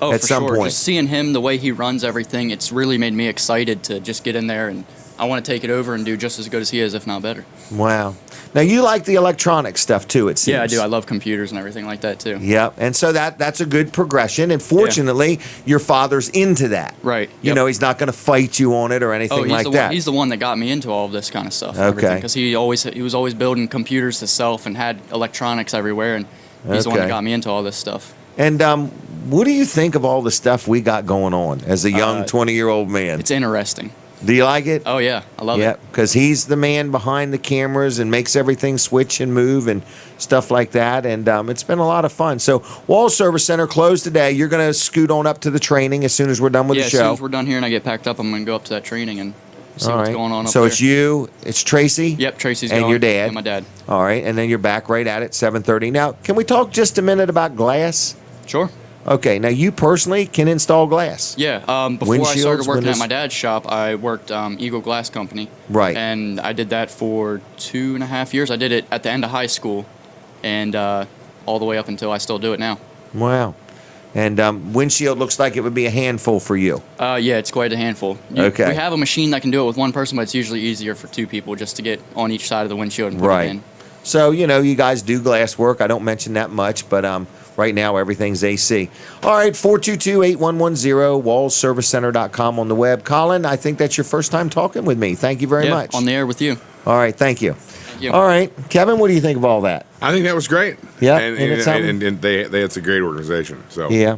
Oh, at for some sure. point. Just seeing him, the way he runs everything, it's really made me excited to just get in there, and I want to take it over and do just as good as he is, if not better. Wow. Now you like the electronic stuff too, it seems. Yeah, I do. I love computers and everything like that too. Yep. And so that's a good progression. And fortunately, your father's into that. Right. You Yep. know, he's not going to fight you on it or anything Oh, he's like the that. one. He's the one that got me into all of this kind of stuff. Okay. Because he was always building computers himself and had electronics everywhere, and he's the one that Okay. got me into all this stuff. And what do you think of all the stuff we got going on as a young 20-year-old man? It's interesting. Do you like it? Oh yeah, I love it. because he's the man behind the cameras and makes everything switch and move and stuff like that. And it's been a lot of fun. So Wall Service Center closed today. You're going to scoot on up to the training as soon as we're done with Yeah, the as show. soon as we're done here and I get packed up, I'm going to go up to that training and see All what's right. going on up So there. it's you, it's Tracy. Yep, Tracy's and going, your dad. and my dad. All right, and then you're back right at it, 7:30. Now, can we talk just a minute about glass? Sure. Okay. Now, you personally can install glass. Yeah, before I Windshields, started working windows? at my dad's shop, I worked Eagle Glass Company. Right. And I did that for 2.5 years. I did it at the end of high school and all the way up until I still do it now. Wow. And windshield looks like it would be a handful for you. Yeah, it's quite a handful. Okay. We have a machine that can do it with one person, but it's usually easier for two people just to get on each side of the windshield and put it Right. in. So, you guys do glass work. I don't mention that much, but right now everything's AC. All right, 422-8110, wallservicecenter.com on the web. Colin, I think that's your first time talking with me. Thank you very Yeah, much. on the air with you. All right, thank you. Thank you. All right, Kevin, what do you think of all that? I think that was great. Yeah, and, and it's something- and it's a great organization. So Yeah.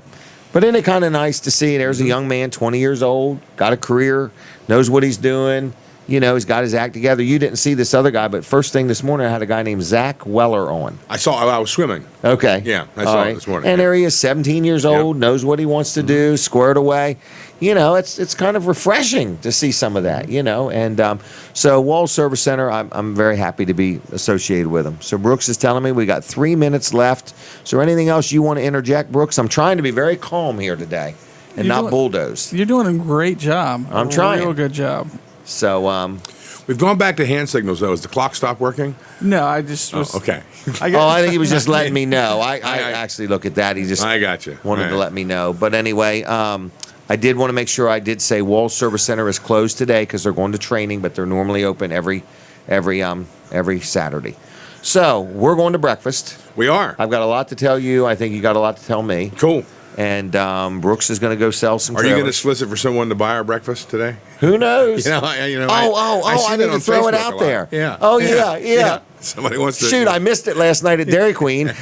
But isn't it kind of nice to see there's a young man, 20 years old, got a career, knows what he's doing, he's got his act together. You didn't see this other guy, but first thing this morning, I had a guy named Zach Weller on. I was swimming. Okay. Yeah, I All saw right. it this morning. And there he is, 17 years old, knows what he wants to do, squared away. It's kind of refreshing to see some of that, And so Wall Service Center, I'm very happy to be associated with them. So Brooks is telling me we got 3 minutes left. Is there anything else you want to interject, Brooks? I'm trying to be very calm here today and You're not doing- bulldoze. You're doing a great job. I'm trying. Real good job. So, we've gone back to hand signals, though. Has the clock stopped working? No, I just was. Okay. I think he was just letting me know. I actually look at that. He just I got you. wanted All to right. let me know. But anyway, I did want to make sure I did say Wall Service Center is closed today because they're going to training, but they're normally open every Saturday. So we're going to breakfast. We are. I've got a lot to tell you. I think you got a lot to tell me. Cool. And Brooks is going to go sell some. Are you going to trailers. solicit for someone to buy our breakfast today? Who knows? I I see need that to on throw it Facebook out a lot. there. Yeah. Oh yeah. Somebody wants to. Shoot, I missed it last night at Dairy Queen.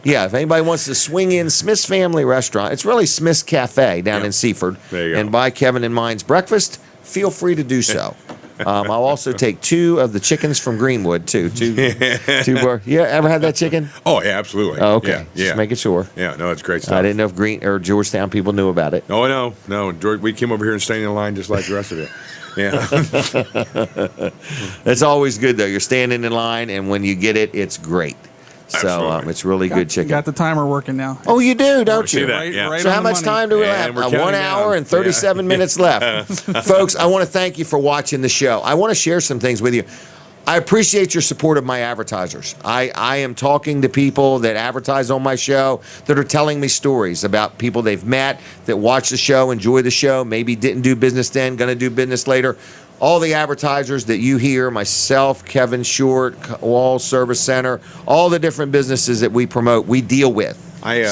Yeah, if anybody wants to swing in Smith's Family Restaurant, it's really Smith's Cafe down in Seaford, There you go. and buy Kevin and mine's breakfast, feel free to do so. I'll also take 2 of the chickens from Greenwood, too. Two yeah, ever had that chicken? Oh yeah, absolutely. Oh, okay. Yeah. Just making sure. Yeah, no, it's great stuff. I didn't know if Green or Georgetown people knew about it. Oh no. George, we came over here and stayed in line just like the rest of you. Yeah. It's always good, though. You're standing in line, and when you get it, it's great. So Absolutely. it's really good chicken. Got the timer working now. Oh, you do, don't see you? that, yeah. Right So on how the much money. time do we And have? we're 1 counting hour down. and 37 minutes left. Folks, I want to thank you for watching the show. I want to share some things with you. I appreciate your support of my advertisers. I am talking to people that advertise on my show that are telling me stories about people they've met that watch the show, enjoy the show, maybe didn't do business then, going to do business later. All the advertisers that you hear, myself, Kevin Short, Wall Service Center, all the different businesses that we promote, we deal with.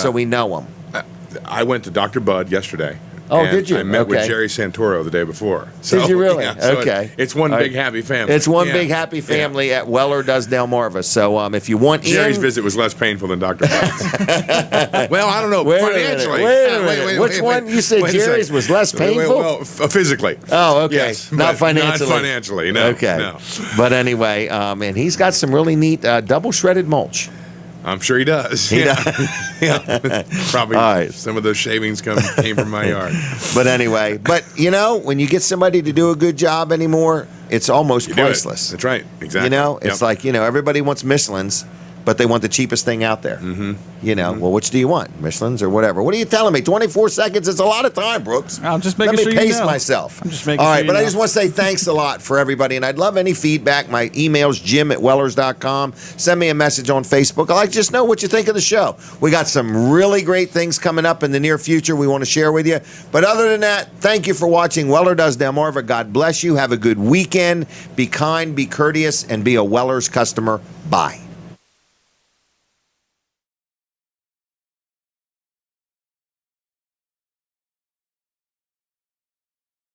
So we know them. I went to Dr. Bud yesterday. Oh, and did you? I met with Okay. Jerry Santoro the day before. So, Did you really? yeah, so Okay. It's one All big right. happy family. It's one Yeah. big happy family at Weller does Delmarva. So if you want Jerry's in, visit was less painful than Dr. Bud's. Well, I don't know. Wait a minute, financially. wait a minute. Which one? You said Wait a Jerry's second. was less painful? Well, physically. Oh, okay. Yes, Not but financially. Not financially, no. Okay. No. But anyway, and he's got some really neat double shredded mulch. I'm sure he does. He Yeah. Probably All right. some of those shavings came from my yard. But anyway, when you get somebody to do a good job anymore, it's almost You do it. priceless. That's right. Exactly. It's like, everybody wants Michelin's, but they want the cheapest thing out there. Mm-hmm. Well, which do you want? Michelin's or whatever? What are you telling me? 24 seconds is a lot of time, Brooks. I'm just making Let sure me you pace know. myself. I'm just making All sure right, you but I know. just want to say thanks a lot for everybody, and I'd love any feedback. My email's jim@wellers.com. Send me a message on Facebook. I'd like to just know what you think of the show. We got some really great things coming up in the near future we want to share with you. But other than that, thank you for watching Weller Does Delmarva. God bless you. Have a good weekend. Be kind, be courteous, and be a Weller's customer. Bye.